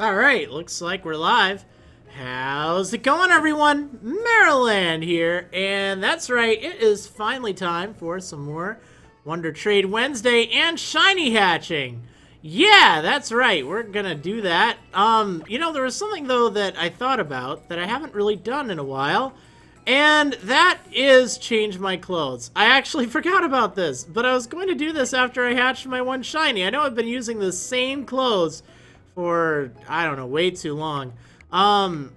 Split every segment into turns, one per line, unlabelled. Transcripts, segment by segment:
Alright, looks like we're live. How's it going, everyone? Marriland here, and that's right, it is finally time for some more Wonder Trade Wednesday and Shiny Hatching. Yeah, that's right, we're gonna do that. There was something, though, that I thought about that I haven't really done in a while, and that is change my clothes. I actually forgot about this, but I was going to do this after I hatched my one Shiny. I know I've been using the same clothes for, I don't know, way too long.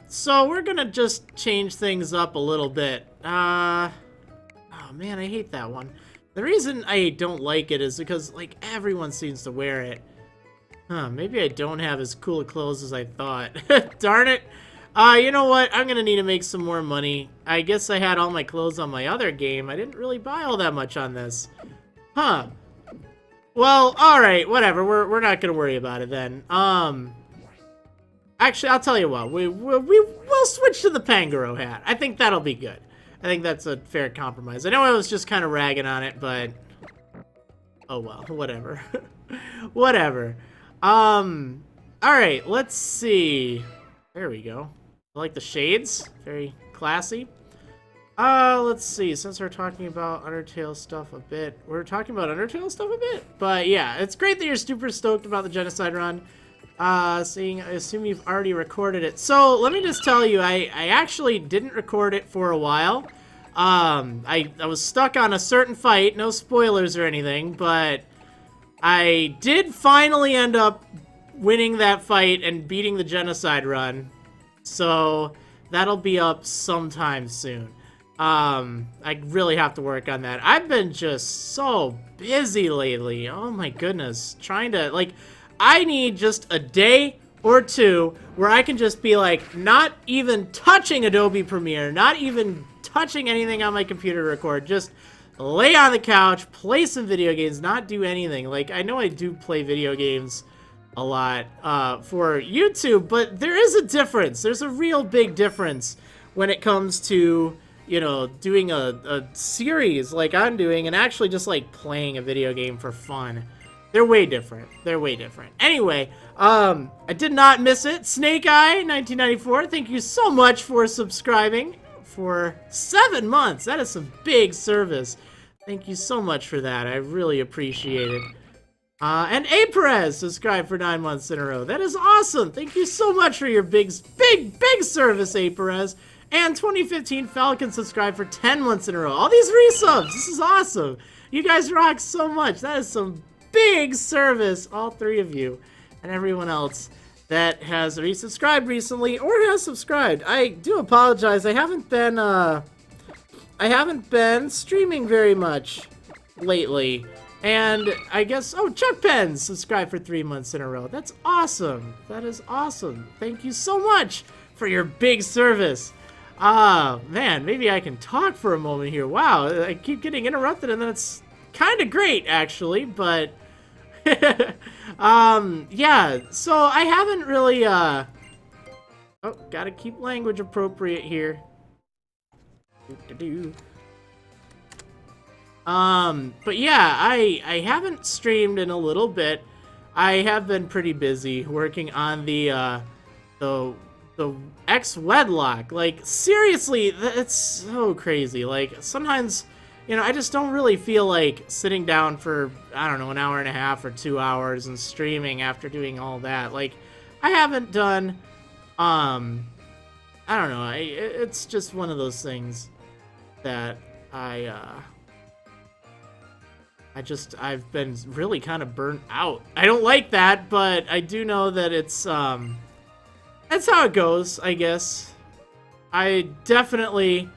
So we're gonna just change things up a little bit. Oh man, I hate that one. The reason I don't like it is because, like, everyone seems to wear it. Maybe I don't have as cool clothes as I thought. Darn it. You know what? I'm gonna need to make some more money. I guess I had all my clothes on my other game. I didn't really buy all that much on this. Huh. Well, alright, whatever. We're not gonna worry about it then. Actually, I'll tell you what. We'll switch to the Pangoro hat. I think that'll be good. I think that's a fair compromise. I know I was just kind of ragging on it, but... oh well, whatever. Whatever. Alright, let's see. There we go. I like the shades. Very classy. Let's see. Since we're talking about Undertale stuff a bit, but yeah, it's great that you're super stoked about the Genocide run. I assume you've already recorded it. So let me just tell you, I actually didn't record it for a while. I was stuck on a certain fight, no spoilers or anything, but I did finally end up winning that fight and beating the Genocide run. So that'll be up sometime soon. I really have to work on that. I've been just so busy lately. Oh my goodness. Trying to, like, I need just a day or two where I can just be like, not even touching Adobe Premiere, not even touching anything on my computer to record, just lay on the couch, play some video games, not do anything. Like, I know I do play video games a lot for YouTube, but there is a difference. There's a real big difference when it comes to, you know, doing a series like I'm doing and actually just like playing a video game for fun. They're way different. They're way different. Anyway, I did not miss it. Snake Eye 1994, thank you so much for subscribing for 7 months. That is some big service. Thank you so much for that. I really appreciate it. And A. Perez subscribed for 9 months in a row. That is awesome. Thank you so much for your big service, A. Perez. And 2015 Falcon subscribed for 10 months in a row. All these resubs. This is awesome. You guys rock so much. That is some big service. All 3 of you and everyone else that has resubscribed recently or has subscribed. I do apologize. I haven't been streaming very much lately. And I guess, oh, Chuck Pens subscribed for 3 months in a row. That's awesome. That is awesome. Thank you so much for your big service. Man, maybe I can talk for a moment here. Wow, I keep getting interrupted and then it's kind of great, actually, but... yeah, so I haven't really, oh, gotta keep language appropriate here. But yeah, I haven't streamed in a little bit. I have been pretty busy working on the X-Wedlock. Like, seriously, it's so crazy. Like, sometimes, you know, I just don't really feel like sitting down for, I don't know, an hour and a half or 2 hours and streaming after doing all that. Like, I haven't done, I don't know, it's just one of those things that I've been really kind of burnt out. I don't like that, but I do know that it's, that's how it goes, I guess. I definitely...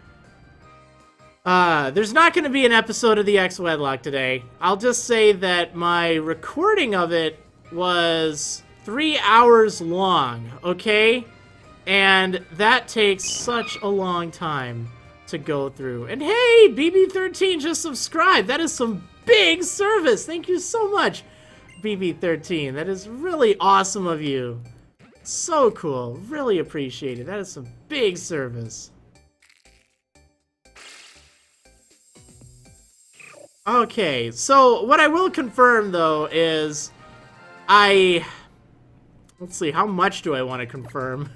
there's not going to be an episode of the X-Wedlock today. I'll just say that my recording of it was 3 hours long, okay? And that takes such a long time to go through. And hey, BB13 just subscribed. That is some big service. Thank you so much, BB13. That is really awesome of you. So cool. Really appreciate it. That is some big service. Okay, so what I will confirm, though, is Let's see, how much do I want to confirm?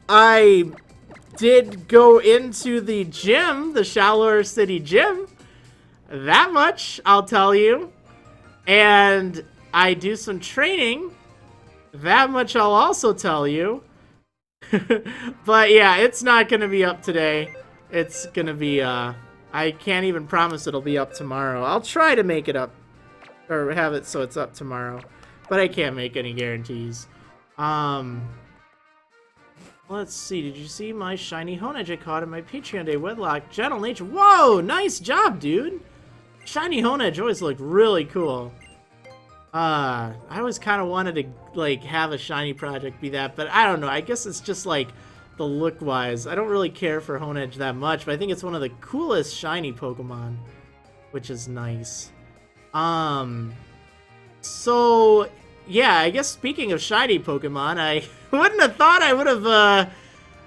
I did go into the gym, the Shallower City gym. That much, I'll tell you. And I do some training. That much I'll also tell you. But yeah, it's not going to be up today. It's going to be, I can't even promise it'll be up tomorrow. I'll try to make it up, or have it so it's up tomorrow. But I can't make any guarantees. Let's see. Did you see my shiny Honedge I caught in my Patreon day? Wedlock, Gentle Nature. Whoa, nice job, dude. Shiny Honedge always looked really cool. I always kind of wanted to, like, have a shiny project be that, but I don't know. I guess it's just, like, the look-wise. I don't really care for Honedge that much, but I think it's one of the coolest shiny Pokemon, which is nice. So, yeah, I guess speaking of shiny Pokemon, I wouldn't have thought I would have,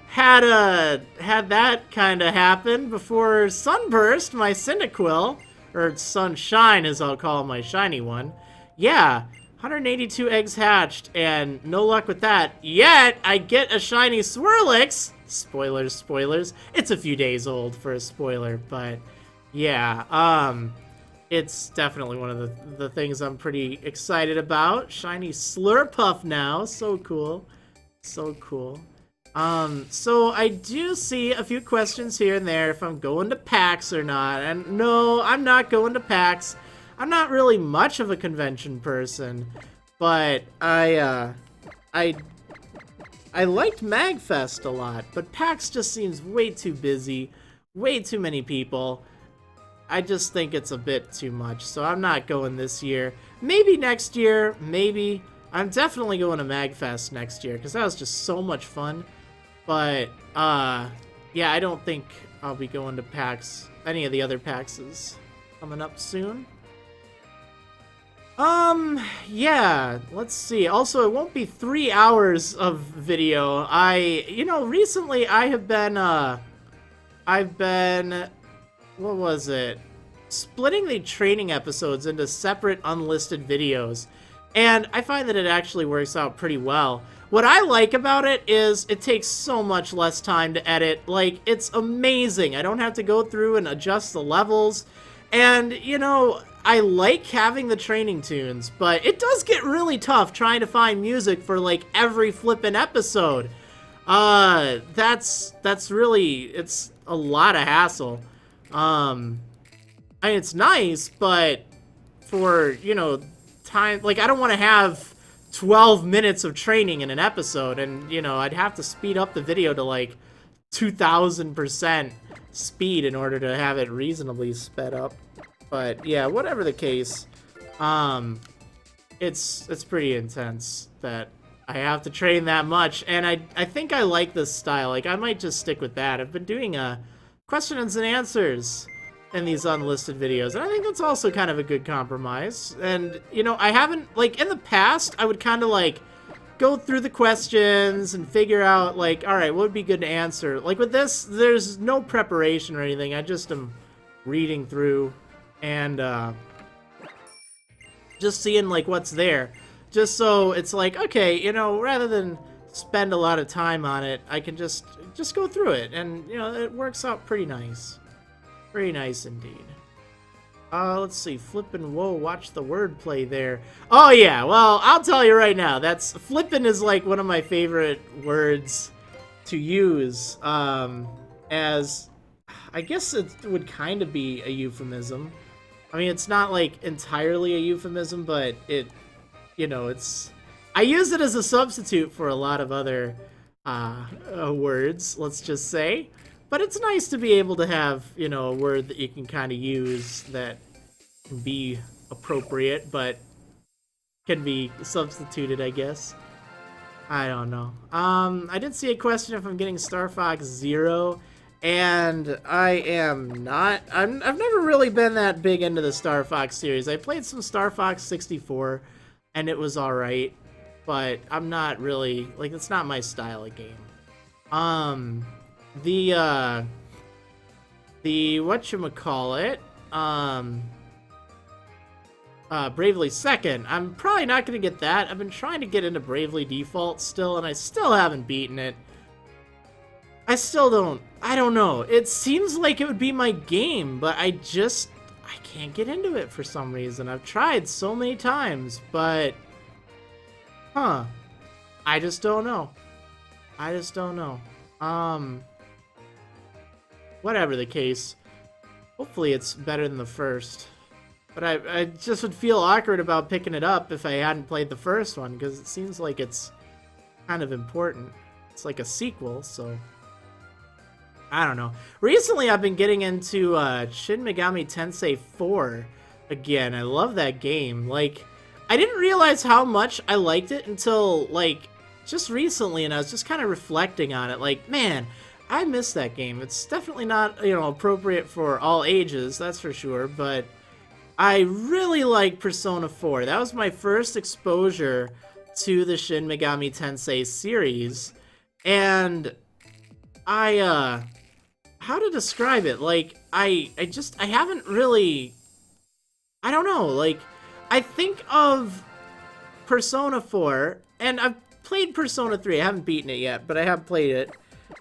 had that kind of happen before Sunburst, my Cyndaquil, or Sunshine as I'll call my shiny one. Yeah, 182 eggs hatched, and no luck with that. Yet, I get a shiny Swirlix. Spoilers, spoilers. It's a few days old for a spoiler, but yeah, it's definitely one of the things I'm pretty excited about. Shiny Slurpuff now, so cool. So cool. So I do see a few questions here and there if I'm going to PAX or not, and no, I'm not going to PAX. I'm not really much of a convention person, but I liked MagFest a lot, but PAX just seems way too busy, way too many people. I just think it's a bit too much, so I'm not going this year. Maybe next year, maybe. I'm definitely going to MagFest next year, because that was just so much fun. But, yeah, I don't think I'll be going to PAX, any of the other PAXs coming up soon. Yeah, let's see. Also, it won't be 3 hours of video. Recently I've been, what was it? Splitting the training episodes into separate unlisted videos. And I find that it actually works out pretty well. What I like about it is it takes so much less time to edit. Like, it's amazing. I don't have to go through and adjust the levels. And, I like having the training tunes, but it does get really tough trying to find music for, like, every flippin' episode. That's really, it's a lot of hassle. I mean, it's nice, but for, time, like, I don't want to have 12 minutes of training in an episode, and, I'd have to speed up the video to, like, 2,000% speed in order to have it reasonably sped up. But yeah, whatever the case, it's pretty intense that I have to train that much, and I think I like this style. Like, I might just stick with that. I've been doing questions and answers in these unlisted videos, and I think that's also kind of a good compromise. And I haven't, like, in the past I would kind of like go through the questions and figure out, like, all right, what would be good to answer. Like with this, there's no preparation or anything. I just am reading through and just seeing, like, what's there, just so it's like, okay, rather than spend a lot of time on it, I can just go through it, and it works out pretty nice indeed. Let's see, flippin', whoa, watch the wordplay there. Oh yeah, well, I'll tell you right now, that's flippin' is like one of my favorite words to use, as I guess it would kind of be a euphemism. I mean, it's not, like, entirely a euphemism, but it, it's... I use it as a substitute for a lot of other words, let's just say. But it's nice to be able to have, a word that you can kind of use that can be appropriate, but can be substituted, I guess. I don't know. I did see a question if I'm getting Star Fox Zero. And I am not. I've never really been that big into the Star Fox series. I played some Star Fox 64, and it was alright, but I'm not really, like, it's not my style of game. The whatchamacallit, Bravely Second. I'm probably not going to get that. I've been trying to get into Bravely Default still, and I still haven't beaten it. I don't know. It seems like it would be my game, but I can't get into it for some reason. I've tried so many times, but, I just don't know. I just don't know. Whatever the case, hopefully it's better than the first. But I just would feel awkward about picking it up if I hadn't played the first one, because it seems like it's kind of important. It's like a sequel, so I don't know. Recently, I've been getting into Shin Megami Tensei 4 again. I love that game. Like, I didn't realize how much I liked it until, like, just recently, and I was just kind of reflecting on it. Like, man, I miss that game. It's definitely not, you know, appropriate for all ages, that's for sure, but I really like Persona 4. That was my first exposure to the Shin Megami Tensei series, and how to describe it? Like, I haven't really, I don't know, like, I think of Persona 4, and I've played Persona 3, I haven't beaten it yet, but I have played it.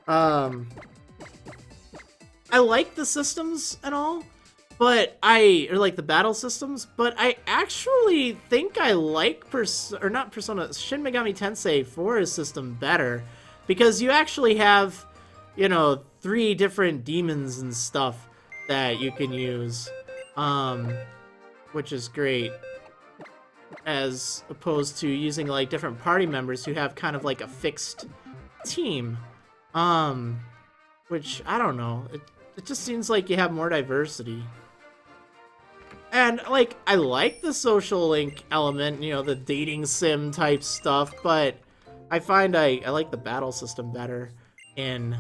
I like the systems and all, but or like the battle systems, but I actually think I like Shin Megami Tensei 4's system better, because you actually have, you know, 3 different demons and stuff that you can use, which is great, as opposed to using like different party members who have kind of like a fixed team, which I don't know, it just seems like you have more diversity. And like, I like the social link element, you know, the dating sim type stuff, but I find I like the battle system better in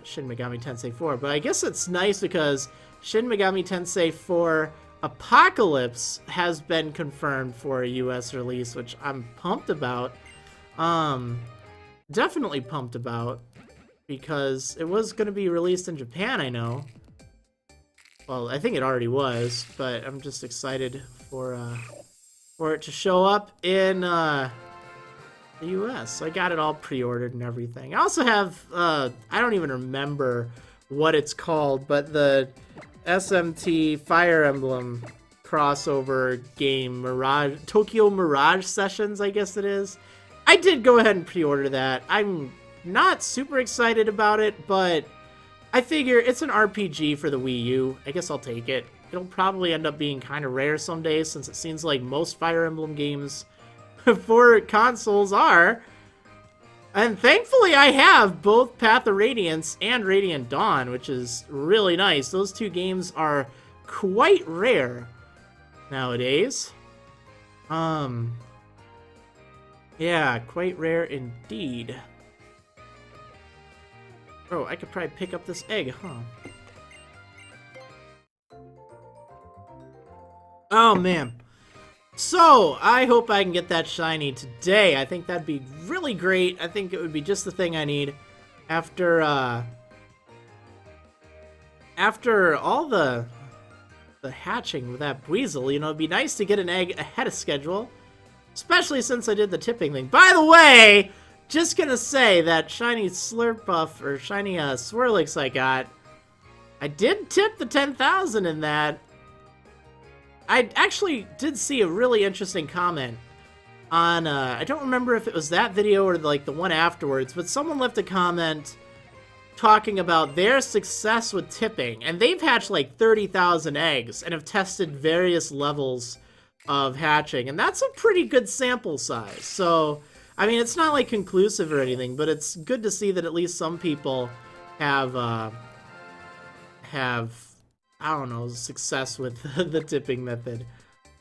Shin Megami Tensei 4. But I guess it's nice because Shin Megami Tensei 4 Apocalypse has been confirmed for a US release, which I'm pumped about. Definitely pumped about, because it was going to be released in Japan, I know. Well, I think it already was, but I'm just excited for it to show up in the US. I got it all pre-ordered and everything. I also have, I don't even remember what it's called, but the SMT Fire Emblem crossover game, Tokyo Mirage Sessions, I guess it is. I did go ahead and pre-order that. I'm not super excited about it, but I figure it's an RPG for the Wii U. I guess I'll take it. It'll probably end up being kind of rare someday, since it seems like most Fire Emblem games for consoles are. And thankfully I have both Path of Radiance and Radiant Dawn, which is really nice. Those 2 games are quite rare nowadays. Yeah, quite rare indeed. Oh, I could probably pick up this egg, huh? Oh, man. So, I hope I can get that shiny today. I think that'd be really great. I think it would be just the thing I need after all the hatching with that Buizel. You know, it'd be nice to get an egg ahead of schedule, especially since I did the tipping thing. By the way, just gonna say that shiny Slurpuff, or shiny Swirlix I did tip the 10,000 in that. I actually did see a really interesting comment on, I don't remember if it was that video or like the one afterwards, but someone left a comment talking about their success with tipping, and they've hatched like 30,000 eggs and have tested various levels of hatching, and that's a pretty good sample size. So, I mean, it's not like conclusive or anything, but it's good to see that at least some people have I don't know, success with the tipping method.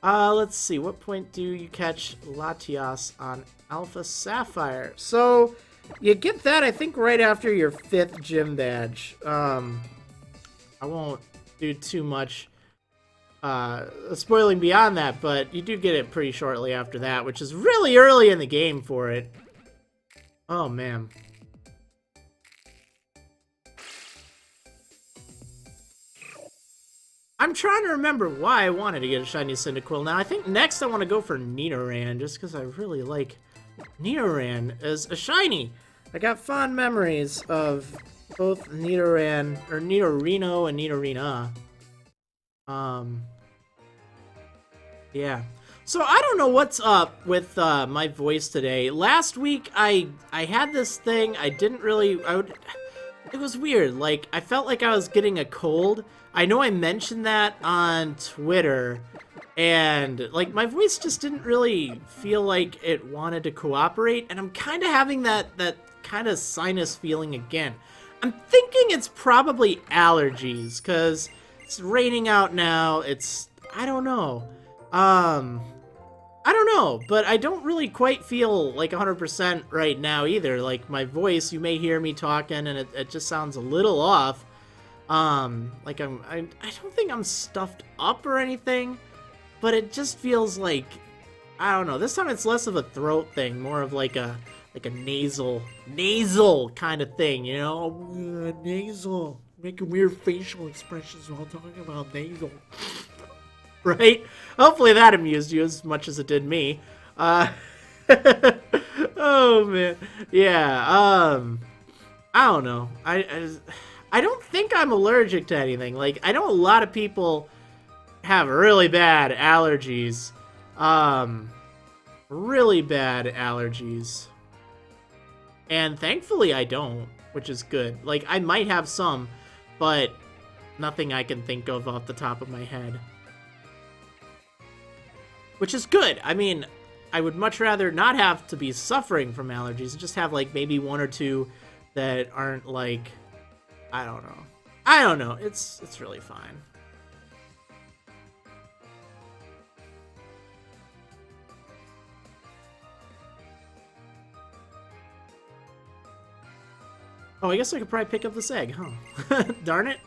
Let's see, what point do you catch Latias on Alpha Sapphire? So, you get that, I think, right after your 5th gym badge. I won't do too much spoiling beyond that, but you do get it pretty shortly after that, which is really early in the game for it. Oh, man. I'm trying to remember why I wanted to get a Shiny Cyndaquil. Now, I think next I want to go for Nidoran, just because I really like Nidoran as a Shiny. I got fond memories of both Nidoran, or Nidorino and Nidorina. Yeah. So I don't know what's up with my voice today. Last week I had this thing. I didn't really. It was weird. Like I felt like I was getting a cold. I know I mentioned that on Twitter, and like my voice just didn't really feel like it wanted to cooperate. And I'm kind of having that kind of sinus feeling again. I'm thinking it's probably allergies because it's raining out now. I don't know. I don't know, but I don't really quite feel like 100% right now either. Like my voice, you may hear me talking and it just sounds a little off. Like I don't think I'm stuffed up or anything, but it just feels like, I don't know. This time it's less of a throat thing, more of like a nasal kind of thing, you know? Nasal. Making weird facial expressions while talking about nasal. Right? Hopefully that amused you as much as it did me. Oh man, yeah. I don't know. I don't think I'm allergic to anything. Like I know a lot of people have really bad allergies. Really bad allergies. And thankfully I don't, which is good. Like I might have some, but nothing I can think of off the top of my head. Which is good. I mean, I would much rather not have to be suffering from allergies and just have like maybe one or two that aren't like, I don't know. I don't know. It's really fine. Oh, I guess I could probably pick up this egg, huh? Darn it.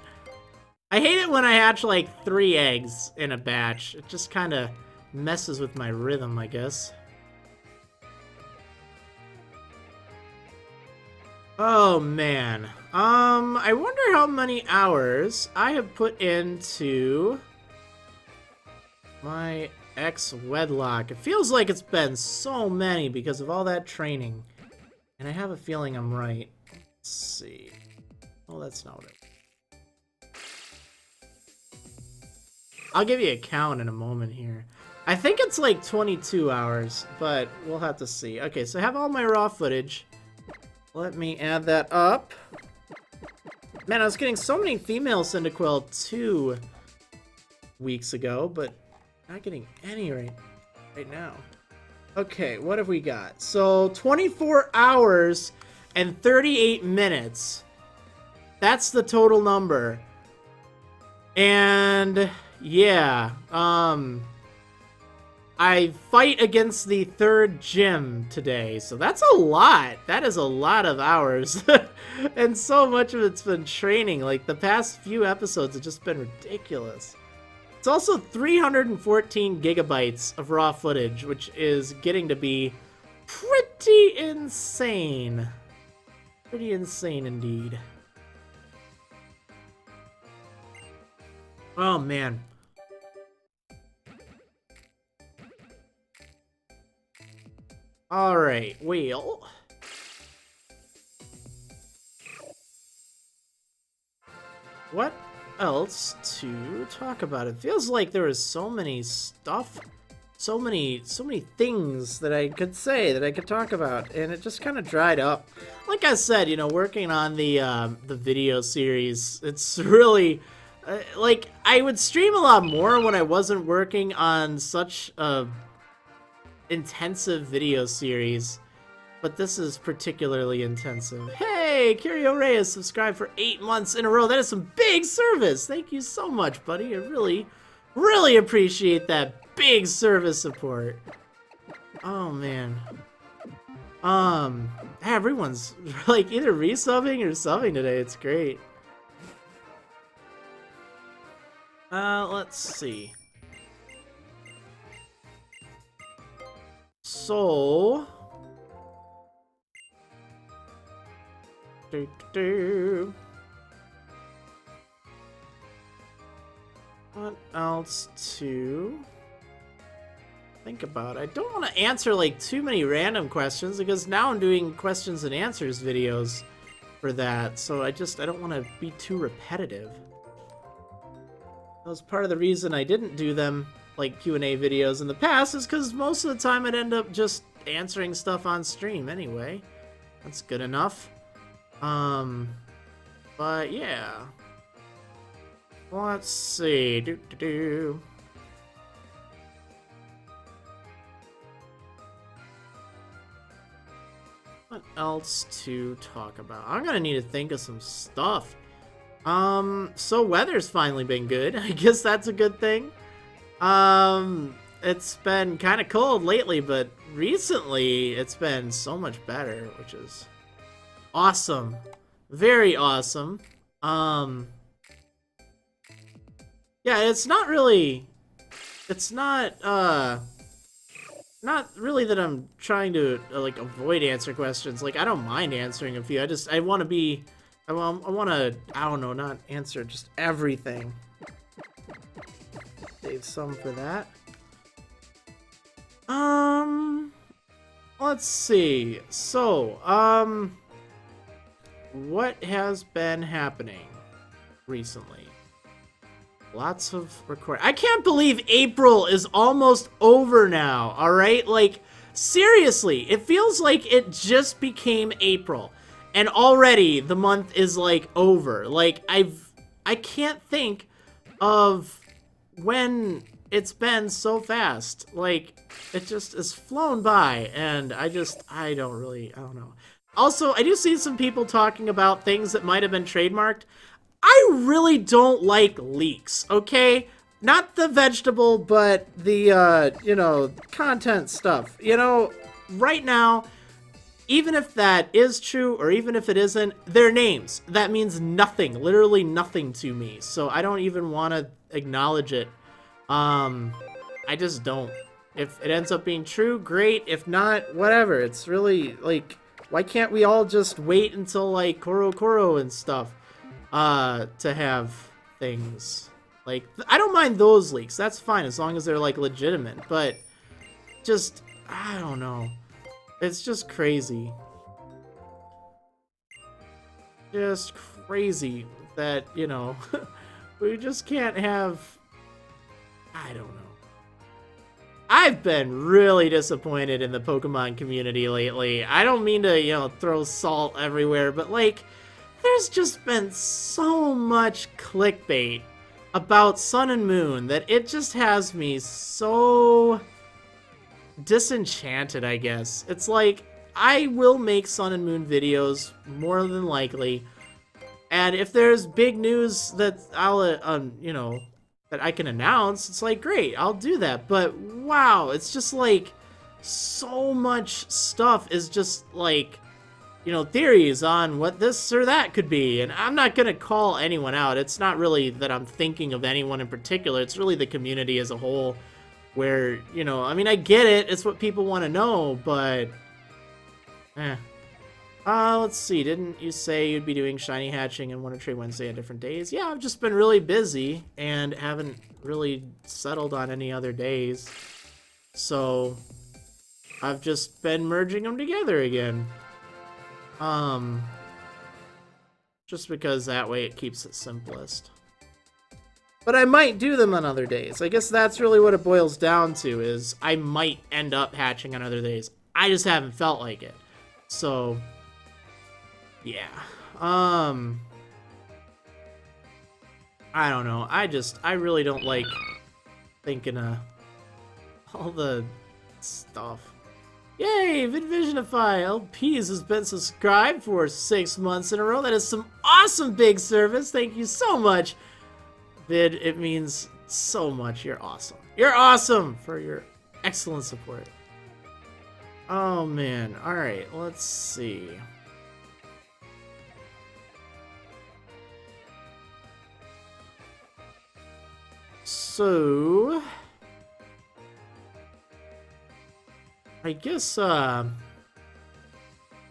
I hate it when I hatch like 3 eggs in a batch. It just kind of messes with my rhythm, I guess. Oh, man. I wonder how many hours I have put into my ex-wedlock. It feels like it's been so many because of all that training. And I have a feeling I'm right. Let's see. Oh, that's not it. I'll give you a count in a moment here. I think it's like 22 hours, but we'll have to see. Okay, so I have all my raw footage. Let me add that up. Man, I was getting so many female Cyndaquil 2 weeks ago, but not getting any right now. Okay, what have we got? So 24 hours and 38 minutes. That's the total number. And yeah, I fight against the 3rd gym today, so that's a lot. That is a lot of hours. And so much of it's been training. Like, the past few episodes have just been ridiculous. It's also 314 gigabytes of raw footage, which is getting to be pretty insane. Pretty insane indeed. Oh, man. Alright, well... what else to talk about? It feels like there is so many stuff, so many things that I could say, that I could talk about, and it just kind of dried up. Like I said, you know, working on the video series, it's really... like, I would stream a lot more when I wasn't working on such a intensive video series, but this is particularly intensive. Hey, Curio Reyes subscribed for 8 months in a row. That is some big service. Thank you so much, buddy. I really appreciate that big service support. Oh, man. Everyone's, like, either resubbing or subbing today. It's great. Let's see. So... What else to think about? I don't want to answer like too many random questions because now I'm doing questions and answers videos for that, so I don't want to be too repetitive. That was part of the reason I didn't do them like Q&A videos in the past, is because most of the time I'd end up just answering stuff on stream anyway. That's good enough. But yeah. Let's see. What else to talk about? I'm gonna need to think of some stuff. So weather's finally been good. I guess that's a good thing. It's been kind of cold lately, but recently it's been so much better, which is awesome. Very awesome. Yeah, it's not really that I'm trying to like avoid answer questions. Like, I don't mind answering a few. I want to be I want to, I don't know, not answer just everything. Save some for that. Let's see. So, what has been happening recently? Lots of recording. I can't believe April is almost over now, alright? Like, seriously, it feels like it just became April. And already the month is, like, over. Like, I can't think of when it's been so fast. Like, it just has flown by, and I don't know. Also, I do see some people talking about things that might have been trademarked. I really don't like leaks, okay? Not the vegetable, but the, you know, content stuff. You know, right now, even if that is true, or even if it isn't, they're names. That means nothing, literally nothing to me. So I don't even want to acknowledge it. I just don't. If it ends up being true, great. If not, whatever. It's really, like, why can't we all just wait until, like, Koro and stuff, to have things? Like, I don't mind those leaks. That's fine, as long as they're, like, legitimate. But, just, I don't know. It's just crazy. Just crazy that, you know, we just can't have... I don't know. I've been really disappointed in the Pokemon community lately. I don't mean to, you know, throw salt everywhere, but, like, there's just been so much clickbait about Sun and Moon that it just has me so disenchanted, I guess. It's like, I will make Sun and Moon videos, more than likely, and if there's big news that I'll, you know, that I can announce, it's like, great, I'll do that. But wow, it's just like so much stuff is just like, you know, theories on what this or that could be, and I'm not gonna call anyone out. It's not really that I'm thinking of anyone in particular, it's really the community as a whole, where, you know, I mean, I get it, it's what people want to know, but let's see, didn't you say you'd be doing shiny hatching and Wonder Trade Wednesday on different days? Yeah, I've just been really busy and haven't really settled on any other days. So, I've just been merging them together again. Just because that way it keeps it simplest. But I might do them on other days. I guess that's really what it boils down to, is I might end up hatching on other days. I just haven't felt like it. So... yeah. I don't know. I really don't like thinking of all the stuff. Yay! VidVisionify LPs has been subscribed for 6 months in a row. That is some awesome big service. Thank you so much, Vid. It means so much. You're awesome. You're awesome for your excellent support. Oh, man. Alright, let's see. So, I guess, I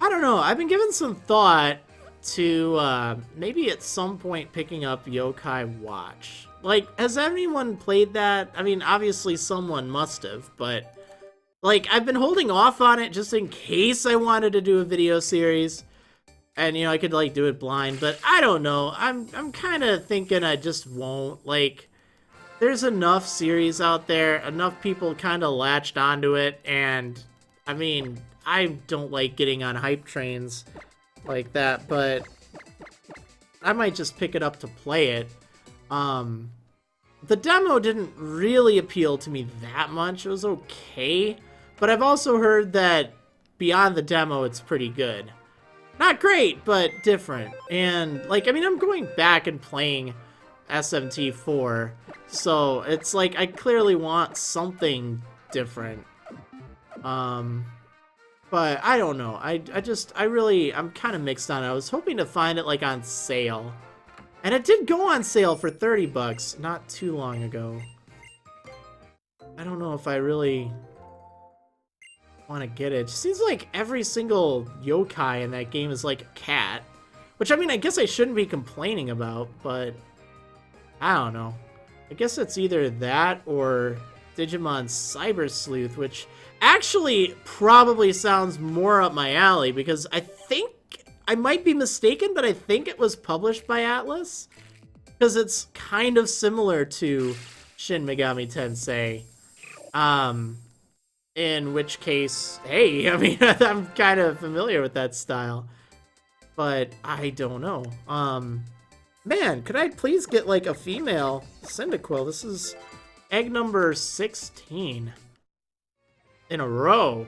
don't know, I've been giving some thought to maybe at some point picking up Yokai Watch. Like, has anyone played that? I mean, obviously someone must have, but like, I've been holding off on it just in case I wanted to do a video series. And, you know, I could, like, do it blind, but I don't know. I'm kind of thinking I just won't. Like, there's enough series out there, enough people kind of latched onto it, and, I mean, I don't like getting on hype trains like that, but I might just pick it up to play it. The demo didn't really appeal to me that much. It was okay, but I've also heard that beyond the demo, it's pretty good. Not great, but different. And, like, I mean, I'm going back and playing SMT4, so it's like I clearly want something different. But I don't know. I'm kind of mixed on it. I was hoping to find it, like, on sale. And it did go on sale for 30 bucks not too long ago. I don't know if I really want to get it. It seems like every single yokai in that game is like a cat. Which, I mean, I guess I shouldn't be complaining about, but I don't know. I guess it's either that or Digimon Cyber Sleuth, which actually probably sounds more up my alley, because I think, I might be mistaken, but I think it was published by Atlas, because it's kind of similar to Shin Megami Tensei. In which case, hey, I mean, I'm kind of familiar with that style, but I don't know. Man, could I please get, like, a female Cyndaquil? This is egg number 16 in a row.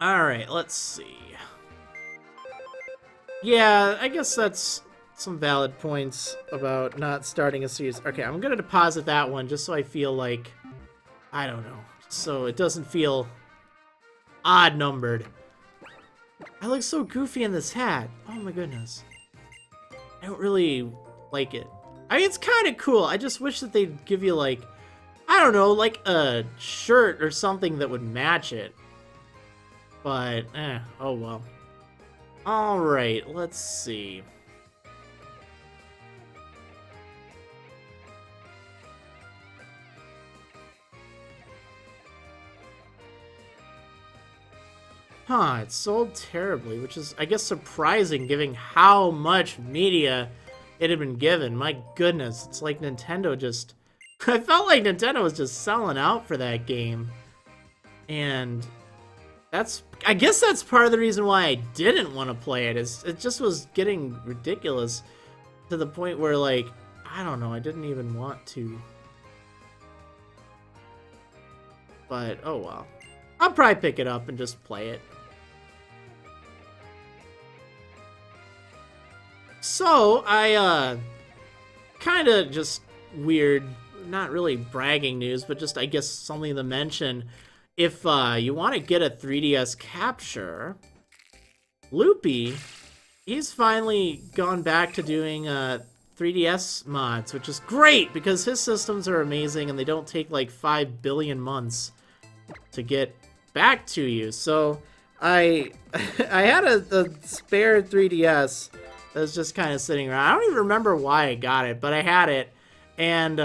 Alright, let's see. Yeah, I guess that's some valid points about not starting a series. Okay, I'm gonna deposit that one just so I feel like, I don't know, so it doesn't feel odd-numbered. I look so goofy in this hat. Oh my goodness. I don't really like it. I mean, it's kind of cool. I just wish that they'd give you, like, I don't know, like a shirt or something that would match it. But, oh well. Alright, let's see. Huh, it sold terribly, which is, I guess, surprising given how much media it had been given. My goodness, it's like Nintendo just... I felt like Nintendo was just selling out for that game. And that's... I guess that's part of the reason why I didn't want to play it, is it just was getting ridiculous to the point where, like, I don't know, I didn't even want to. But, oh well. I'll probably pick it up and just play it. So, I, kind of just weird, not really bragging news, but just, I guess, something to mention. If, you want to get a 3DS capture, Loopy, he's finally gone back to doing, 3DS mods, which is great, because his systems are amazing, and they don't take, like, 5 billion months to get back to you. So, I had a spare 3DS that was just kind of sitting around. I don't even remember why I got it, but I had it, and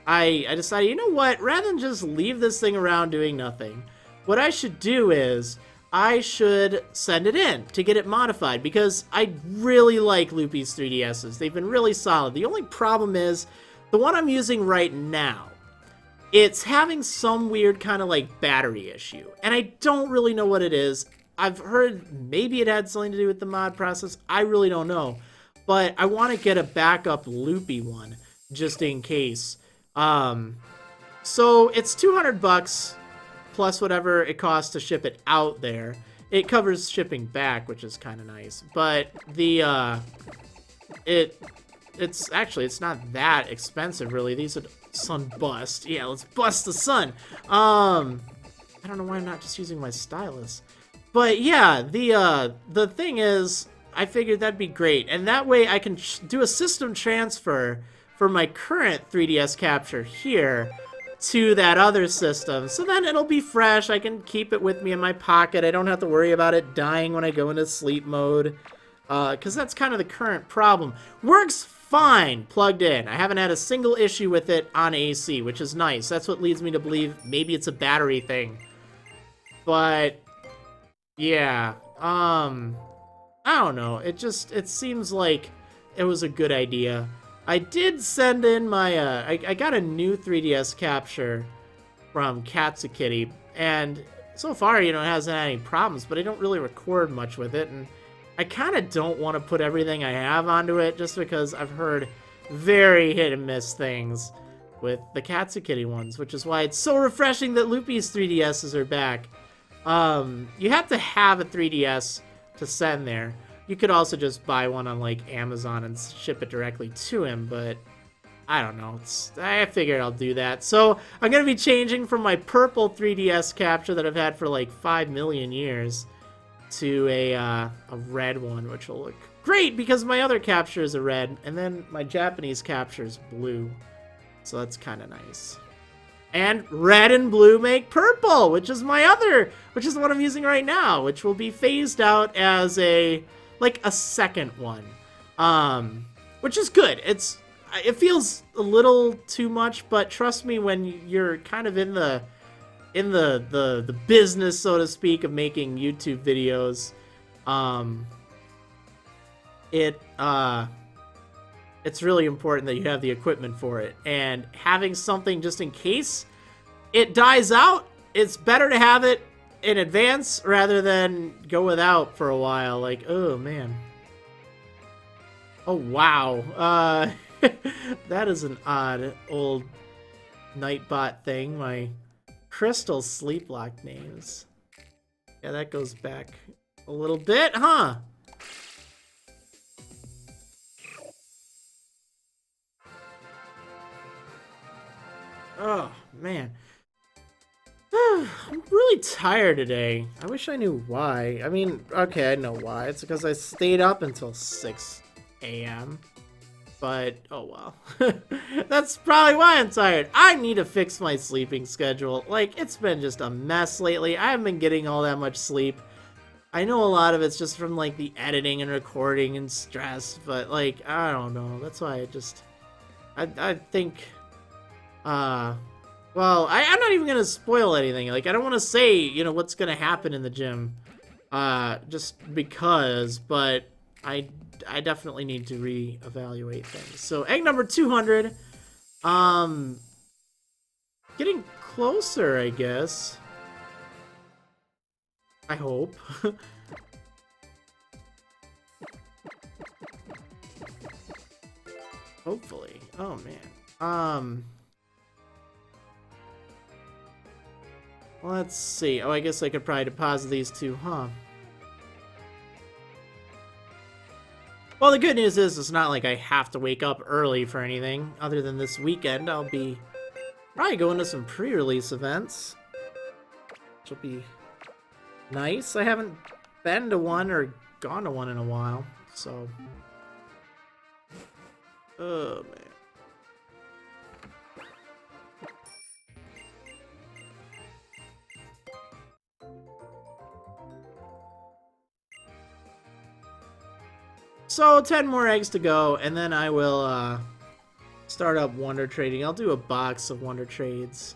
I decided, you know what, rather than just leave this thing around doing nothing, what I should do is I should send it in to get it modified, because I really like Loopy's 3DSs. They've been really solid. The only problem is the one I'm using right now, it's having some weird kind of like battery issue, and I don't really know what it is. I've heard maybe it had something to do with the mod process. I really don't know, but I want to get a backup Loopy one just in case. So it's 200 bucks plus whatever it costs to ship it out there. It covers shipping back, which is kind of nice, but the it's actually, it's not that expensive really. These are sun bust. Yeah, let's bust the sun. I don't know why I'm not just using my stylus. But yeah, the thing is, I figured that'd be great, and that way I can do a system transfer for my current 3DS capture here to that other system. So then it'll be fresh. I can keep it with me in my pocket. I don't have to worry about it dying when I go into sleep mode. Because that's kind of the current problem. Works fine plugged in. I haven't had a single issue with it on AC, which is nice. That's what leads me to believe maybe it's a battery thing. But, yeah. I don't know. It seems like it was a good idea. I did send in my, I got a new 3DS capture from Katsukitty, and so far, you know, it hasn't had any problems, but I don't really record much with it, and I kind of don't want to put everything I have onto it, just because I've heard very hit and miss things with the Katsukitty ones, which is why it's so refreshing that Loopy's 3DSs are back. You have to have a 3DS to send there. You could also just buy one on, like, Amazon and ship it directly to him, but I don't know. I figured I'll do that. So I'm going to be changing from my purple 3DS capture that I've had for, like, 5 million years to a red one, which will look great because my other capture is a red, and then my Japanese capture is blue. So that's kind of nice. And red and blue make purple, which is which is the one I'm using right now, which will be phased out as a second one, which is good. It feels a little too much, but trust me, when you're kind of in the business, so to speak, of making YouTube videos, it's really important that you have the equipment for it, and having something just in case it dies out, it's better to have it in advance rather than go without for a while. Like, oh man. Oh wow. That is an odd old Nightbot thing. My Crystal Sleep Lock names. Yeah, that goes back a little bit, huh? Oh man. I'm really tired today. I wish I knew why. I mean, okay, I know why. It's because I stayed up until 6 a.m. But, oh well. That's probably why I'm tired. I need to fix my sleeping schedule. Like, it's been just a mess lately. I haven't been getting all that much sleep. I know a lot of it's just from, like, the editing and recording and stress, but, like, I don't know. That's why I think, well, I'm not even going to spoil anything. Like, I don't want to say, you know, what's going to happen in the gym, just because, but I definitely need to reevaluate things. So, egg number 200, getting closer, I guess. I hope. Hopefully. Oh, man. Let's see. Oh, I guess I could probably deposit these two, huh? Well, the good news is it's not like I have to wake up early for anything. Other than this weekend, I'll be probably going to some pre-release events, which will be nice. I haven't been to one or gone to one in a while, so... Oh, man. So, 10 more eggs to go, and then I will start up Wonder Trading. I'll do a box of Wonder Trades.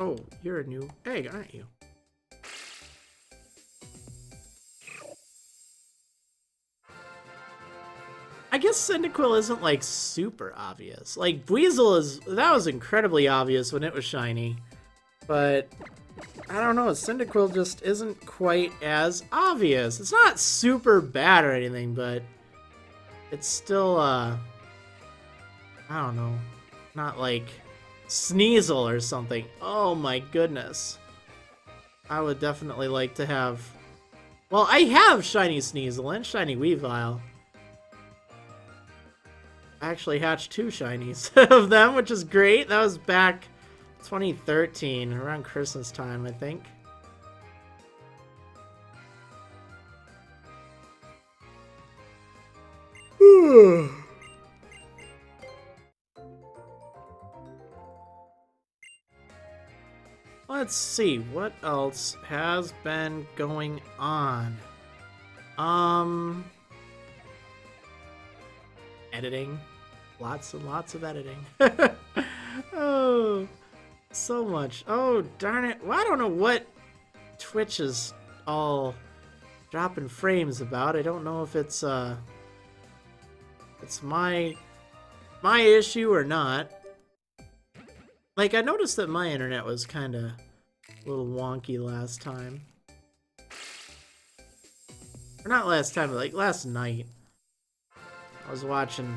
Oh, you're a new egg, aren't you? I guess Cyndaquil isn't, like, super obvious. Like, Weasel that was incredibly obvious when it was shiny. But, I don't know, Cyndaquil just isn't quite as obvious. It's not super bad or anything, but it's still, I don't know, not like Sneasel or something. Oh my goodness. I would definitely like to have... Well, I have Shiny Sneasel and Shiny Weavile. I actually hatched 2 shinies of them, which is great. That was back 2013, around Christmas time, I think. Let's see, what else has been going on? Editing. Lots and lots of editing. Oh, so much. Oh, darn it. Well, I don't know what Twitch is all dropping frames about. I don't know if it's my issue or not. Like, I noticed that my internet was kind of a little wonky last time. Or not last time, but like last night. I was watching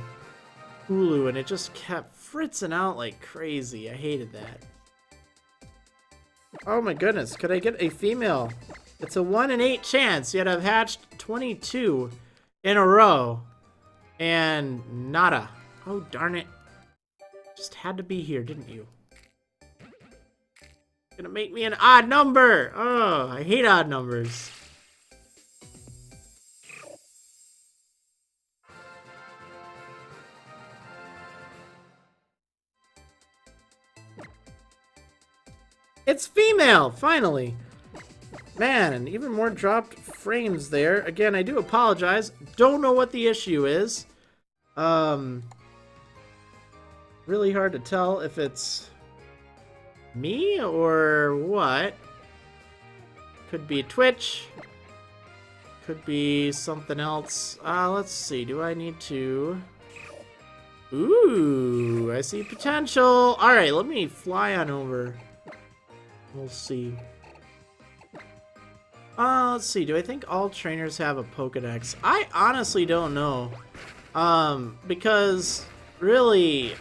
Hulu and it just kept fritzing out like crazy. I hated that. Oh my goodness, could I get a female? It's a 1 in 8 chance, yet I've hatched 22 in a row. And nada. Oh darn it. Just had to be here, didn't you? Gonna make me an odd number! Oh, I hate odd numbers. It's female, finally. Man, and even more dropped frames there. Again, I do apologize. Don't know what the issue is. Really hard to tell if it's me or what. Could be Twitch. Could be something else. Let's see. Do I need to... Ooh, I see potential. Alright, let me fly on over. We'll see. Let's see. Do I think all trainers have a Pokédex? I honestly don't know. Because really,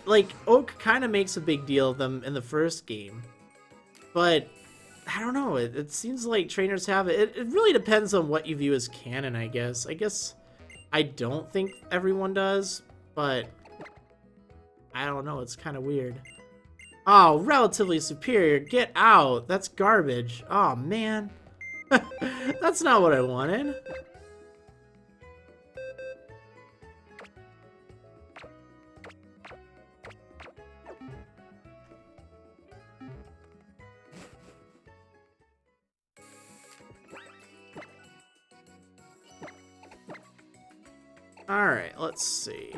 like, Oak kind of makes a big deal of them in the first game. But, I don't know. It seems like trainers have it. It really depends on what you view as canon, I guess. I don't think everyone does, but I don't know. It's kind of weird. Oh, relatively superior. Get out. That's garbage. Oh, man. That's not what I wanted. Alright, let's see.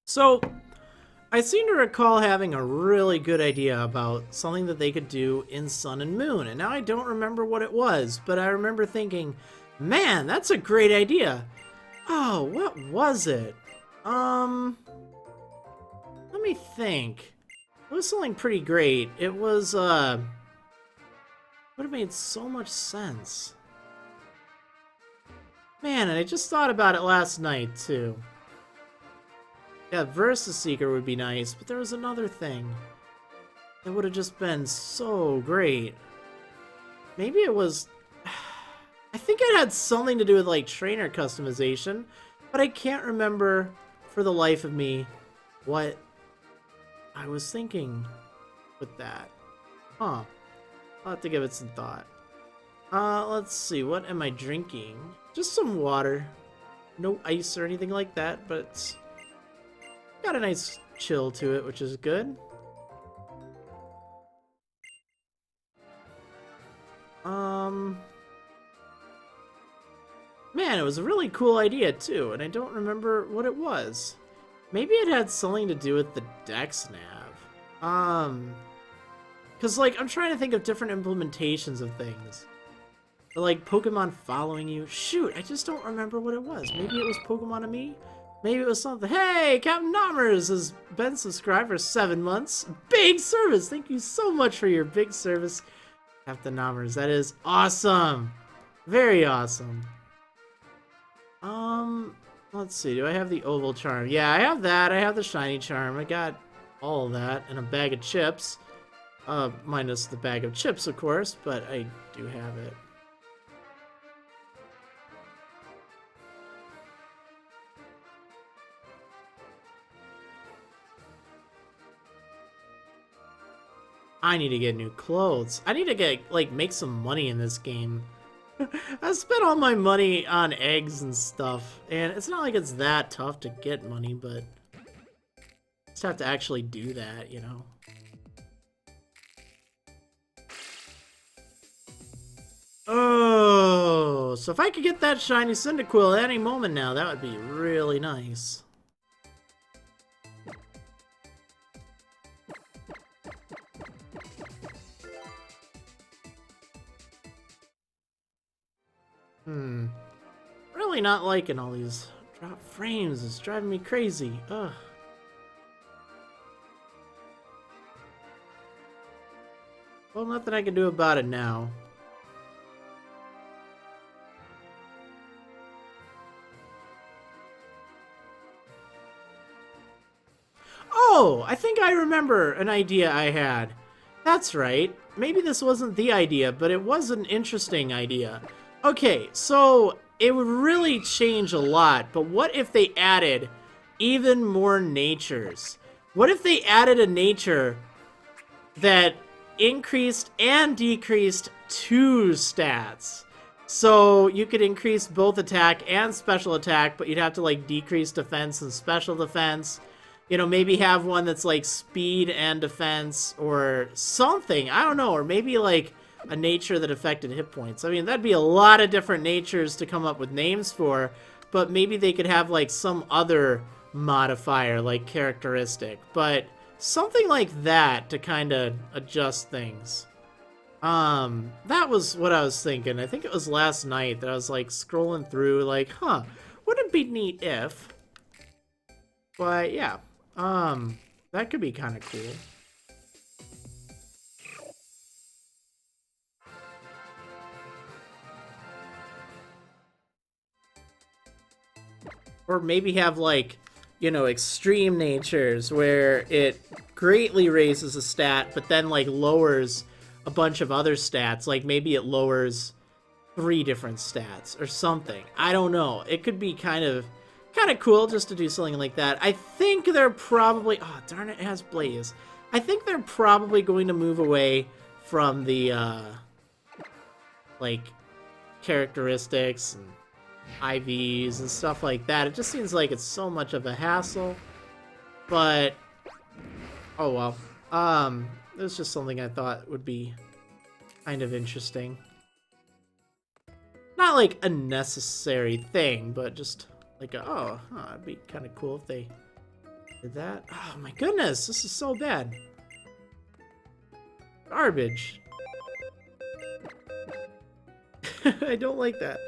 So, I seem to recall having a really good idea about something that they could do in Sun and Moon, and now I don't remember what it was, but I remember thinking, man, that's a great idea. Oh, what was it? Let me think. It was something pretty great. It was, would have made so much sense. Man, and I just thought about it last night, too. Yeah, Versus Seeker would be nice, but there was another thing. It would have just been so great. Maybe it was... I think it had something to do with, like, trainer customization, but I can't remember for the life of me what I was thinking with that. Huh. I'll have to give it some thought. Let's see. What am I drinking? Just some water. No ice or anything like that, but it's got a nice chill to it, which is good. Man, it was a really cool idea, too, and I don't remember what it was. Maybe it had something to do with the Dex Nav. Because, like, I'm trying to think of different implementations of things. Or, like, Pokemon following you. Shoot, I just don't remember what it was. Maybe it was Pokemon Me? Maybe it was something. Hey, Captain Nommers has been subscribed for 7 months. Big service! Thank you so much for your big service, Captain Nommers. That is awesome! Very awesome. Let's see. Do I have the Oval Charm? Yeah, I have that. I have the Shiny Charm. I got all of that and a bag of chips. Minus the bag of chips, of course, but I do have it. I need to get new clothes. I need to get, like, make some money in this game. I spent all my money on eggs and stuff, and it's not like it's that tough to get money, but just have to actually do that, you know? Oh, so if I could get that Shiny Cyndaquil at any moment now, that would be really nice. Really not liking all these drop frames. It's driving me crazy. Ugh. Well, nothing I can do about it now. Oh, I think I remember an idea I had. That's right. Maybe this wasn't the idea, but it was an interesting idea. Okay, so it would really change a lot, but what if they added even more natures? What if they added a nature that increased and decreased 2 stats? So you could increase both attack and special attack, but you'd have to like decrease defense and special defense. You know, maybe have one that's like speed and defense or something. I don't know, or maybe like a nature that affected hit points. I mean, that'd be a lot of different natures to come up with names for, but maybe they could have like some other modifier, like characteristic, but something like that to kind of adjust things. That was what I was thinking. I think it was last night that I was like scrolling through like, huh, wouldn't it be neat if, but yeah, that could be kind of cool. Or maybe have, like, you know, extreme natures where it greatly raises a stat, but then, like, lowers a bunch of other stats. Like, maybe it lowers 3 different stats or something. I don't know. It could be kind of cool just to do something like that. I think they're probably... Oh, darn it, it has Blaze. I think they're probably going to move away from the, like, characteristics and IVs and stuff like that. It just seems like it's so much of a hassle, but oh well. It was just something I thought would be kind of interesting. Not like a necessary thing, but just like a, it'd be kind of cool if they did that. Oh my goodness, this is so bad. Garbage. I don't like that.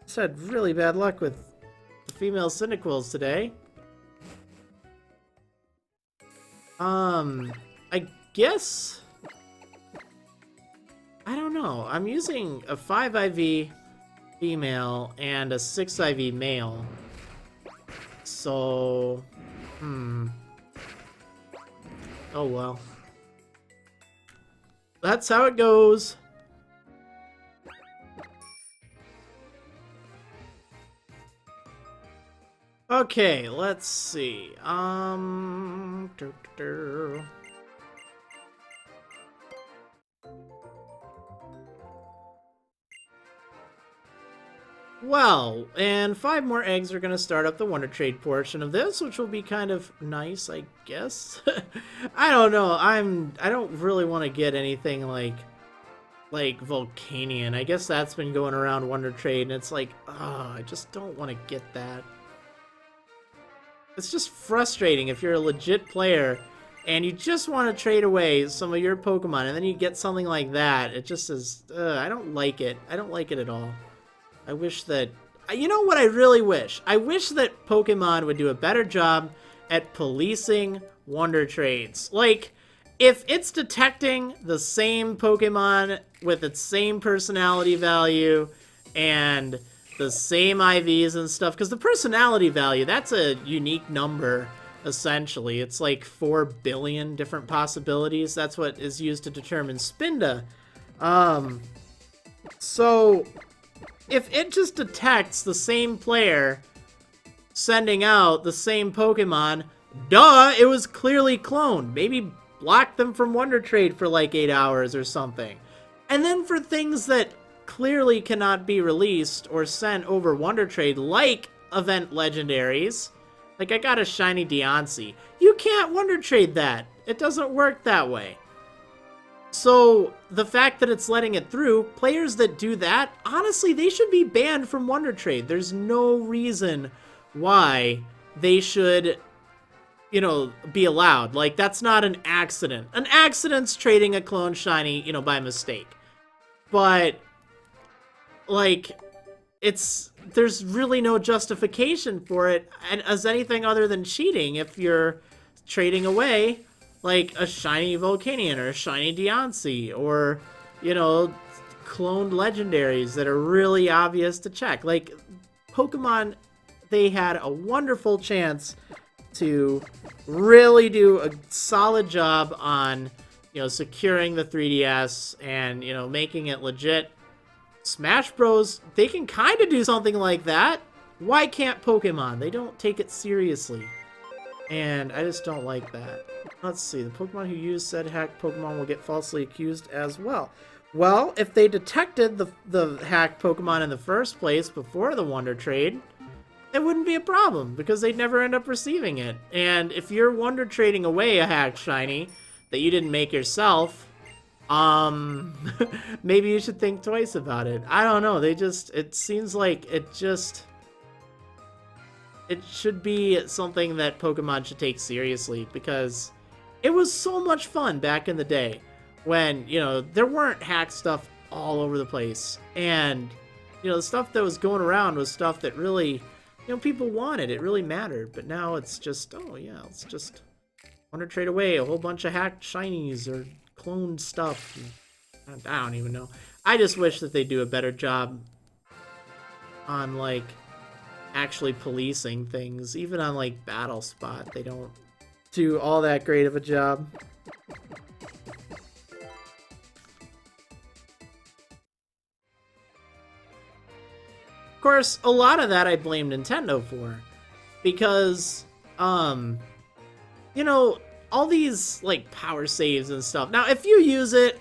Just had really bad luck with the female Cyndaquils today. I guess... I don't know. I'm using a 5 IV female and a 6 IV male. So... Oh well. That's how it goes. Okay, let's see. Well, and 5 more eggs are going to start up the Wonder Trade portion of this, which will be kind of nice, I guess. I don't know. I don't really want to get anything like Volcanion. I guess that's been going around Wonder Trade, and it's like, oh, I just don't want to get that. It's just frustrating if you're a legit player and you just want to trade away some of your Pokemon and then you get something like that. It just is, I don't like it. I don't like it at all. I wish that, you know what I really wish? I wish that Pokemon would do a better job at policing Wonder Trades. Like, if it's detecting the same Pokemon with its same personality value and the same IVs and stuff, because the personality value, that's a unique number, essentially. It's like 4 billion different possibilities. That's what is used to determine Spinda. So, if it just detects the same player sending out the same Pokemon, duh, it was clearly cloned. Maybe block them from Wonder Trade for like 8 hours or something. And then for things that clearly cannot be released or sent over Wonder Trade, like event legendaries, like I got a Shiny Deontay, you can't Wonder Trade that. It doesn't work that way. So the fact that it's letting it through, players that do that, honestly, they should be banned from Wonder Trade. There's no reason why they should, you know, be allowed. Like, that's not an accident. An accident's trading a clone shiny, you know, by mistake. But, like, there's really no justification for it as anything other than cheating if you're trading away like a shiny Volcanion or a shiny Deontay or, you know, cloned legendaries that are really obvious to check. Like, Pokemon, they had a wonderful chance to really do a solid job on, you know, securing the 3DS and, you know, making it legit. Smash Bros, they can kind of do something like that. Why can't Pokemon? They don't take it seriously. And I just don't like that. Let's see, the Pokemon who use said hacked Pokemon will get falsely accused as well. Well, if they detected the hacked Pokemon in the first place before the Wonder Trade, it wouldn't be a problem because they'd never end up receiving it. And if you're Wonder Trading away a hacked shiny that you didn't make yourself, maybe you should think twice about it. I don't know, it seems like it should be something that Pokemon should take seriously because it was so much fun back in the day when, you know, there weren't hack stuff all over the place. And, you know, the stuff that was going around was stuff that really, you know, people wanted. It really mattered. But now it's just, oh yeah, let's just Wonder Trade away a whole bunch of hacked shinies or cloned stuff. I don't even know. I just wish that they do a better job on, like, actually policing things. Even on, like, Battle Spot, they don't do all that great of a job. Of course, a lot of that I blame Nintendo for. Because, you know, all these, like, power saves and stuff. Now, if you use it,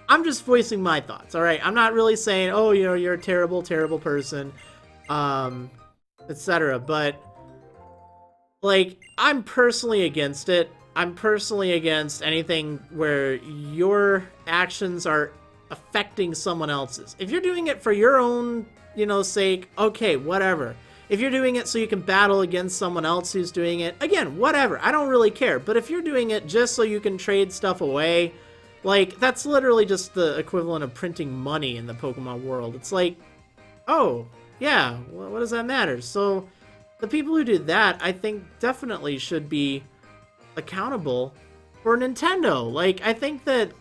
I'm just voicing my thoughts, alright? I'm not really saying, oh, you know, you're a terrible, terrible person, etc. But, like, I'm personally against it. I'm personally against anything where your actions are affecting someone else's. If you're doing it for your own, you know, sake, okay, whatever. If you're doing it so you can battle against someone else who's doing it, again, whatever. I don't really care. But if you're doing it just so you can trade stuff away, like, that's literally just the equivalent of printing money in the Pokemon world. It's like, oh, yeah, well, what does that matter? So, the people who do that, I think, definitely should be accountable for Nintendo. Like, I think that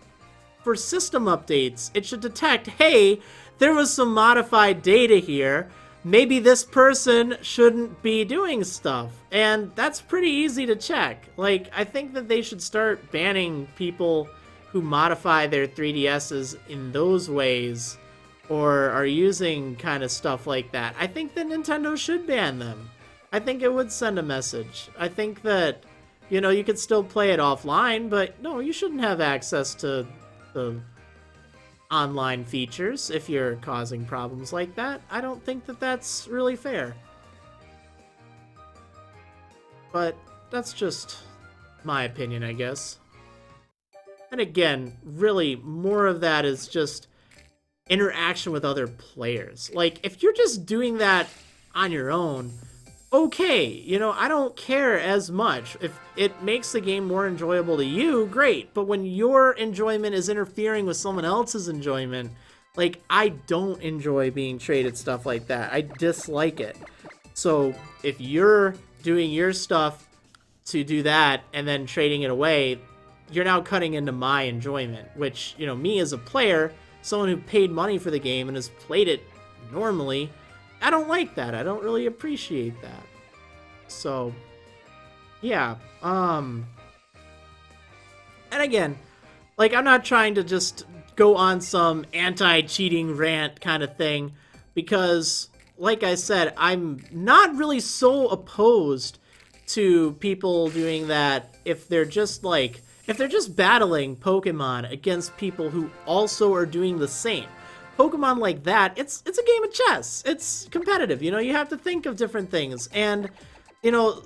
for system updates, it should detect, hey, there was some modified data here. Maybe this person shouldn't be doing stuff. And that's pretty easy to check. Like, I think that they should start banning people who modify their 3DSs in those ways or are using kind of stuff like that. I think that Nintendo should ban them. I think it would send a message. I think that, you know, you could still play it offline, but no, you shouldn't have access to the online features if you're causing problems like that. I don't think that that's really fair. But that's just my opinion, I guess. And again, really, more of that is just interaction with other players. Like, if you're just doing that on your own, okay, you know, I don't care as much. If it makes the game more enjoyable to you, great. But when your enjoyment is interfering with someone else's enjoyment, like, I don't enjoy being traded stuff like that. I dislike it. So if you're doing your stuff to do that and then trading it away, you're now cutting into my enjoyment, which, you know, me as a player, someone who paid money for the game and has played it normally, I don't like that. I don't really appreciate that. So, yeah. And again, like, I'm not trying to just go on some anti-cheating rant kind of thing, because, like I said, I'm not really so opposed to people doing that if they're just, like, if they're just battling Pokemon against people who also are doing the same. Pokemon like that, it's a game of chess. It's competitive, you know, you have to think of different things. And, you know,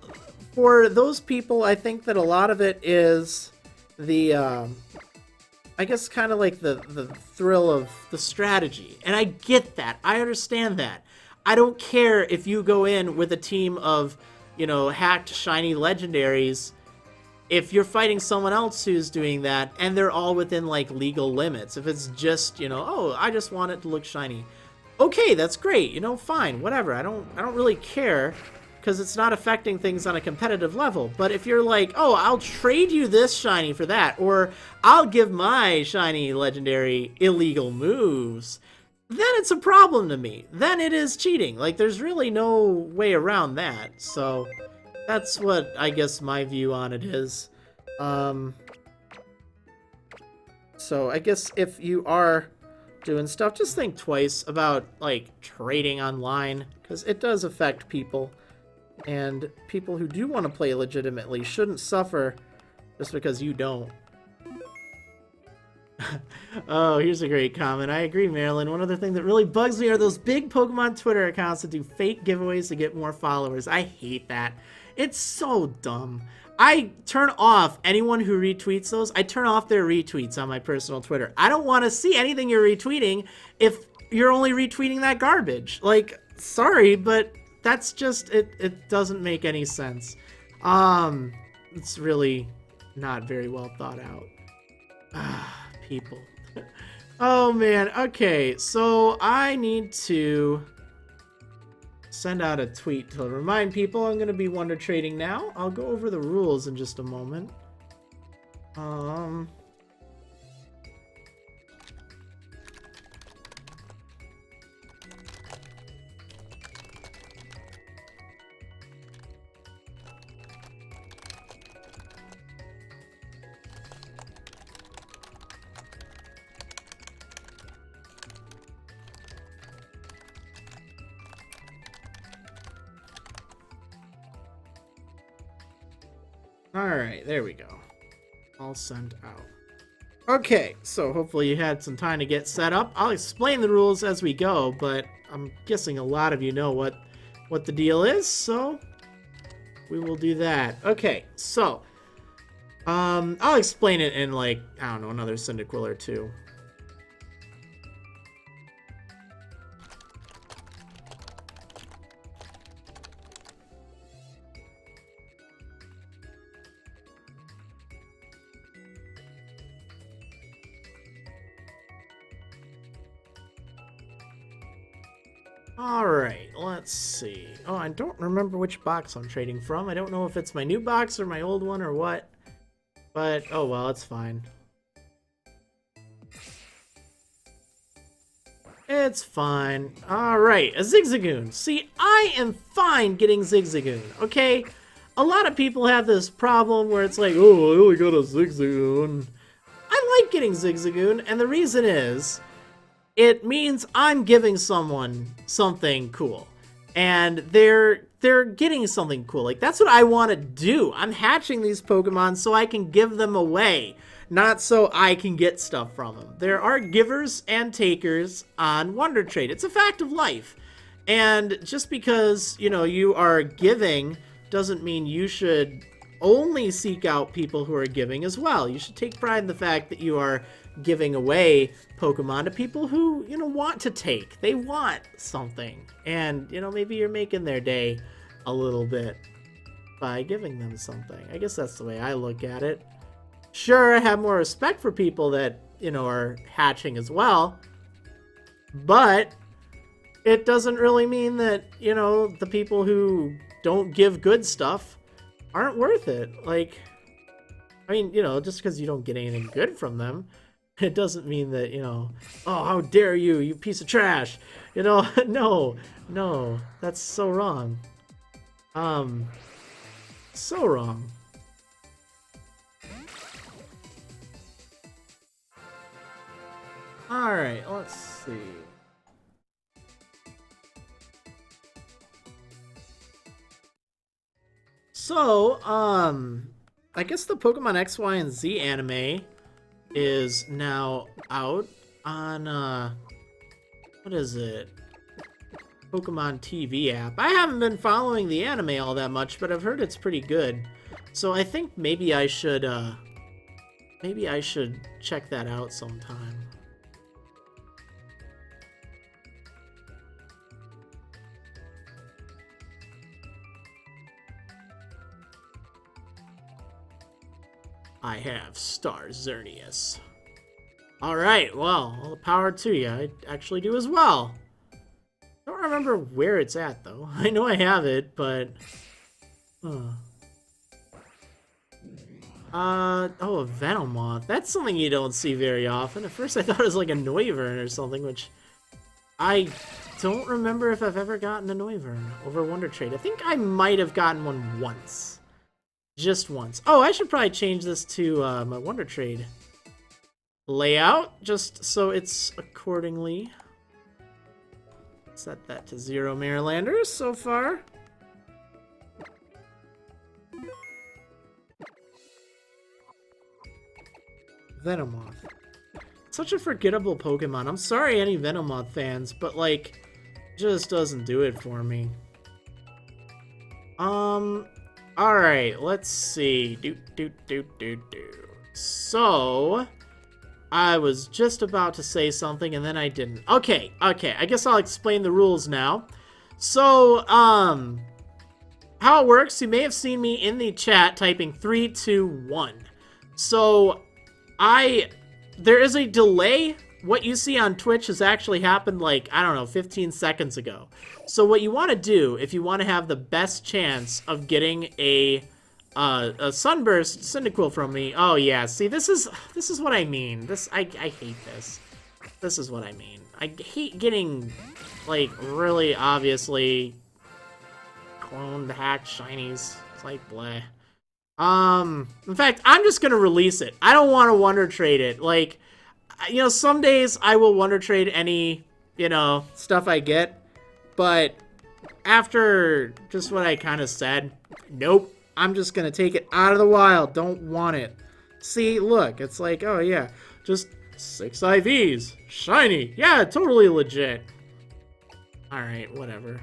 for those people, I think that a lot of it is the, I guess kind of like the thrill of the strategy. And I get that. I understand that. I don't care if you go in with a team of, you know, hacked shiny legendaries. If you're fighting someone else who's doing that and they're all within like legal limits, if it's just, you know, oh, I just want it to look shiny. Okay, that's great. You know, fine, whatever. I don't really care because it's not affecting things on a competitive level. But if you're like, oh, I'll trade you this shiny for that, or I'll give my shiny legendary illegal moves, then it's a problem to me. Then it is cheating. Like, there's really no way around that. So that's what I guess my view on it is. So I guess if you are doing stuff, just think twice about like trading online, because it does affect people. And people who do want to play legitimately shouldn't suffer just because you don't. Oh, here's a great comment. I agree, Marilyn. One other thing that really bugs me are those big Pokemon Twitter accounts that do fake giveaways to get more followers. I hate that. It's so dumb. I turn off anyone who retweets those. I turn off their retweets on my personal Twitter. I don't want to see anything you're retweeting if you're only retweeting that garbage. Like, sorry, but that's just, it doesn't make any sense. It's really not very well thought out. People. Oh man, okay, so I need to send out a tweet to remind people I'm going to be Wonder Trading now. I'll go over the rules in just a moment. Alright, there we go. All sent out. Okay, so hopefully you had some time to get set up. I'll explain the rules as we go, but I'm guessing a lot of you know what the deal is, so we will do that. Okay, so I'll explain it in like, I don't know, another Cyndaquil or two. Alright, let's see. Oh, I don't remember which box I'm trading from. I don't know if it's my new box or my old one or what. But, oh well, it's fine. It's fine. Alright, a Zigzagoon. See, I am fine getting Zigzagoon, okay? A lot of people have this problem where it's like, oh, I only got a Zigzagoon. I like getting Zigzagoon, and the reason is, it means I'm giving someone something cool. And they're getting something cool. Like, that's what I want to do. I'm hatching these Pokemon so I can give them away, not so I can get stuff from them. There are givers and takers on Wonder Trade. It's a fact of life. And just because, you know, you are giving doesn't mean you should only seek out people who are giving as well. You should take pride in the fact that you are giving away Pokemon to people who, you know, want to take. They want something. And, you know, maybe you're making their day a little bit by giving them something. I guess that's the way I look at it. Sure, I have more respect for people that, you know, are hatching as well. But it doesn't really mean that, you know, the people who don't give good stuff aren't worth it. Like, I mean, you know, just because you don't get anything good from them, it doesn't mean that, you know, oh, how dare you, you piece of trash. You know, no, that's so wrong. So wrong. Alright, let's see. So, I guess the Pokemon X, Y, and Z anime is now out on, what is it? Pokemon TV app. I haven't been following the anime all that much, but I've heard it's pretty good. So I think maybe I should check that out sometime. I have Star Xerneas. Alright, well, all the power to you. I actually do as well. Don't remember where it's at, though. I know I have it, but... Oh, a Venomoth. That's something you don't see very often. At first I thought it was like a Noivern or something, which... I don't remember if I've ever gotten a Noivern over Wonder Trade. I think I might have gotten one once. Just once. Oh, I should probably change this to my Wonder Trade layout, just so it's accordingly. Set that to 0 Marylanders so far. Venomoth. Such a forgettable Pokemon. I'm sorry any Venomoth fans, but like, just doesn't do it for me. Alright, let's see. So, I was just about to say something and then I didn't. Okay, I guess I'll explain the rules now. So, how it works, you may have seen me in the chat typing 3, 2, 1. So, there is a delay. What you see on Twitch has actually happened like, I don't know, 15 seconds ago. So what you want to do, if you want to have the best chance of getting a Sunburst Cyndaquil from me, oh yeah, see, this is what I mean. I hate this. This is what I mean. I hate getting, like, really obviously cloned, hacked shinies. It's like, bleh. In fact, I'm just gonna release it. I don't want to Wonder Trade it. Like, you know, some days I will Wonder Trade any, you know, stuff I get. But after just what I kind of said, nope. I'm just gonna take it out of the wild. Don't want it. See, look, it's like, oh yeah, just 6 IVs. Shiny. Yeah, totally legit. Alright, whatever.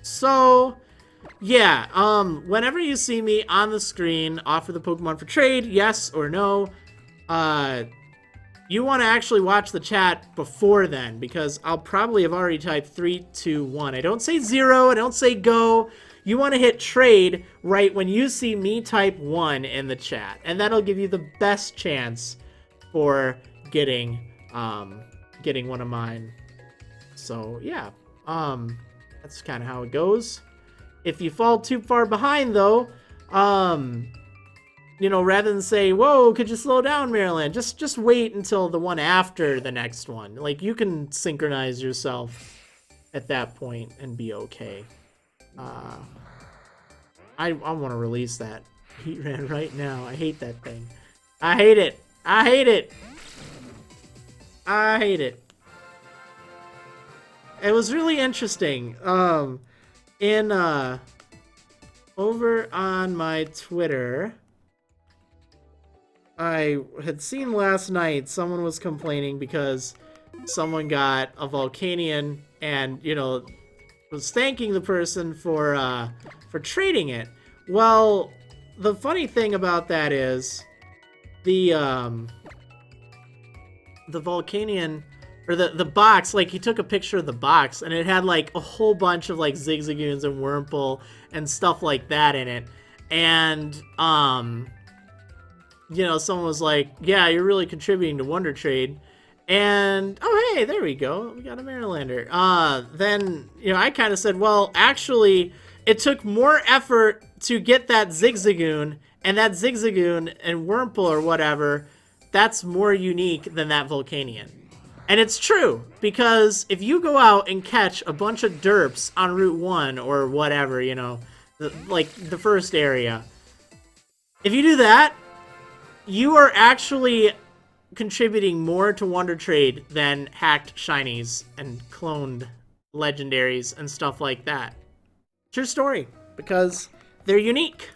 So... yeah, whenever you see me on the screen offer the Pokemon for trade, yes or no, you want to actually watch the chat before then, because I'll probably have already typed 3, 2, 1. I don't say 0, I don't say go. You want to hit trade right when you see me type 1 in the chat, and that'll give you the best chance for getting one of mine. So, yeah, that's kind of how it goes. If you fall too far behind, though, you know, rather than say, whoa, could you slow down, Marriland? Just wait until the one after the next one. Like, you can synchronize yourself at that point and be okay. I want to release that Heatran right now. I hate that thing. I hate it. I hate it. I hate it. It was really interesting. Over on my Twitter, I had seen last night someone was complaining because someone got a Volcanion and, you know, was thanking the person for trading it. Well, the funny thing about that is the Volcanion, or the box, like, he took a picture of the box, and it had, like, a whole bunch of, like, Zigzagoons and Wurmple and stuff like that in it. And, you know, someone was like, yeah, you're really contributing to Wonder Trade. And, oh, hey, there we go. We got a Marylander. Then, you know, I kind of said, well, actually, it took more effort to get that Zigzagoon, and that Zigzagoon and Wurmple or whatever, that's more unique than that Volcanion. And it's true, because if you go out and catch a bunch of derps on Route 1 or whatever, you know, like the first area, if you do that, you are actually contributing more to Wonder Trade than hacked shinies and cloned legendaries and stuff like that. True story, because they're unique.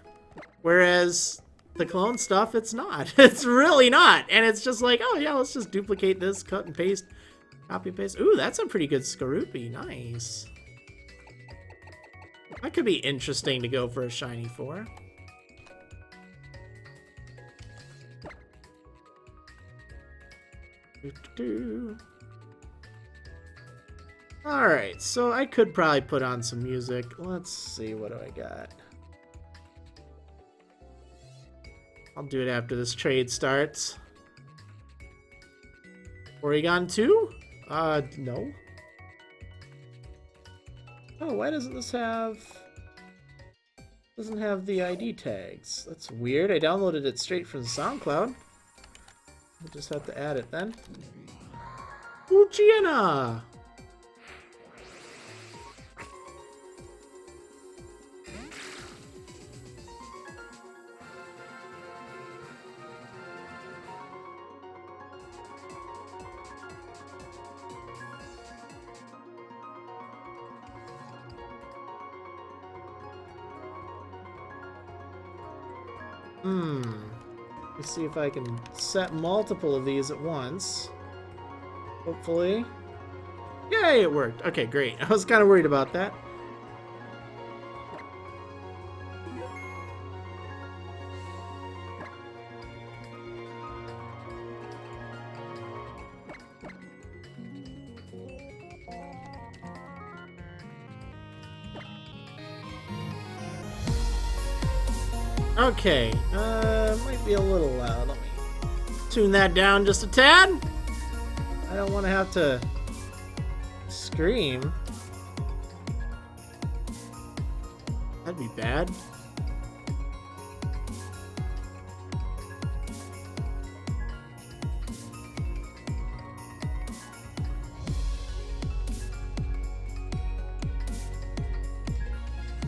Whereas the clone stuff, it's not. It's really not. And it's just like, oh yeah, let's just duplicate this, cut and paste, copy and paste. Ooh, that's a pretty good Skorupi. Nice. That could be interesting to go for a shiny for. Alright, so I could probably put on some music. Let's see, what do I got? I'll do it after this trade starts. Oregon 2? No. Oh, why doesn't this have... Doesn't have the ID tags. That's weird. I downloaded it straight from SoundCloud. We'll just have to add it then. Uchiana! Let's see if I can set multiple of these at once. Hopefully. Yay, it worked. Okay, great. I was kind of worried about that. Okay, might be a little loud. Let me tune that down just a tad. I don't want to have to scream. That'd be bad.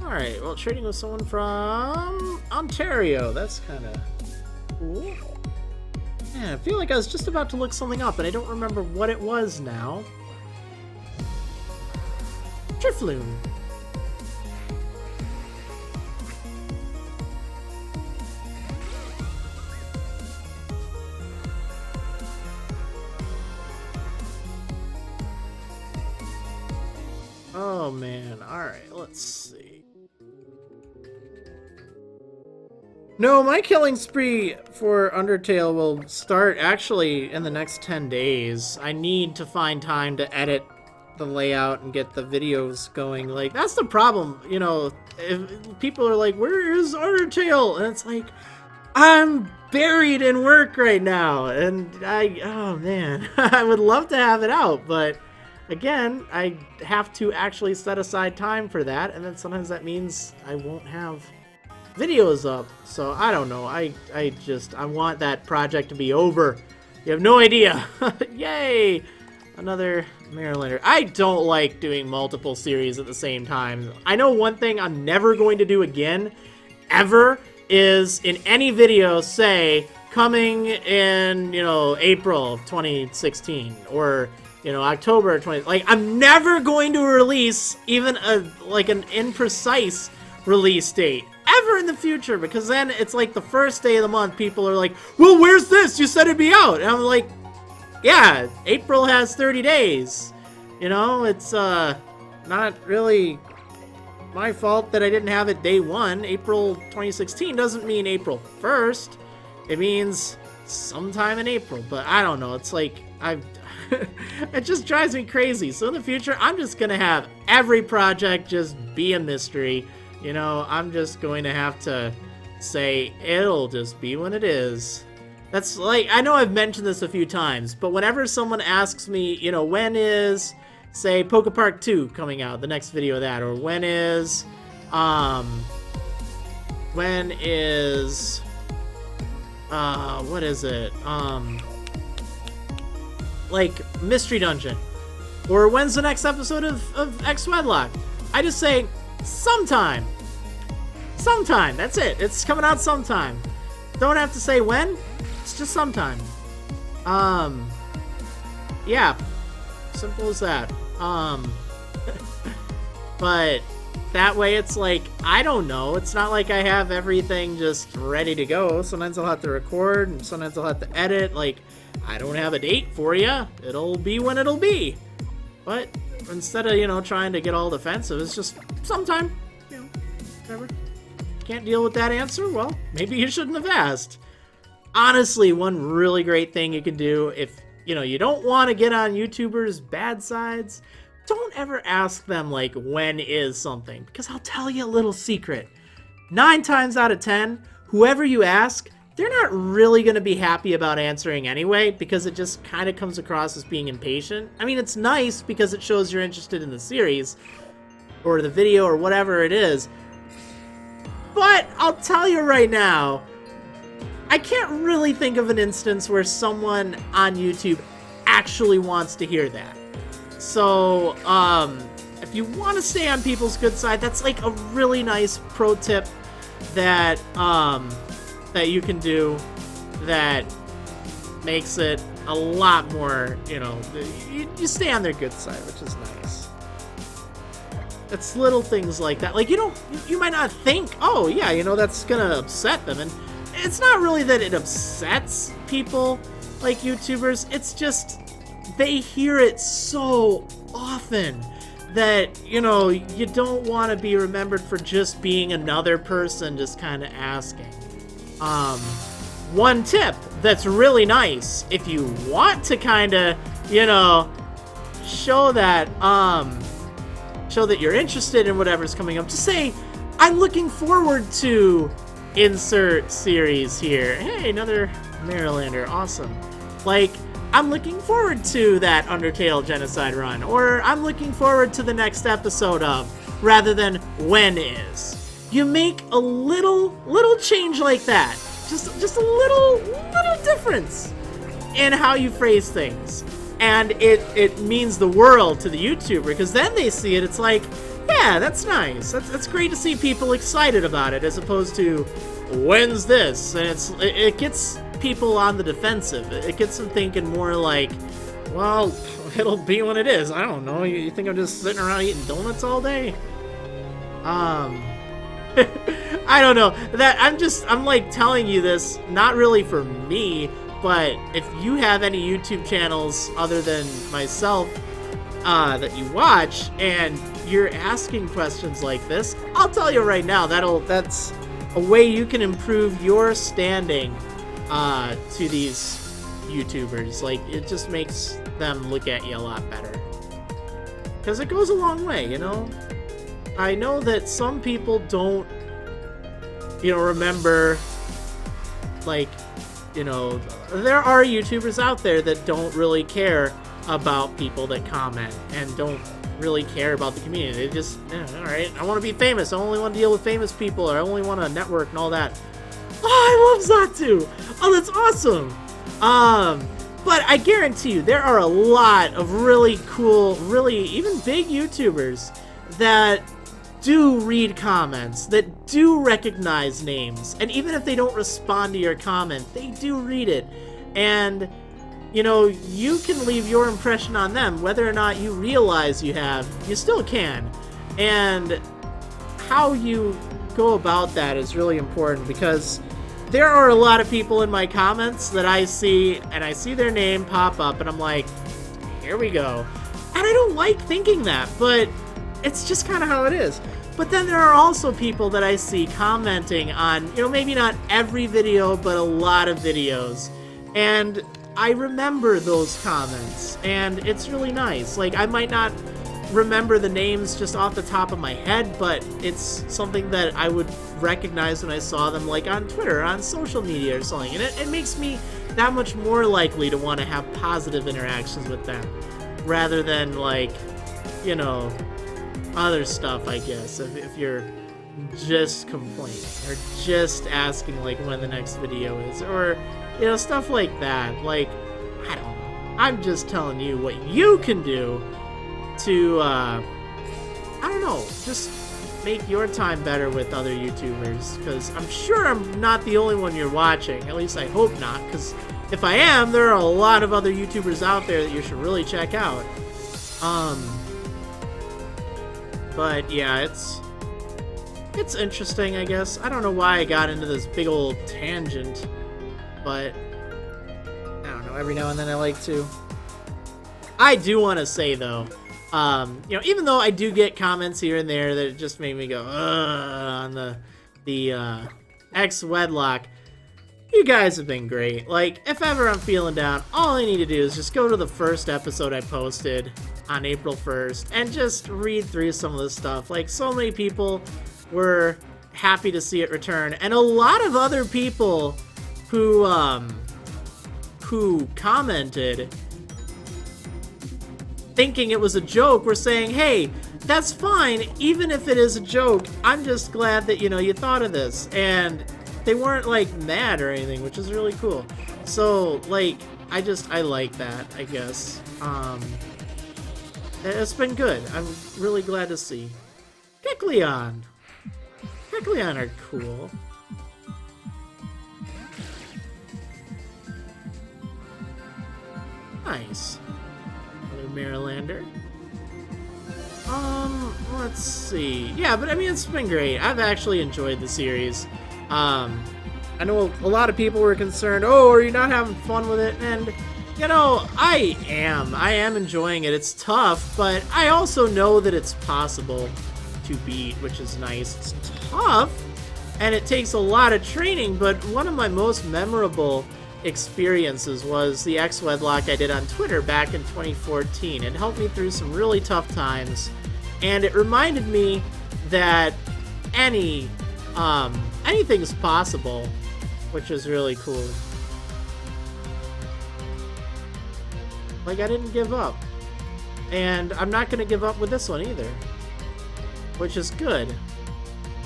Alright, well, trading with someone from Ontario. That's kind of cool. Man, I feel like I was just about to look something up, and I don't remember what it was now. Drifloon. Oh, man. Alright, let's see. No, my killing spree for Undertale will start actually in the next 10 days. I need to find time to edit the layout and get the videos going. Like, that's the problem, you know, if people are like, where is Undertale? And it's like, I'm buried in work right now. And oh man, I would love to have it out, but again, I have to actually set aside time for that. And then sometimes that means I won't have videos up. So I don't know. I want that project to be over. You have no idea. Yay! Another Marrilander. I don't like doing multiple series at the same time. I know one thing I'm never going to do again, ever, is in any video say, coming in, you know, April of 2016, or, you know, October 20... Like, I'm never going to release even an imprecise release date ever in the future, because then it's like the first day of the month, people are like, well, where's this? You said it'd be out. And I'm like, yeah, April has 30 days. You know, it's not really my fault that I didn't have it day one. April 2016 doesn't mean April 1st. It means sometime in April, but I don't know. It's like, it just drives me crazy. So in the future, I'm just going to have every project just be a mystery. You know, I'm just going to have to say, it'll just be when it is. That's like, I know I've mentioned this a few times, but whenever someone asks me, you know, when is, say, Poke Park 2 coming out, the next video of that, or when is, what is it, like, Mystery Dungeon, or when's the next episode of X Wedlock, I just say, sometime. Sometime, that's it. It's coming out sometime. Don't have to say when, it's just sometime. Yeah, simple as that. But that way it's like, I don't know. It's not like I have everything just ready to go. Sometimes I'll have to record and sometimes I'll have to edit. Like, I don't have a date for you. It'll be when it'll be. But instead of, you know, trying to get all defensive, it's just sometime, you know, whatever. Can't deal with that answer? Well, maybe you shouldn't have asked. Honestly, one really great thing you can do if, you know, you don't want to get on YouTubers' bad sides, don't ever ask them, like, when is something. Because I'll tell you a little secret. 9 times out of 10, whoever you ask, they're not really going to be happy about answering anyway, because it just kind of comes across as being impatient. I mean, it's nice because it shows you're interested in the series, or the video, or whatever it is. But I'll tell you right now, I can't really think of an instance where someone on YouTube actually wants to hear that. So, if you want to stay on people's good side, that's like a really nice pro tip that, that you can do that makes it a lot more, you know, you stay on their good side, which is nice. It's little things like that. Like, you might not think, oh, yeah, you know, that's gonna upset them. And it's not really that it upsets people like YouTubers. It's just they hear it so often that, you know, you don't want to be remembered for just being another person just kind of asking. One tip that's really nice, if you want to kind of, you know, show that you're interested in whatever's coming up, just say, I'm looking forward to insert series here. Hey, another Marrilander, awesome. Like, I'm looking forward to that Undertale Genocide run, or I'm looking forward to the next episode of, rather than when is. You make a little change like that. Just a little difference in how you phrase things. And it means the world to the YouTuber, because then they see it, it's like, yeah, that's nice. That's great to see people excited about it, as opposed to, when's this? And it gets people on the defensive. It gets them thinking more like, well, it'll be when it is. I don't know. You think I'm just sitting around eating donuts all day? I don't know. I'm like telling you this, not really for me, but if you have any YouTube channels other than myself that you watch, and you're asking questions like this, I'll tell you right now, that's a way you can improve your standing to these YouTubers. Like, it just makes them look at you a lot better. Because it goes a long way, you know? I know that some people don't, you know, remember, like, you know, there are YouTubers out there that don't really care about people that comment and don't really care about the community. They just, alright, I want to be famous. I only want to deal with famous people, or I only want to network and all that. Oh, I love Zatu! Oh, that's awesome! But I guarantee you, there are a lot of really cool, really even big YouTubers that do read comments, that do recognize names, and even if they don't respond to your comment, they do read it. And, you know, you can leave your impression on them, whether or not you realize you have, you still can. And how you go about that is really important, because there are a lot of people in my comments that I see, and I see their name pop up, and I'm like, here we go. And I don't like thinking that, but it's just kind of how it is. But then there are also people that I see commenting on, you know, maybe not every video, but a lot of videos. And I remember those comments, and it's really nice. Like, I might not remember the names just off the top of my head, but it's something that I would recognize when I saw them, like on Twitter, on social media or something. And it makes me that much more likely to want to have positive interactions with them, rather than, like, you know, other stuff, I guess, if you're just complaining or just asking, like, when the next video is, or, you know, stuff like that. Like, I don't know. I'm just telling you what you can do to, I don't know, just make your time better with other YouTubers, because I'm sure I'm not the only one you're watching. At least I hope not, because if I am, there are a lot of other YouTubers out there that you should really check out. But yeah, it's interesting, I guess. I don't know why I got into this big old tangent, but I don't know, every now and then I like to. I do want to say, though, you know, even though I do get comments here and there that just made me go, ugh, on the X-Wedlock, you guys have been great. Like, if ever I'm feeling down, all I need to do is just go to the first episode I posted on April 1st and just read through some of this stuff. Like, so many people were happy to see it return, and a lot of other people who commented thinking it was a joke were saying, hey, that's fine, even if it is a joke, I'm just glad that, you know, you thought of this. And they weren't, like, mad or anything, which is really cool. So, like, I like that, I guess. It's been good. I'm really glad to see. Kecleon! Kecleon are cool. Nice. Another Marrilander. Let's see. Yeah, but I mean, it's been great. I've actually enjoyed the series. I know a lot of people were concerned, oh, are you not having fun with it? And, you know, I am enjoying it. It's tough, but I also know that it's possible to beat, which is nice. It's tough, and it takes a lot of training, but one of my most memorable experiences was the X-Wedlock I did on Twitter back in 2014. It helped me through some really tough times, and it reminded me that anything's possible, which is really cool. Like, I didn't give up, and I'm not going to give up with this one either, which is good.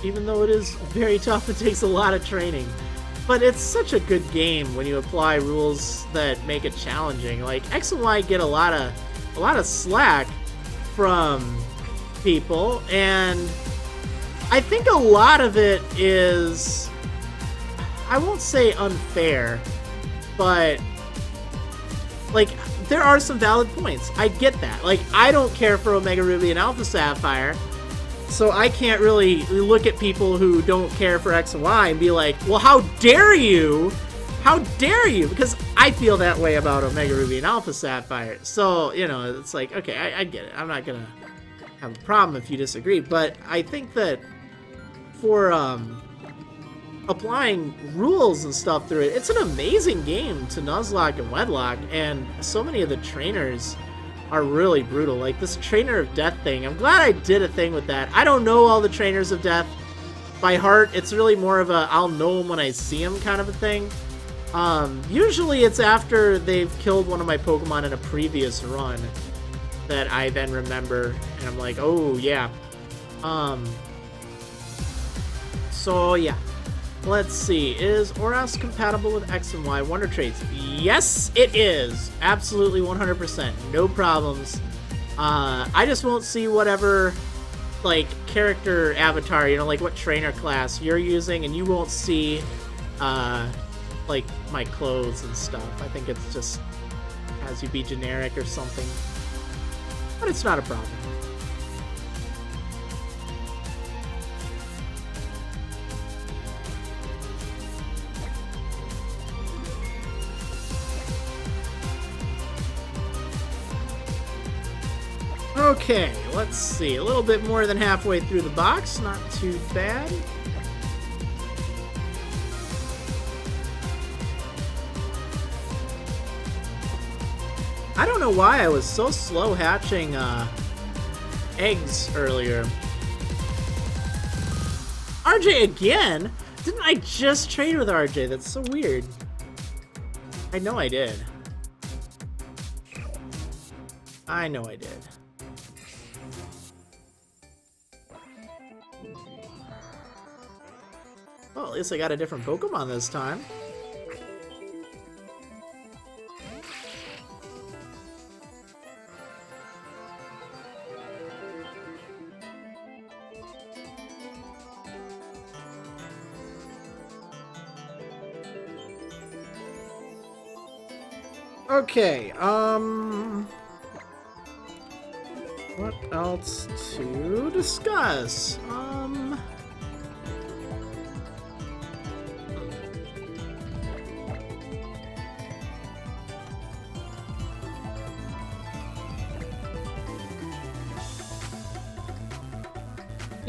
Even though it is very tough, it takes a lot of training. But it's such a good game when you apply rules that make it challenging. Like, X and Y get a lot of slack from people, and I think a lot of it is, I won't say unfair, but, like, there are some valid points. I get that. Like, I don't care for Omega Ruby and Alpha Sapphire, so I can't really look at people who don't care for X and Y and be like, well, how dare you? How dare you? Because I feel that way about Omega Ruby and Alpha Sapphire. So, you know, it's like, okay, I get it. I'm not going to have a problem if you disagree. But I think that for applying rules and stuff through it, it's an amazing game to Nuzlocke and Wedlock. And so many of the trainers are really brutal. Like this Trainer of Death thing, I'm glad I did a thing with that. I don't know all the Trainers of Death by heart. It's really more of a I'll know them when I see them kind of a thing. Usually it's after they've killed one of my Pokemon in a previous run that I then remember and I'm like, oh yeah. So yeah. Let's see, is Oras compatible with X and Y Wonder Traits? Yes, it is. Absolutely 100%. No problems. I just won't see whatever, like, character avatar, you know, like what trainer class you're using, and you won't see, like, my clothes and stuff. I think it's just has you be generic or something. But it's not a problem. Okay, let's see. A little bit more than halfway through the box. Not too bad. I don't know why I was so slow hatching eggs earlier. RJ again? Didn't I just trade with RJ? That's so weird. I know I did. I know I did. Well, at least I got a different Pokemon this time. Okay, what else to discuss?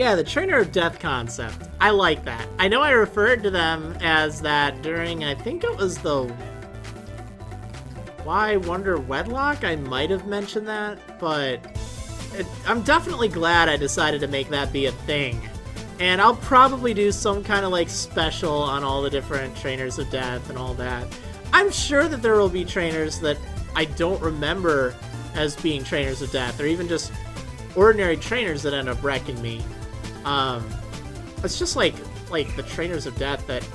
Yeah, the Trainer of Death concept. I like that. I know I referred to them as that during, I think it was the Why Wonder Wedlock? I might have mentioned that, but I'm definitely glad I decided to make that be a thing. And I'll probably do some kind of like special on all the different Trainers of Death and all that. I'm sure that there will be trainers that I don't remember as being Trainers of Death, or even just ordinary trainers that end up wrecking me. It's just like the Trainers of Death that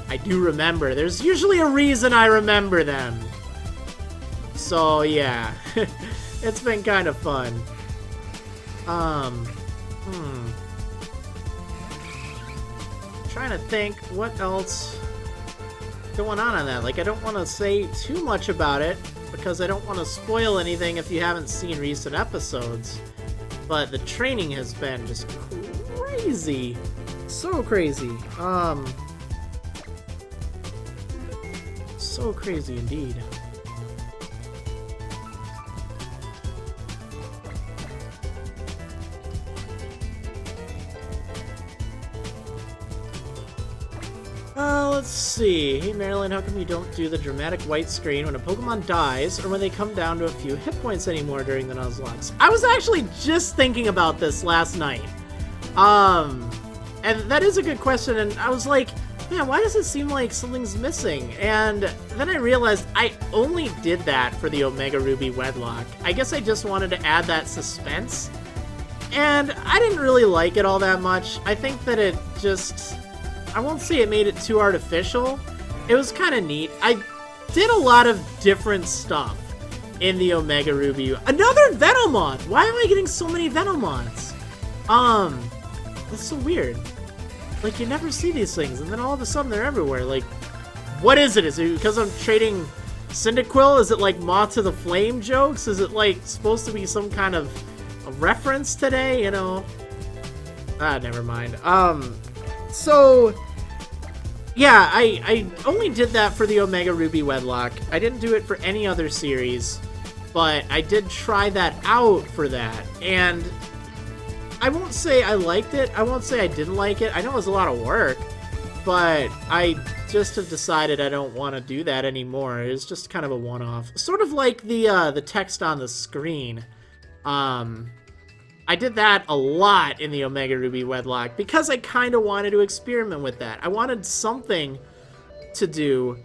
I do remember. There's usually a reason I remember them. So yeah, it's been kind of fun. Trying to think what else going on that. Like, I don't want to say too much about it because I don't want to spoil anything if you haven't seen recent episodes. But the training has been just crazy. So crazy. So crazy indeed. Let's see. Hey, Marriland, how come you don't do the dramatic white screen when a Pokemon dies or when they come down to a few hit points anymore during the Nuzlocke? I was actually just thinking about this last night. And that is a good question, and I was like, man, why does it seem like something's missing? And then I realized I only did that for the Omega Ruby Wedlock. I guess I just wanted to add that suspense. And I didn't really like it all that much. I think that it just... I won't say it made it too artificial. It was kind of neat. I did a lot of different stuff in the Omega Ruby. Another Venomoth! Why am I getting so many Venomoths? That's so weird. Like, you never see these things, and then all of a sudden they're everywhere. Like, what is it? Is it because I'm trading Cyndaquil? Is it like Moth to the Flame jokes? Is it like supposed to be some kind of a reference today? You know? Never mind. So, yeah, I only did that for the Omega Ruby Wedlock. I didn't do it for any other series, but I did try that out for that, and I won't say I liked it. I won't say I didn't like it. I know it was a lot of work, but I just have decided I don't want to do that anymore. It's just kind of a one-off. Sort of like the text on the screen. I did that a lot in the Omega Ruby Wedlock because I kind of wanted to experiment with that. I wanted something to do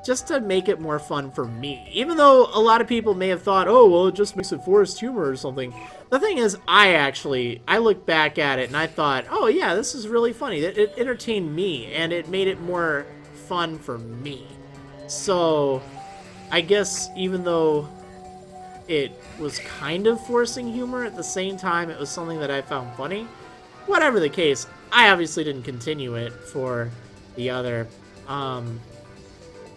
just to make it more fun for me. Even though a lot of people may have thought, oh, well, it just makes it forced humor or something. The thing is, I looked back at it and I thought, oh yeah, this is really funny. It entertained me and it made it more fun for me. So, I guess even though it was kind of forcing humor, at the same time it was something that I found funny. Whatever the case, I obviously didn't continue it for the other.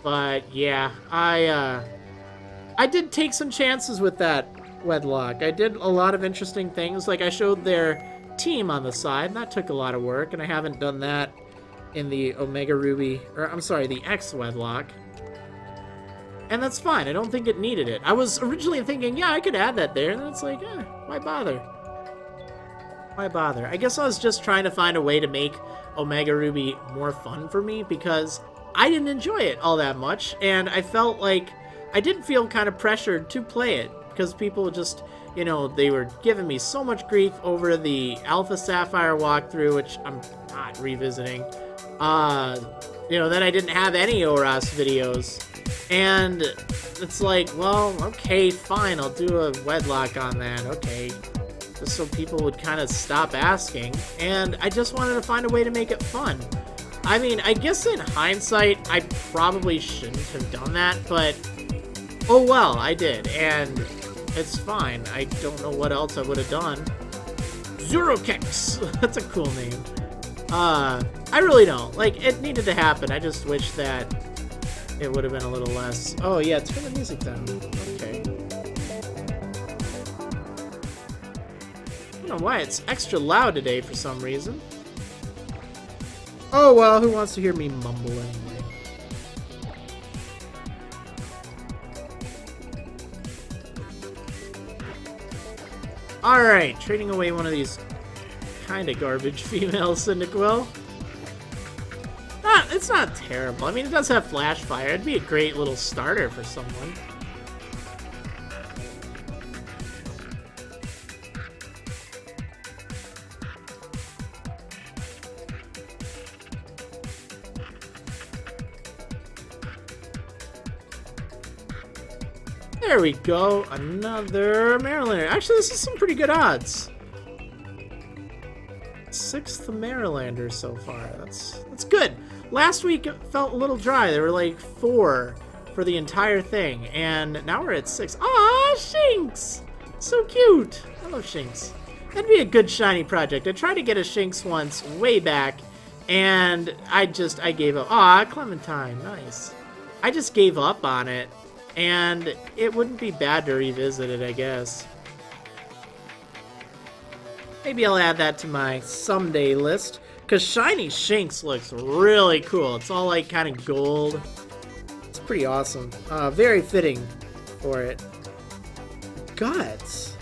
But yeah, I did take some chances with that Wedlock. I did a lot of interesting things, like I showed their team on the side, and that took a lot of work, and I haven't done that in the Omega Ruby, or I'm sorry, the X Wedlock. And that's fine, I don't think it needed it. I was originally thinking, yeah, I could add that there, and then it's like, why bother? Why bother? I guess I was just trying to find a way to make Omega Ruby more fun for me, because I didn't enjoy it all that much, and I felt like I did feel kind of pressured to play it, because people just, you know, they were giving me so much grief over the Alpha Sapphire walkthrough, which I'm not revisiting. You know, then I didn't have any ORAS videos, and it's like, well, okay, fine, I'll do a Wedlock on that, okay, just so people would kind of stop asking, and I just wanted to find a way to make it fun. I mean, I guess in hindsight, I probably shouldn't have done that, but oh well, I did, and it's fine. I don't know what else I would have done. Zurokex! That's a cool name. I really don't. Like, it needed to happen. I just wish that it would have been a little less. Oh yeah, turn the music down. Okay. I don't know why it's extra loud today for some reason. Oh well, who wants to hear me mumble anyway? Alright, trading away one of these kind of garbage female Cyndaquil. It's not terrible. I mean, it does have Flash Fire. It'd be a great little starter for someone. There we go. Another Marrilander. Actually, this is some pretty good odds. 6th Marrilander so far. That's good. Last week it felt a little dry. There were like 4 for the entire thing, and now we're at 6. Aw, Shinx! So cute. I love Shinx. That'd be a good shiny project. I tried to get a Shinx once, way back, and I gave up. Aw, Clementine. Nice. I just gave up on it, and it wouldn't be bad to revisit it, I guess. Maybe I'll add that to my someday list, because Shiny Shinx looks really cool. It's all like kind of gold. It's pretty awesome. Very fitting for it. Guts.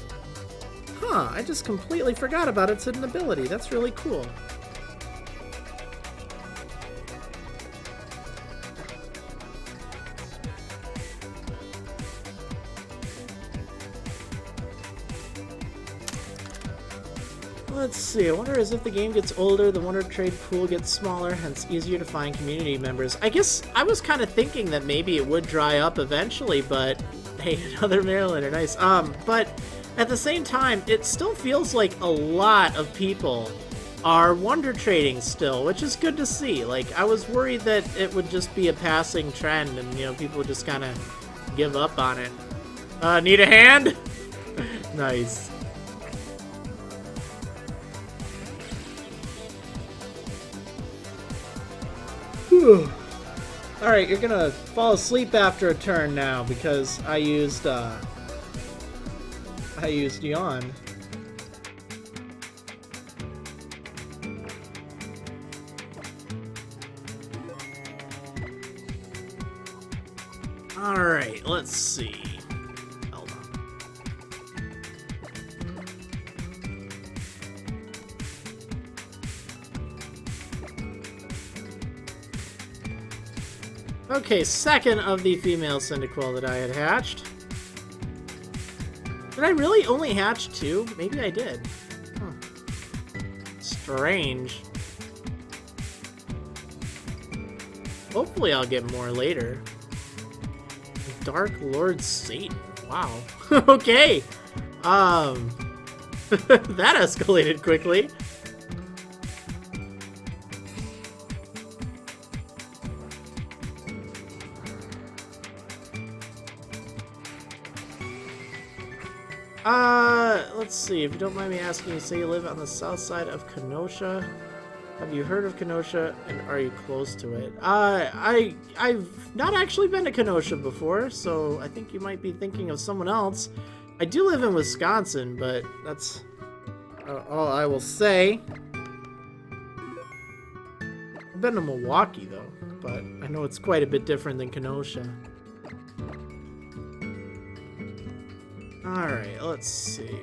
Huh, I just completely forgot about its hidden ability. That's really cool. Let's see, I wonder as if the game gets older, the Wonder Trade pool gets smaller, hence easier to find community members. I guess I was kind of thinking that maybe it would dry up eventually, but hey, another Marrilander, nice. But at the same time, it still feels like a lot of people are Wonder Trading still, which is good to see. Like, I was worried that it would just be a passing trend and, you know, people would just kind of give up on it. Need a hand? Nice. Alright, you're gonna fall asleep after a turn now because I used Yawn. Alright, let's see. Hold on. Okay, second of the female Cyndaquil that I had hatched. Did I really only hatch 2? Maybe I did. Huh. Strange. Hopefully I'll get more later. Dark Lord Satan. Wow. Okay. That escalated quickly. Let's see, if you don't mind me asking, you say you live on the south side of Kenosha. Have you heard of Kenosha, and are you close to it? I've not actually been to Kenosha before, so I think you might be thinking of someone else. I do live in Wisconsin, but that's all I will say. I've been to Milwaukee, though, but I know it's quite a bit different than Kenosha. Alright, let's see.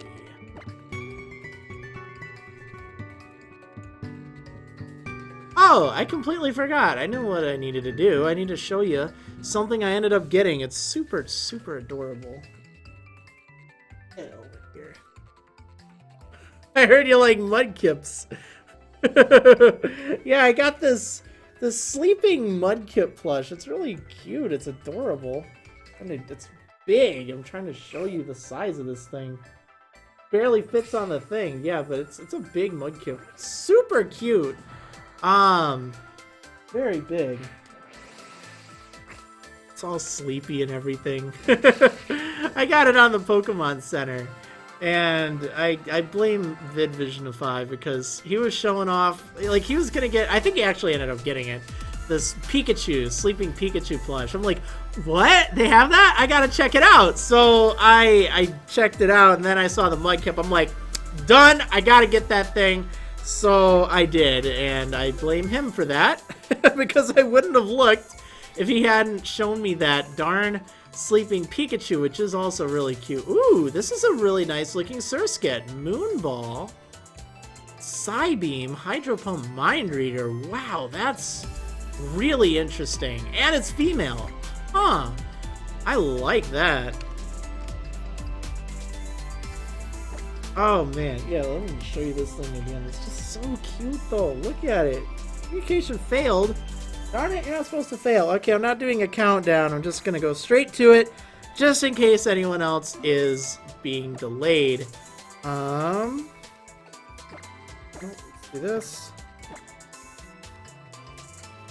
Oh, I completely forgot. I knew what I needed to do. I need to show you something I ended up getting. It's super, super adorable. Get over here. I heard you like Mudkips. Yeah, I got this sleeping Mudkip plush. It's really cute. It's adorable. And it's big. I'm trying to show you the size of this thing. Barely fits on the thing. Yeah, but it's a big Mudkip. Super cute. Very big. It's all sleepy and everything. I got it on the Pokemon Center. And I blame VidVisionify because he was showing off, like he was gonna get, I think he actually ended up getting it, this Pikachu, sleeping Pikachu plush. I'm like, what? They have that? I gotta check it out. So I checked it out and then I saw the Mudkip. I'm like, done, I gotta get that thing. So I did, and I blame him for that because I wouldn't have looked if he hadn't shown me that darn sleeping Pikachu, which is also really cute. Ooh, this is a really nice looking Surskit. Moonball. Psybeam, Hydro Pump, Mind Reader. Wow, that's really interesting. And it's female. Huh. I like that. Oh man, yeah, let me show you this thing again. It's just so cute though. Look at it. Communication failed. Darn it, you're not supposed to fail. Okay, I'm not doing a countdown. I'm just gonna go straight to it, just in case anyone else is being delayed. Let's do this.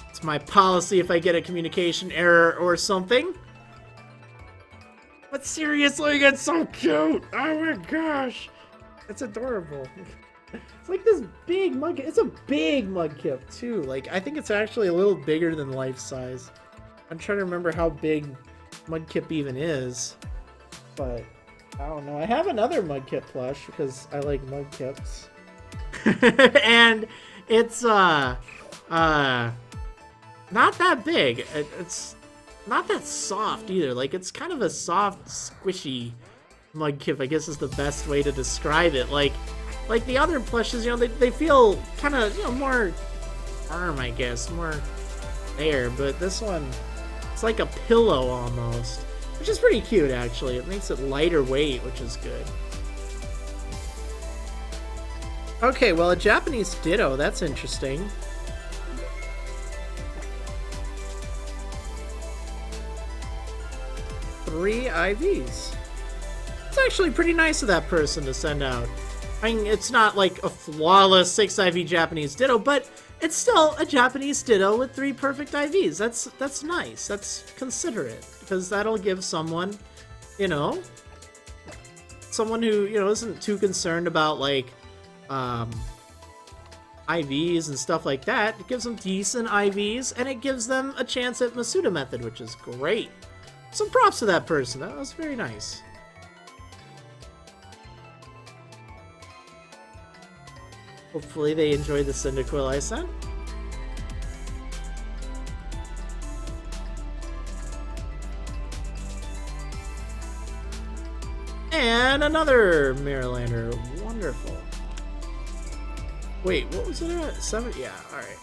It's my policy if I get a communication error or something. But seriously, it's so cute. Oh my gosh. It's adorable. It's like this big mug. It's a big Mudkip too. Like, I think it's actually a little bigger than life size. I'm trying to remember how big Mudkip even is. But I don't know. I have another Mudkip plush because I like Mudkips. And it's not that big. It's not that soft either. Like, it's kind of a soft, squishy Mudkip, I guess is the best way to describe it. Like the other plushes, you know, they feel kind of, you know, more firm, I guess, more there. But this one, it's like a pillow almost, which is pretty cute actually. It makes it lighter weight, which is good. Okay, well, a Japanese Ditto, that's interesting. Three IVs. It's actually pretty nice of that person to send out. I mean, it's not like a flawless 6 IV Japanese Ditto, but it's still a Japanese Ditto with 3 perfect IVs. That's nice. That's considerate, because that'll give someone, you know, someone who, you know, isn't too concerned about like IVs and stuff like that. It gives them decent IVs, and it gives them a chance at Masuda method, which is great. Some props to that person. That was very nice. Hopefully they enjoyed the Cyndaquil I sent. And another Marrilander. Wonderful. Wait, what was it at? 7? Yeah, alright.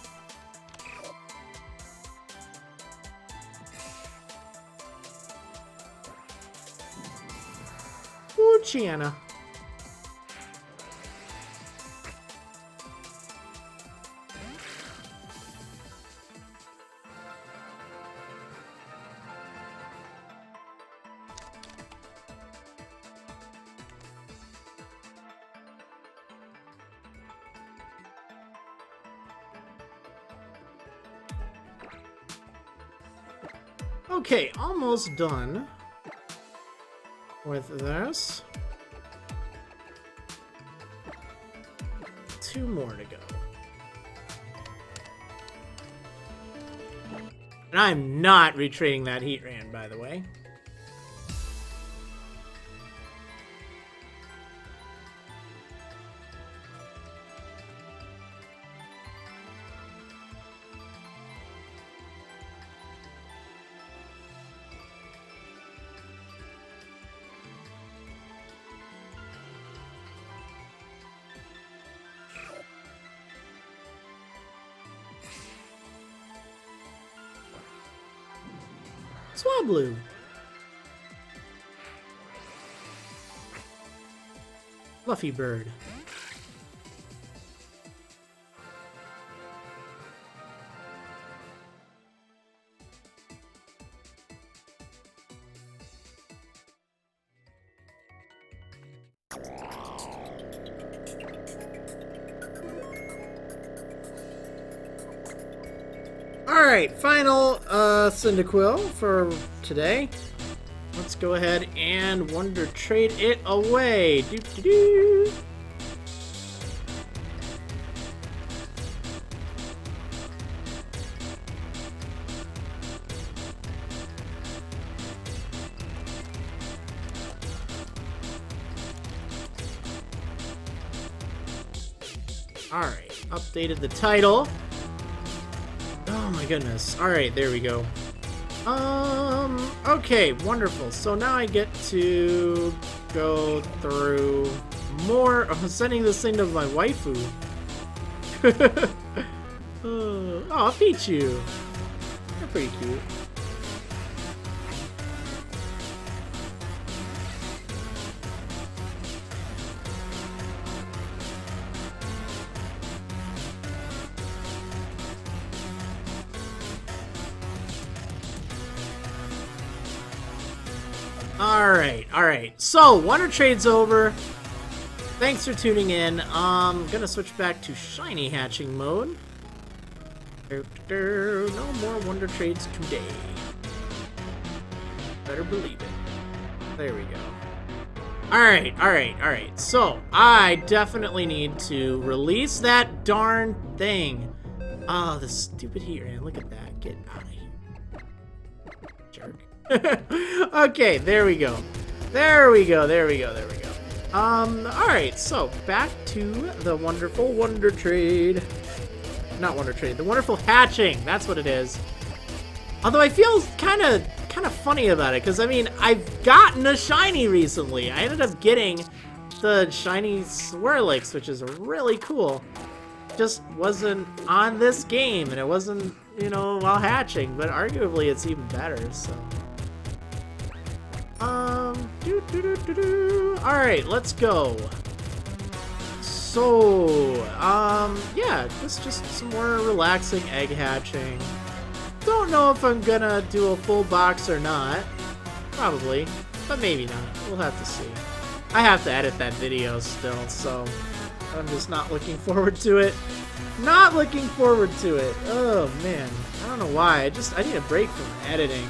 Ooh, Chiana. Okay, almost done with this. 2 more to go. And I'm not retreating that Heatran, by the way. Swablu. Fluffy Bird. Alright, final Cyndaquil for today. Let's go ahead and Wonder Trade it away. Doo-doo-doo. Alright, updated the title. Oh my goodness. Alright, there we go. Okay, wonderful. So now I get to go through more. I'm sending this thing to my waifu. Oh, Pichu. They're pretty cute. Alright. So, Wonder Trade's over. Thanks for tuning in. Gonna switch back to Shiny Hatching mode. No more Wonder Trades today. Better believe it. There we go. Alright. So, I definitely need to release that darn thing. Oh, the stupid heat ray. Look at that. Get out of here. Jerk. Okay, there we go. Alright, so back to the wonderful Wonder Trade. Not Wonder Trade, the wonderful hatching. That's what it is. Although I feel kind of funny about it, because I mean, I've gotten a shiny recently. I ended up getting the shiny Swirlix, which is really cool. Just wasn't on this game, and it wasn't, you know, while hatching, but arguably it's even better, so. Alright, let's go. So, yeah, this is just some more relaxing egg hatching. Don't know if I'm gonna do a full box or not. Probably, but maybe not. We'll have to see. I have to edit that video still, so I'm just not looking forward to it. Oh, man. I don't know why. I need a break from editing.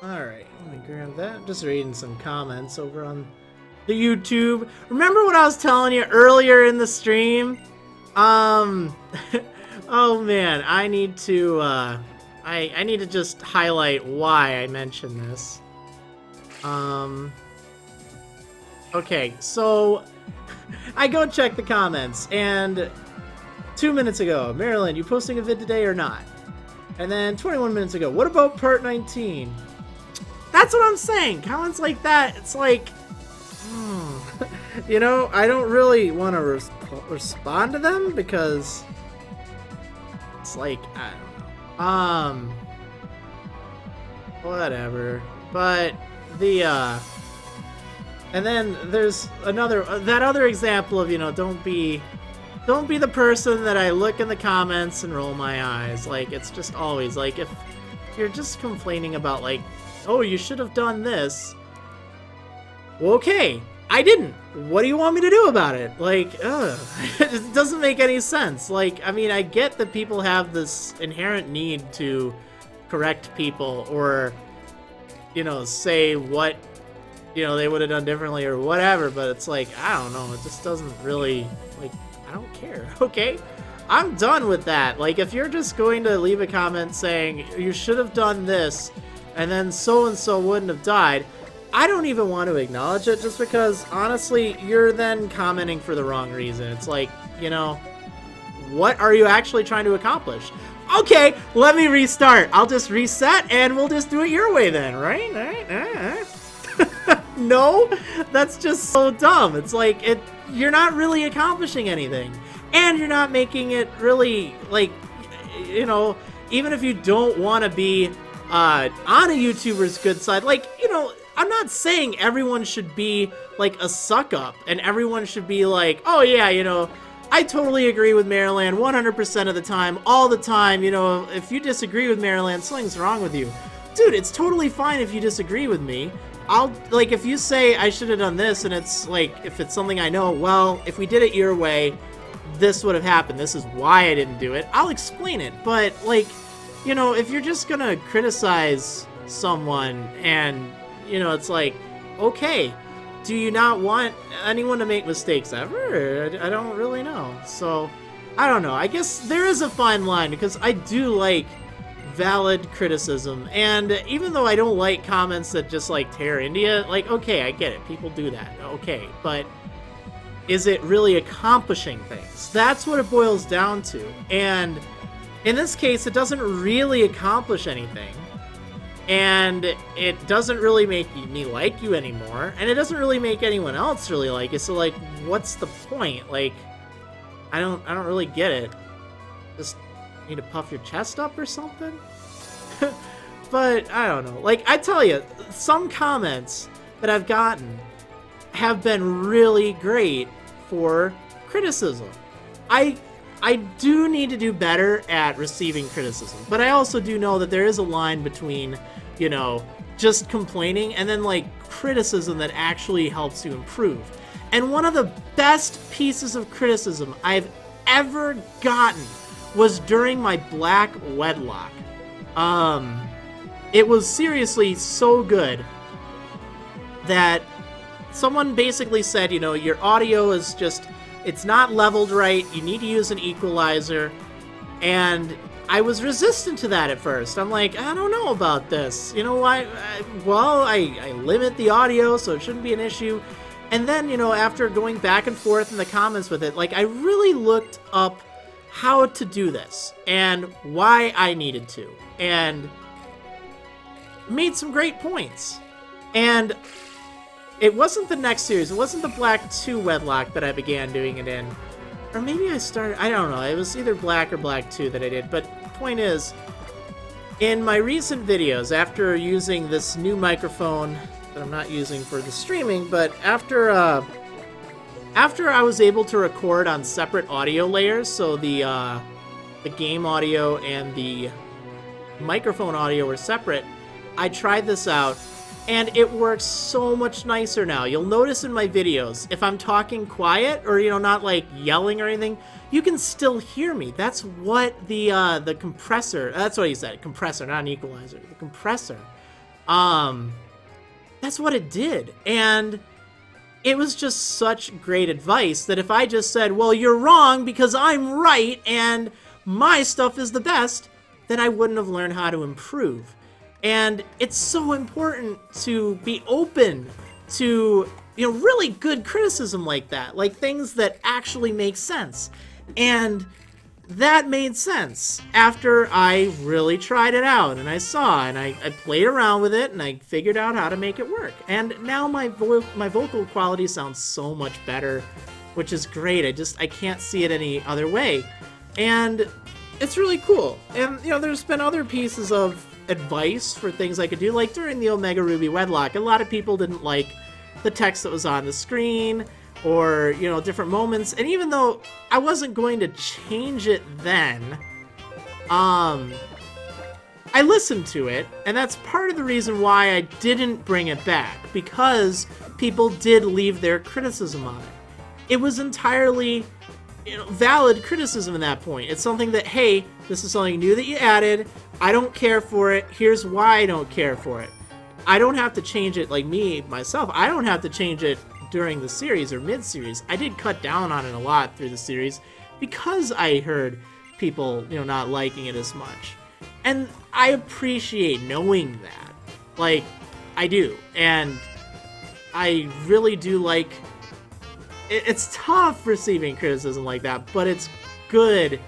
Alright, let me grab that. Just reading some comments over on the YouTube. Remember what I was telling you earlier in the stream? Oh man, I need to, I need to just highlight why I mentioned this. Okay, so I go check the comments, and 2 minutes ago, Marriland, you posting a vid today or not? And then 21 minutes ago, what about part 19? That's what I'm saying. Comments like that, it's like, you know, I don't really want to respond to them because it's like, I don't know. Whatever. But the, and then there's that other example of, you know, don't be the person that I look in the comments and roll my eyes. Like, it's just always like, if you're just complaining about like, oh, you should have done this. Well, okay, I didn't. What do you want me to do about it? Like, it doesn't make any sense. Like, I mean, I get that people have this inherent need to correct people or, you know, say what, you know, they would have done differently or whatever, but it's like, I don't know, it just doesn't really, like, I don't care, okay? I'm done with that. Like, if you're just going to leave a comment saying, you should have done this, and then so-and-so wouldn't have died, I don't even want to acknowledge it just because, honestly, you're then commenting for the wrong reason. It's like, you know, what are you actually trying to accomplish? Okay, let me restart. I'll just reset and we'll just do it your way then, right? No, that's just so dumb. It's like, you're not really accomplishing anything. And you're not making it really, like, you know, even if you don't want to be on a YouTuber's good side, like, you know, I'm not saying everyone should be like a suck up and everyone should be like, oh yeah, you know, I totally agree with Marriland 100% of the time, all the time. You know, if you disagree with Marriland, something's wrong with you. Dude, it's totally fine if you disagree with me. Like, if you say I should have done this and it's like, if it's something I know, well, if we did it your way, this would have happened. This is why I didn't do it. I'll explain it. But, like, you know, if you're just gonna criticize someone and, you know, it's like, okay, do you not want anyone to make mistakes ever? I don't really know. So, I don't know. I guess there is a fine line because I do like valid criticism. And even though I don't like comments that just like tear India, like, okay, I get it. People do that. Okay. But is it really accomplishing things? That's what it boils down to. And in this case, it doesn't really accomplish anything. And it doesn't really make me like you anymore. And it doesn't really make anyone else really like you. So, like, what's the point? Like, I don't really get it. Just need to puff your chest up or something? But, I don't know. Like, I tell you, some comments that I've gotten have been really great for criticism. I do need to do better at receiving criticism, but I also do know that there is a line between, you know, just complaining and then, like, criticism that actually helps you improve. And one of the best pieces of criticism I've ever gotten was during my black wedlock. It was seriously so good that someone basically said, you know, your audio is just, it's not leveled right, you need to use an equalizer, and I was resistant to that at first. I'm like, I don't know about this. You know why? Well, I limit the audio, so it shouldn't be an issue. And then, you know, after going back and forth in the comments with it, like, I really looked up how to do this and why I needed to, and made some great points. And it wasn't the next series, it wasn't the Black 2 wedlock that I began doing it in. Or maybe I started, I don't know, it was either Black or Black 2 that I did, but the point is, in my recent videos, after using this new microphone that I'm not using for the streaming, but after I was able to record on separate audio layers, so the game audio and the microphone audio were separate, I tried this out, and it works so much nicer now. You'll notice in my videos, if I'm talking quiet or, you know, not like yelling or anything, you can still hear me. That's what the compressor, that's what he said, compressor, not an equalizer, the compressor. That's what it did. And it was just such great advice that if I just said, well, you're wrong because I'm right and my stuff is the best, then I wouldn't have learned how to improve. And it's so important to be open to, you know, really good criticism like that, like things that actually make sense. And that made sense after I really tried it out and I saw and I played around with it and I figured out how to make it work. And now my vocal quality sounds so much better, which is great. I can't see it any other way. And it's really cool. And, you know, there's been other pieces of advice for things I could do, like during the Omega Ruby wedlock, a lot of people didn't like the text that was on the screen or, you know, different moments, and even though I wasn't going to change it then, I listened to it, and that's part of the reason why I didn't bring it back, because people did leave their criticism on it. It was entirely, you know, valid criticism at that point. It's something that, hey, this is something new that you added, I don't care for it, here's why I don't care for it. I don't have to change it, like me, myself, I don't have to change it during the series or mid-series. I did cut down on it a lot through the series because I heard people, you know, not liking it as much. And I appreciate knowing that. Like, I do. And I really do like... It's tough receiving criticism like that, but it's good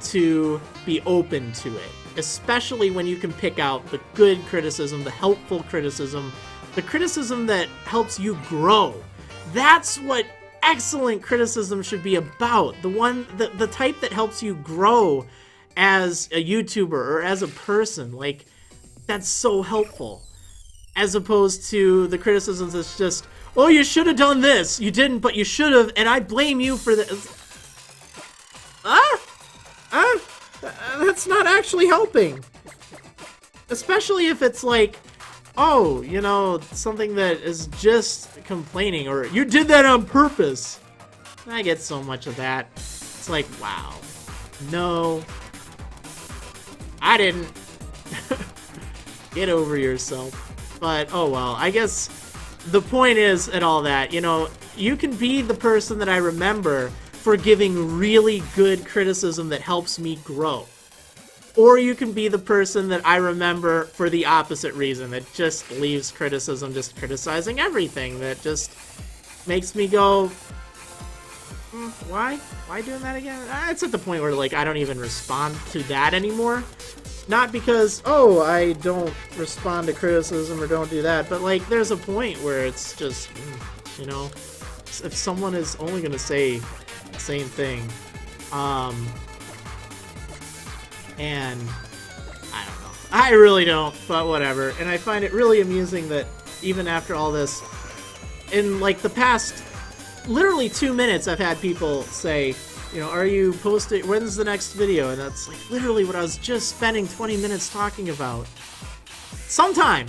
to be open to it. Especially when you can pick out the good criticism, the helpful criticism, the criticism that helps you grow. That's what excellent criticism should be about. The type that helps you grow as a YouTuber or as a person. Like, that's so helpful. As opposed to the criticisms that's just, oh, you should have done this. You didn't, but you should have, and I blame you for this. That's not actually helping. Especially if it's like, oh, you know, something that is just complaining, or you did that on purpose. I get so much of that. It's like, wow. No. I didn't. Get over yourself. But, oh well, I guess the point is, and all that, you know, you can be the person that I remember for giving really good criticism that helps me grow. Or you can be the person that I remember for the opposite reason, that just leaves criticism, just criticizing everything, that just makes me go, why? Why doing that again? It's at the point where, like, I don't even respond to that anymore. Not because, oh, I don't respond to criticism or don't do that, but, like, there's a point where it's just, you know, if someone is only going to say the same thing, and I don't know. I really don't, but whatever. And I find it really amusing that even after all this, in, like, the past literally 2 minutes, I've had people say, you know, are you posting, when's the next video? And that's like literally what I was just spending 20 minutes talking about. Sometime.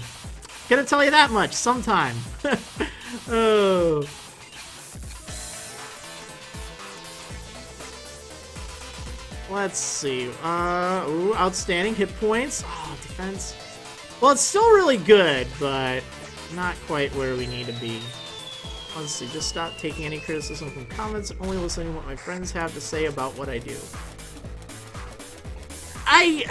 Gonna tell you that much. Sometime. Oh. Let's see. Ooh, outstanding hit points. Oh, defense. Well, it's still really good, but not quite where we need to be. Let's see, just stop taking any criticism from comments and only listening to what my friends have to say about what I do. I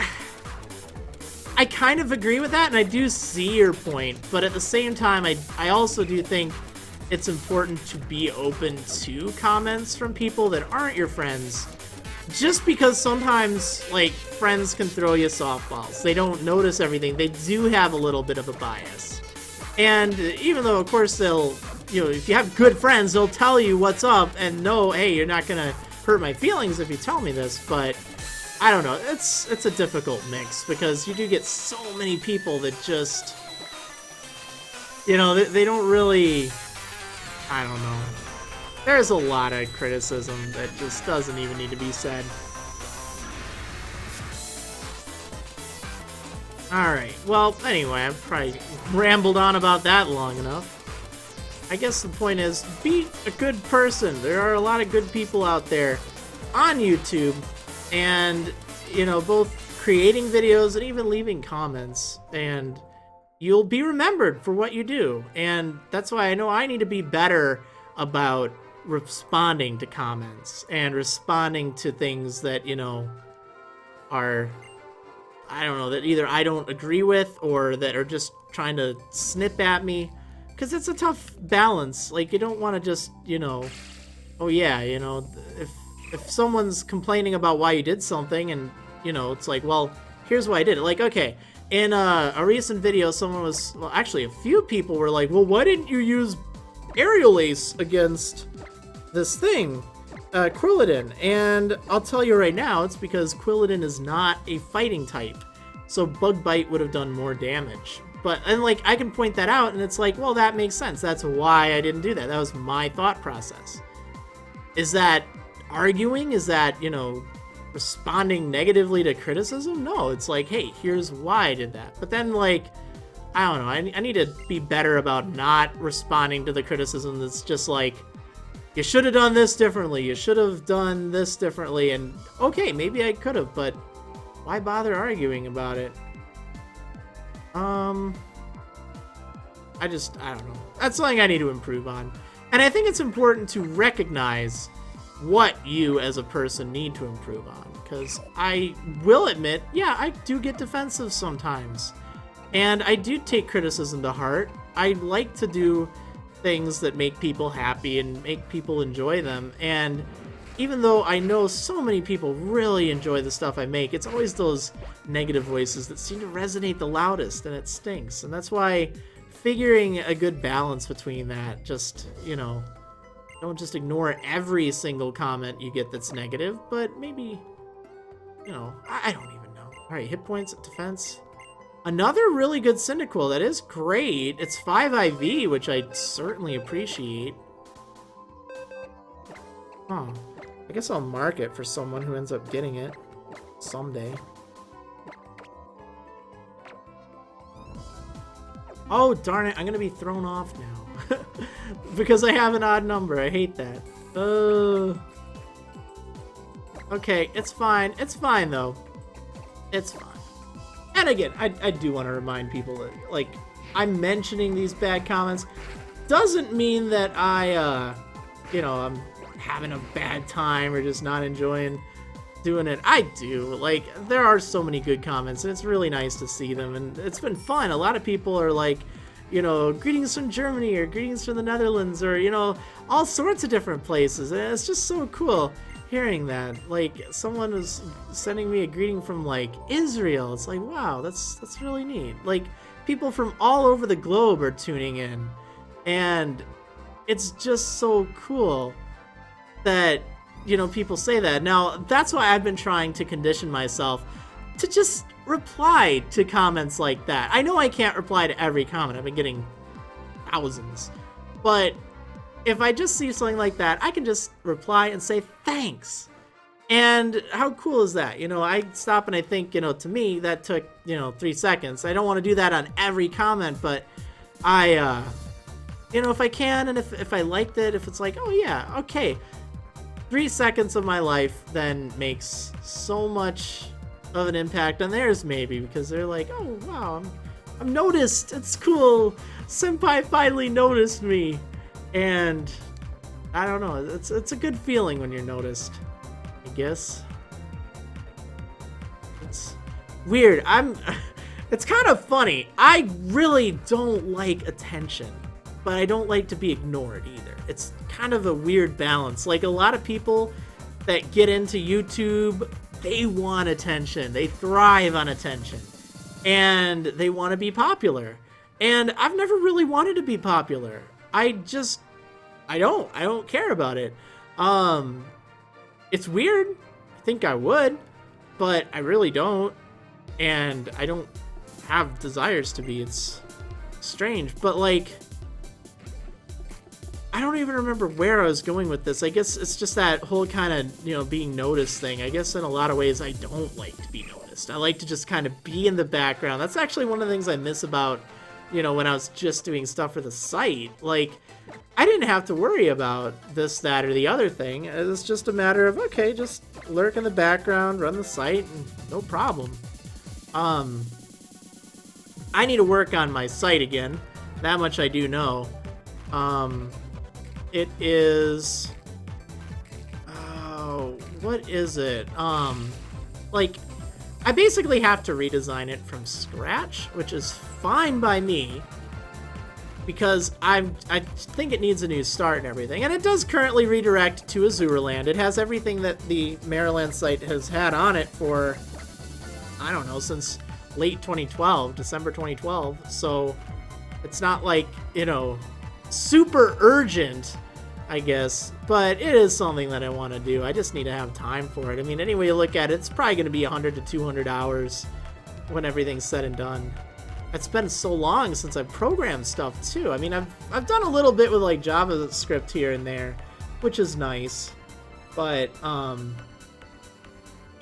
kind of agree with that, and I do see your point, but at the same time, I also do think it's important to be open to comments from people that aren't your friends, just because sometimes, like, friends can throw you softballs. They don't notice everything. They do have a little bit of a bias. And even though, of course, they'll, you know, if you have good friends, they'll tell you what's up and know, hey, you're not gonna hurt my feelings if you tell me this, but I don't know, it's a difficult mix, because you do get so many people that just, you know, they don't really, I don't know. There's a lot of criticism that just doesn't even need to be said. Alright, well, anyway, I've probably rambled on about that long enough. I guess the point is, be a good person. There are a lot of good people out there on YouTube, and, you know, both creating videos and even leaving comments, and you'll be remembered for what you do. And that's why I know I need to be better about responding to comments and responding to things that, you know, are, I don't know, that either I don't agree with or that are just trying to snip at me. Because it's a tough balance. Like, you don't want to just, you know, oh yeah, you know, if someone's complaining about why you did something, and, you know, it's like, well, here's why I did it. Like, okay, in a recent video, someone was, well, actually a few people were like, well, why didn't you use Aerial Ace against this thing, Quilladin? And I'll tell you right now, it's because Quilladin is not a fighting type, so Bug Bite would have done more damage. But, and, like, I can point that out, and it's like, well, that makes sense. That's why I didn't do that. That was my thought process. Is that arguing? Is that, you know, responding negatively to criticism? No, it's like, hey, here's why I did that. But then, like, I don't know, I need to be better about not responding to the criticism that's just like, you should have done this differently, you should have done this differently, and okay, maybe I could have, but why bother arguing about it? I don't know. That's something I need to improve on. And I think it's important to recognize what you as a person need to improve on. Because I will admit, yeah, I do get defensive sometimes. And I do take criticism to heart. I like to do things that make people happy and make people enjoy them. And even though I know so many people really enjoy the stuff I make, it's always those negative voices that seem to resonate the loudest, and it stinks. And that's why figuring a good balance between that, just, you know, don't just ignore every single comment you get that's negative, but maybe, you know, I don't even know. All right, hit points, defense. Another really good Cyndaquil. That is great. It's 5 IV, which I certainly appreciate. Huh. I guess I'll mark it for someone who ends up getting it someday. Oh, darn it. I'm going to be thrown off now. Because I have an odd number. I hate that. Okay, it's fine. It's fine, though. It's fine. And again, I do want to remind people that, like, I'm mentioning these bad comments. doesn't mean that I, you know, I'm having a bad time or just not enjoying doing it. I do. Like, there are so many good comments, and it's really nice to see them, and it's been fun. A lot of people are like, you know, greetings from Germany, or greetings from the Netherlands, or, you know, all sorts of different places, and it's just so cool hearing that. Like, someone was sending me a greeting from, like, Israel. It's like, wow, that's really neat. Like, people from all over the globe are tuning in, and it's just so cool that, you know, people say that. Now, that's why I've been trying to condition myself to just reply to comments like that. I know I can't reply to every comment. I've been getting thousands. But if I just see something like that, I can just reply and say thanks. And how cool is that? You know, I stop and I think, you know, to me, that took, you know, 3 seconds. I don't want to do that on every comment, but I, you know, if I can, and if I liked it, if it's like, oh yeah, okay, 3 seconds of my life then makes so much of an impact on theirs, maybe, because they're like, oh wow, I'm noticed, it's cool, senpai finally noticed me. And I don't know, it's a good feeling when you're noticed, I guess. It's weird. It's kind of funny. I really don't like attention, but I don't like to be ignored either. It's kind of a weird balance. Like, a lot of people that get into YouTube, they want attention. They thrive on attention. And they want to be popular. And I've never really wanted to be popular. I don't care about it. It's weird. I think I would, but I really don't. And I don't have desires to be. It's strange, but like, I don't even remember where I was going with this. I guess it's just that whole kind of, you know, being noticed thing. I guess in a lot of ways I don't like to be noticed. I like to just kind of be in the background. That's actually one of the things I miss about, you know, when I was just doing stuff for the site. Like, I didn't have to worry about this, that, or the other thing. It was just a matter of, okay, just lurk in the background, run the site, and no problem. I need to work on my site again. That much I do know. It is, oh, what is it? Like, I basically have to redesign it from scratch, which is fine by me, because I think it needs a new start and everything. And it does currently redirect to Azuraland. It has everything that the Marriland site has had on it for, I don't know, since late 2012, December 2012. So it's not like, you know, super urgent, I guess, but it is something that I want to do. I just need to have time for it. I mean, any way you look at it, it's probably going to be 100 to 200 hours when everything's said and done. It's been so long since I've programmed stuff too. I mean, I've done a little bit with like JavaScript here and there, which is nice, but kind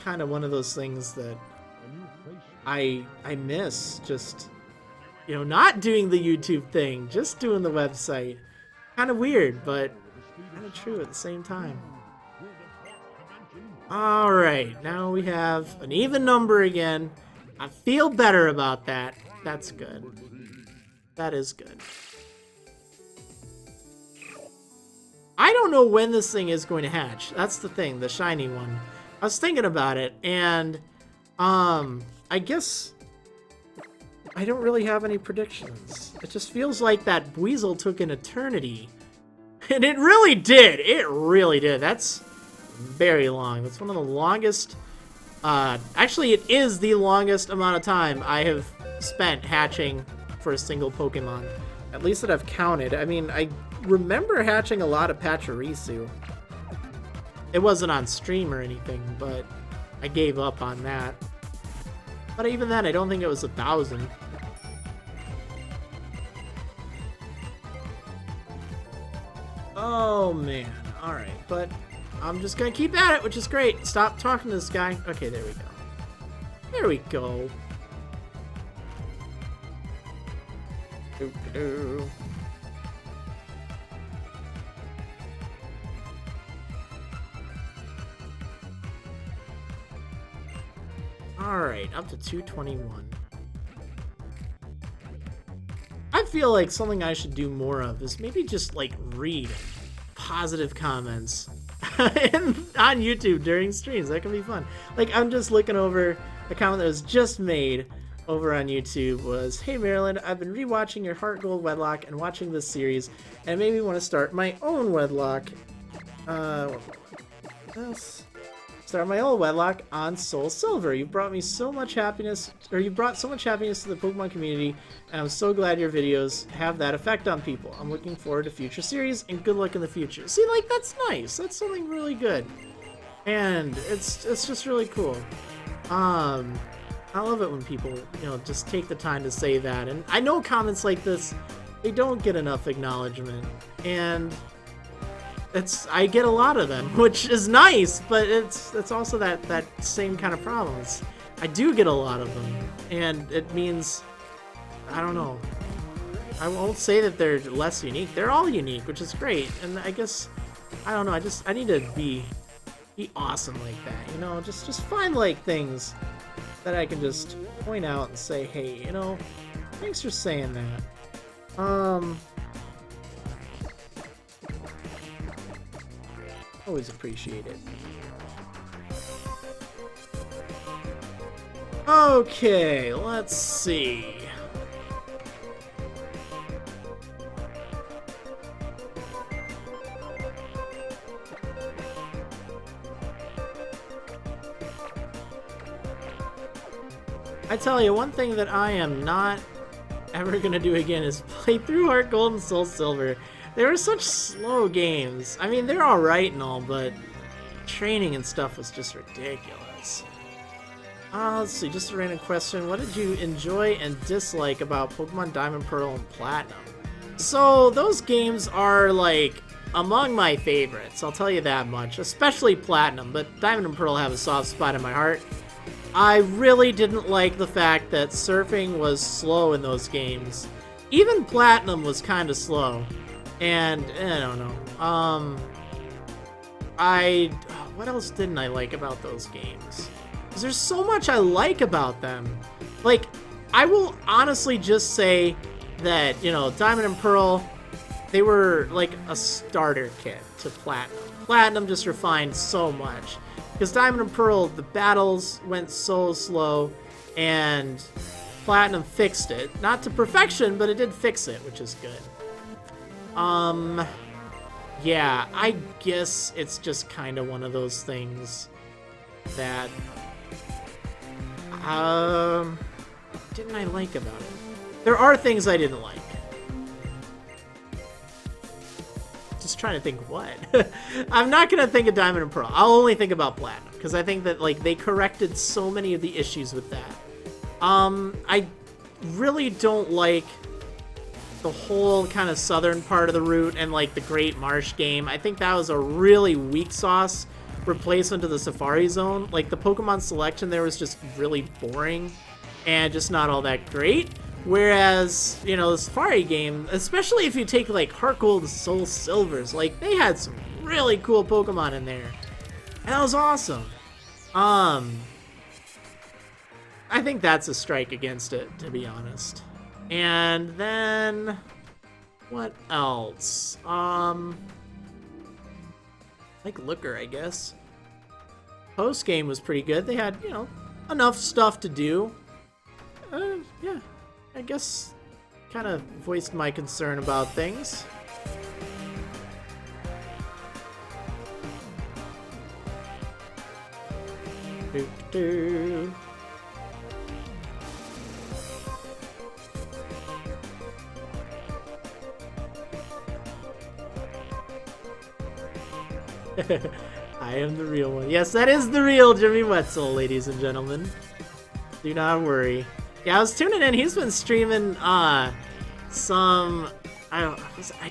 of one of those things that I miss, just, you know, not doing the YouTube thing, just doing the website. Kind of weird, but kind of true at the same time. Alright, now we have an even number again. I feel better about that. That's good. That is good. I don't know when this thing is going to hatch. That's the thing, the shiny one. I was thinking about it, and I guess I don't really have any predictions. It just feels like that Weasel took an eternity. And it really did. It really did. That's very long. That's one of the longest... actually, it is the longest amount of time I have spent hatching for a single Pokemon. At least that I've counted. I mean, I remember hatching a lot of Pachirisu. It wasn't on stream or anything, but I gave up on that. But even then, I don't think it was 1,000. Oh, man. Alright, but I'm just gonna keep at it, which is great. Stop talking to this guy. Okay, there we go. There we go. Doo-doo-doo. Alright, up to 221. I've feel like something I should do more of is maybe just like read positive comments on YouTube during streams. That can be fun. Like, I'm just looking over a comment that was just made over on YouTube was, "Hey Marriland, I've been rewatching your Heart Gold Wedlock and watching this series, and it made me want to start my own Wedlock. Start my old Wedlock on Soul Silver. You've brought me so much happiness, or you brought so much happiness to the Pokemon community, and I'm so glad your videos have that effect on people. I'm looking forward to future series, and good luck in the future." See, like, that's nice. That's something really good. And it's just really cool. I love it when people, you know, just take the time to say that. And I know comments like this, they don't get enough acknowledgement. And I get a lot of them, which is nice, but it's also that same kind of problems. I do get a lot of them, and it means, I don't know, I won't say that they're less unique. They're all unique, which is great. And I guess, I don't know, I need to be awesome like that, you know, just find like things that I can just point out and say, hey, you know, thanks for saying that. Always appreciate it. Okay, let's see. I tell you, one thing that I am not ever gonna do again is play through Heart Gold and Soul Silver. They were such slow games. I mean, they're alright and all, but training and stuff was just ridiculous. Let's see, just a random question. What did you enjoy and dislike about Pokemon Diamond, Pearl, and Platinum? So, those games are, like, among my favorites, I'll tell you that much. Especially Platinum, but Diamond and Pearl have a soft spot in my heart. I really didn't like the fact that surfing was slow in those games. Even Platinum was kind of slow. And, I don't know. What else didn't I like about those games? Because there's so much I like about them. Like, I will honestly just say that, you know, Diamond and Pearl, they were like a starter kit to Platinum. Platinum just refined so much. Because Diamond and Pearl, the battles went so slow, and Platinum fixed it. Not to perfection, but it did fix it, which is good. Yeah, I guess it's just kind of one of those things that, didn't I like about it? There are things I didn't like. Just trying to think what. I'm not gonna think of Diamond and Pearl. I'll only think about Platinum, because I think that, like, they corrected so many of the issues with that. I really don't like the whole kind of southern part of the route and, like, the Great Marsh game. I think that was a really weak sauce replacement to the Safari Zone. Like, the Pokemon selection there was just really boring and just not all that great. Whereas, you know, the Safari game, especially if you take, like, Heart Gold and Soul Silvers, like, they had some really cool Pokemon in there. And that was awesome. I think that's a strike against it, to be honest. And then, what else? Like Looker, I guess. Post-game was pretty good. They had, you know, enough stuff to do. Yeah, I guess kind of voiced my concern about things. Doo-doo. I am the real one. Yes, that is the real Jimmy Wetzel, ladies and gentlemen. Do not worry. Yeah, I was tuning in. He's been streaming some... I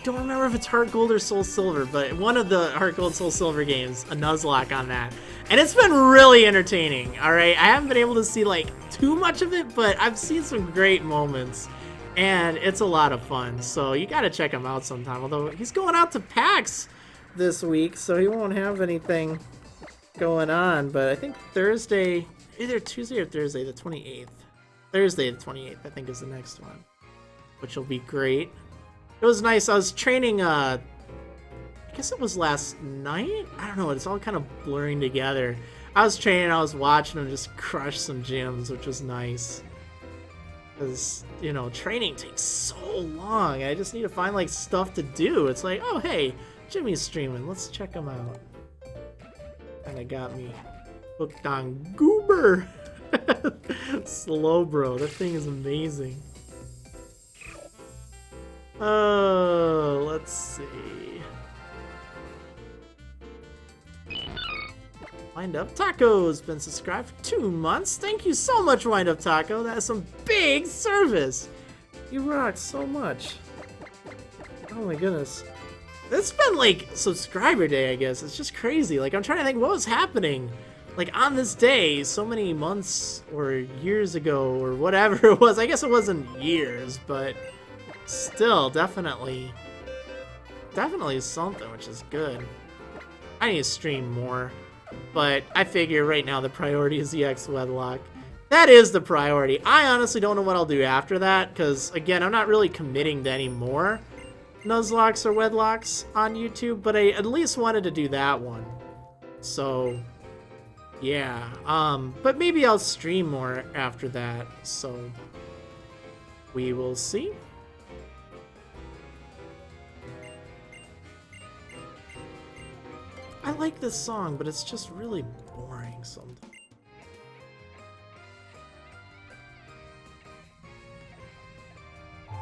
don't remember if it's Heart Gold or Soul Silver, but one of the Heart Gold Soul Silver games, a Nuzlocke on that. And it's been really entertaining, alright? I haven't been able to see, like, too much of it, but I've seen some great moments. And it's a lot of fun, so you gotta check him out sometime. Although, he's going out to PAX this week, so he won't have anything going on. But I think Thursday, either Tuesday or Thursday, the 28th. Thursday the 28th, I think, is the next one. which will be great. It was nice. I was training, I guess it was last night? I don't know. It's all kind of blurring together. I was training, I was watching him just crush some gyms, which was nice. Because, you know, training takes so long. I just need to find, like, stuff to do. It's like, oh, hey, Jimmy's streaming. Let's check him out. Kinda got me hooked on Goober. Slow bro, that thing is amazing. Oh, let's see. Wind Up Taco's been subscribed for 2 months. Thank you so much, Wind Up Taco. That is some big service. You rock so much. Oh my goodness. It's been like subscriber day, I guess. It's just crazy. Like, I'm trying to think what was happening. Like, on this day, so many months or years ago or whatever it was. I guess it wasn't years, but still, definitely something, which is good. I need to stream more. But I figure right now the priority is the X Wedlock. That is the priority. I honestly don't know what I'll do after that, because, again, I'm not really committing to any more Nuzlocks or Wedlocks on YouTube, but I at least wanted to do that one. So, yeah. But maybe I'll stream more after that, so we will see. I like this song, but it's just really boring sometimes. I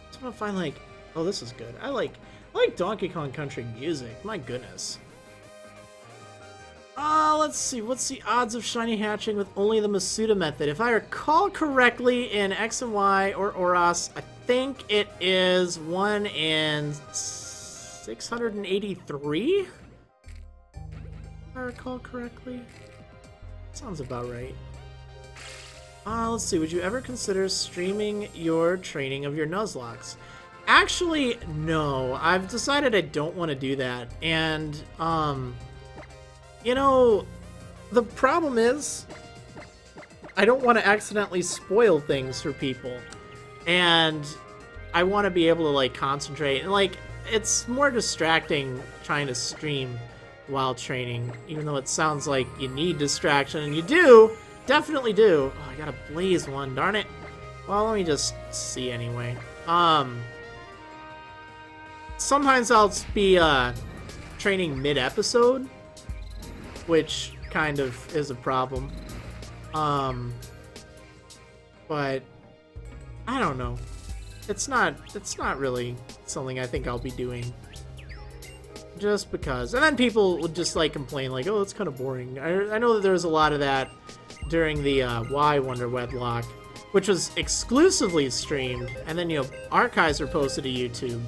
just want to find, like, oh, this is good. I like Donkey Kong Country music. My goodness. Let's see. What's the odds of shiny hatching with only the Masuda method? If I recall correctly, in X and Y or Oras, I think it is 1 in 683? If I recall correctly. Sounds about right. Let's see. Would you ever consider streaming your training of your Nuzlocks? Actually, no. I've decided I don't want to do that. And, you know, the problem is I don't want to accidentally spoil things for people. And I want to be able to, like, concentrate. And, like, it's more distracting trying to stream while training, even though it sounds like you need distraction, and you do, definitely do. Oh, I gotta blaze one, darn it. Well, let me just see anyway. Sometimes I'll be training mid-episode, which kind of is a problem. But I don't know. It's not really something I think I'll be doing. Just because. And then people would just, like, complain, like, oh, it's kind of boring. I know that there was a lot of that during the Y Wonder Wedlock, which was exclusively streamed, and then, you know, archives were posted to YouTube.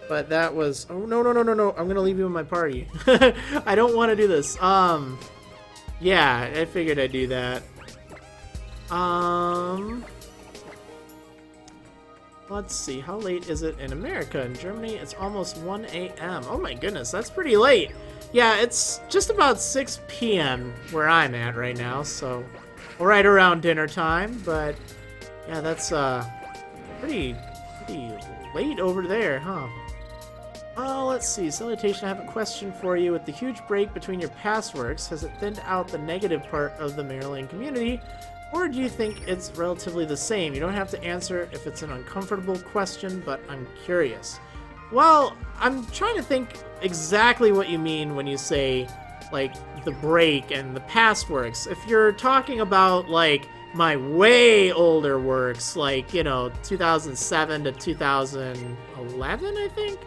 But that was... Oh, no. I'm gonna leave you in my party. I don't want to do this. Yeah, I figured I'd do that. Let's see, how late is it in America? In Germany, it's almost 1 a.m. Oh my goodness, that's pretty late. Yeah, it's just about 6 p.m. where I'm at right now, so right around dinner time, but yeah, that's pretty late over there, huh? Oh, let's see, Salutation, I have a question for you. With the huge break between your past works, has it thinned out the negative part of the Marriland community? Or do you think it's relatively the same? You don't have to answer if it's an uncomfortable question, but I'm curious. Well, I'm trying to think exactly what you mean when you say, like, the break and the past works. If you're talking about, like, my way older works, like, you know, 2007 to 2011, I think?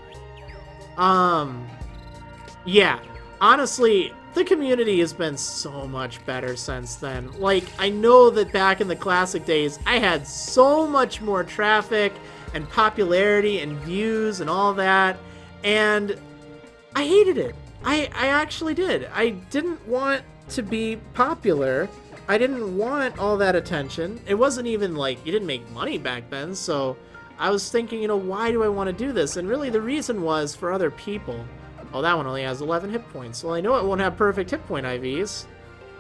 Yeah, honestly, the community has been so much better since then. Like, I know that back in the classic days, I had so much more traffic and popularity and views and all that, and I hated it. I actually did. I didn't want to be popular. I didn't want all that attention. It wasn't even like, you didn't make money back then, so I was thinking, you know, why do I want to do this? And really the reason was for other people. Oh, that one only has 11 hit points. Well, I know it won't have perfect hit point IVs.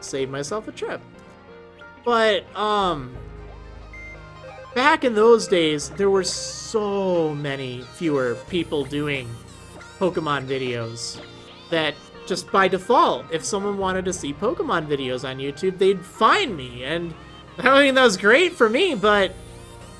Save myself a trip. But, back in those days, there were so many fewer people doing Pokemon videos that just by default, if someone wanted to see Pokemon videos on YouTube, they'd find me. And I mean, that was great for me, but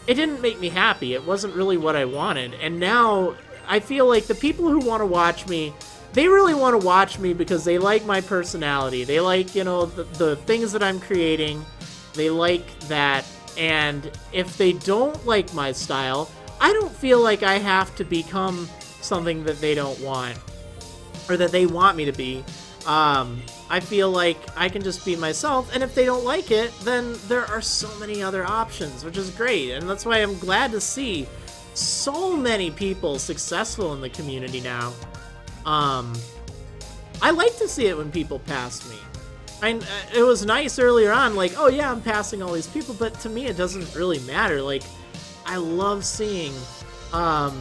it didn't make me happy. It wasn't really what I wanted. And now I feel like the people who want to watch me, they really want to watch me because they like my personality. They like, you know, the things that I'm creating. They like that. And if they don't like my style, I don't feel like I have to become something that they don't want or that they want me to be. I feel like I can just be myself, and if they don't like it, then there are so many other options, which is great. And that's why I'm glad to see so many people successful in the community now. I like to see it when people pass me. It was nice earlier on, like, oh yeah, I'm passing all these people, but to me it doesn't really matter. Like, I love seeing a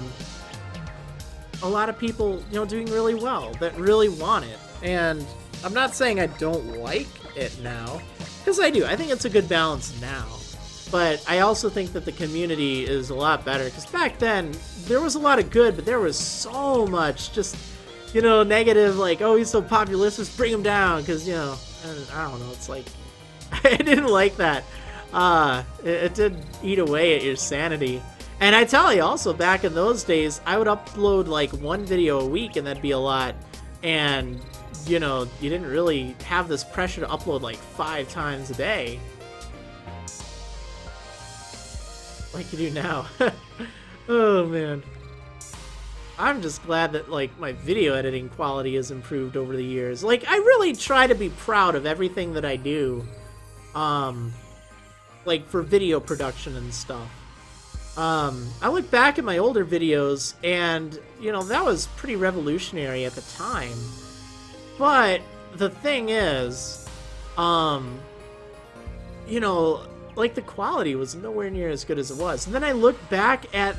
lot of people, you know, doing really well, that really want it. And I'm not saying I don't like it now, because I do. I think it's a good balance now. But I also think that the community is a lot better, because back then, there was a lot of good, but there was so much just, you know, negative, like, oh, he's so popular, let's just bring him down, because, you know, I don't know, it's like, I didn't like that. It did eat away at your sanity. And I tell you, also, back in those days, I would upload, like, one video a week, and that'd be a lot. And, you know, you didn't really have this pressure to upload, like, 5 times a day. Like you do now. Oh, man. I'm just glad that, like, my video editing quality has improved over the years. Like, I really try to be proud of everything that I do. Like, for video production and stuff. I look back at my older videos, and, you know, that was pretty revolutionary at the time. But the thing is, you know, like, the quality was nowhere near as good as it was. And then I look back at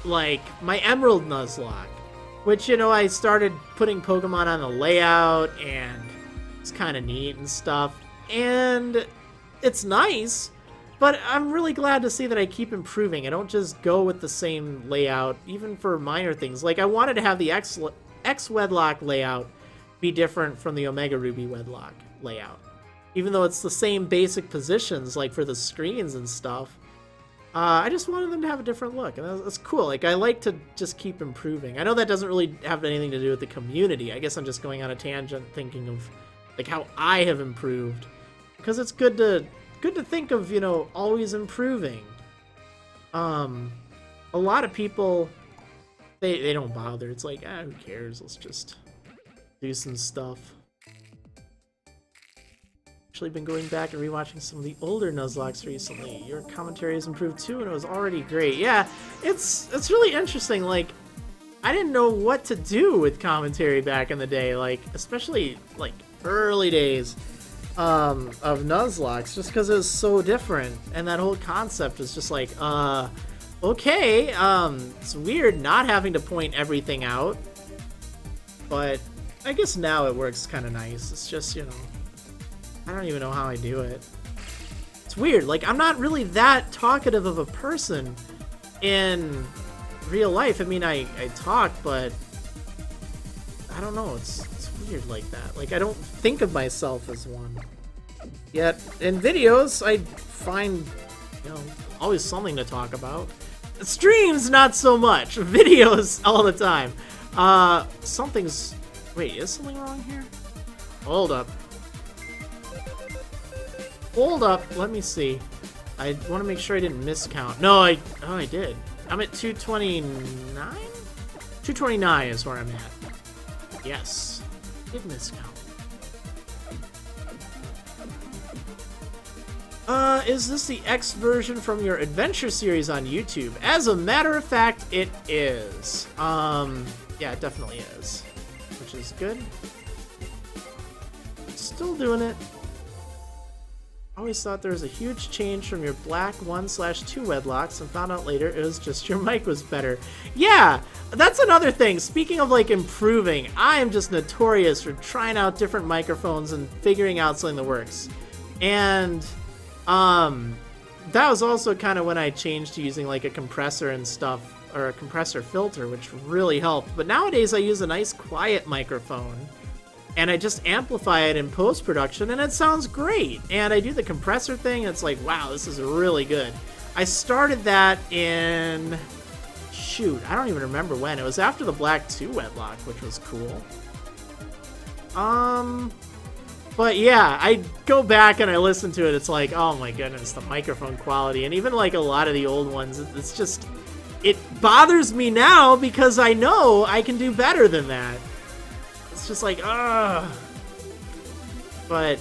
like, my Emerald Nuzlocke, which, you know, I started putting Pokemon on the layout, and it's kind of neat and stuff. And it's nice, but I'm really glad to see that I keep improving. I don't just go with the same layout, even for minor things. Like, I wanted to have the X Wedlock layout be different from the Omega Ruby Wedlock layout. Even though it's the same basic positions, like for the screens and stuff, I just wanted them to have a different look, and that's cool. Like, I like to just keep improving. I know that doesn't really have anything to do with the community. I guess I'm just going on a tangent thinking of, like, how I have improved. Because it's good to think of, you know, always improving. A lot of people, they don't bother. It's like, who cares? Let's just do some stuff. Actually been going back and rewatching some of the older Nuzlocks recently. Your commentary has improved too, and it was already great. Yeah, it's really interesting. Like, I didn't know what to do with commentary back in the day. Like, especially, like, early days of Nuzlocke, just because it was so different, and that whole concept is just like, okay, it's weird not having to point everything out, but I guess now it works kind of nice. It's just, you know, I don't even know how I do it. It's weird, like, I'm not really that talkative of a person in real life. I mean, I talk, but I don't know, it's weird like that. Like, I don't think of myself as one. Yet, in videos, I find, you know, always something to talk about. Streams, not so much. Videos, all the time. Something's... Wait, is something wrong here? Hold up. Hold up, let me see. I want to make sure I didn't miscount. No, I did. I'm at 229? 229 is where I'm at. Yes. Did miscount. Is this the X version from your adventure series on YouTube? As a matter of fact, it is. Yeah, it definitely is. Which is good. Still doing it. Always thought there was a huge change from your black 1/2 wedlocks, and found out later it was just your mic was better. Yeah, that's another thing. Speaking of, like, improving, I am just notorious for trying out different microphones and figuring out something that works. And that was also kind of when I changed to using like a compressor and stuff, or a compressor filter, which really helped. But nowadays I use a nice quiet microphone and I just amplify it in post-production and it sounds great. And I do the compressor thing and it's like, wow, this is really good. I started that in, shoot, I don't even remember when. It was after the Black 2 Wedlock, which was cool. But yeah, I go back and I listen to it, it's like, oh my goodness, the microphone quality. And even like a lot of the old ones, it's just, it bothers me now because I know I can do better than that. It's just like, ugh. But,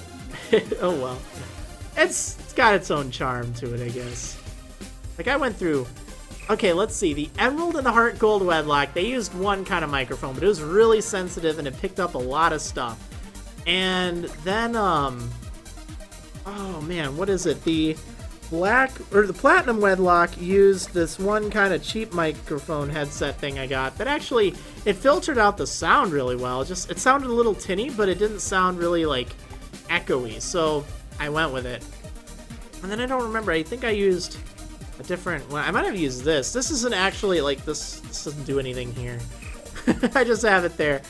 oh well. It's got its own charm to it, I guess. Like I went through, okay, let's see. The Emerald and the Heart Gold Wedlock, they used one kind of microphone, but it was really sensitive and it picked up a lot of stuff. And then, oh man, what is it? The Platinum Wedlock used this one kind of cheap microphone headset thing I got that actually, it filtered out the sound really well. It sounded a little tinny, but it didn't sound really like echoey, so I went with it. And then I don't remember, I think I used a different one. I might have used this. This isn't actually like, this doesn't do anything here. I just have it there.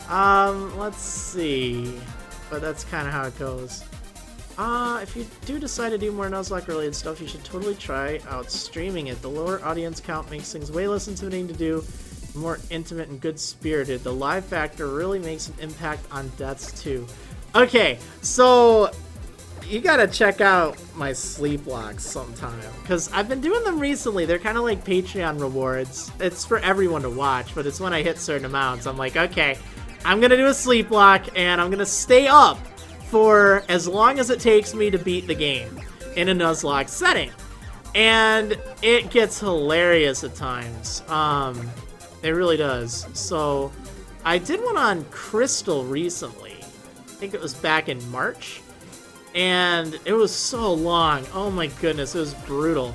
Let's see. But that's kind of how it goes. If you do decide to do more Nuzlocke related stuff, you should totally try out streaming it. The lower audience count makes things way less intimidating to do, more intimate and good spirited. The live factor really makes an impact on deaths too. Okay, so you gotta check out my sleep logs sometime, because I've been doing them recently. They're kind of like Patreon rewards. It's for everyone to watch, but it's when I hit certain amounts. I'm like, okay, I'm gonna do a sleep lock, and I'm gonna stay up for as long as it takes me to beat the game in a Nuzlocke setting. And it gets hilarious at times. It really does. So, I did one on Crystal recently. I think it was back in March. And it was so long. Oh my goodness, it was brutal.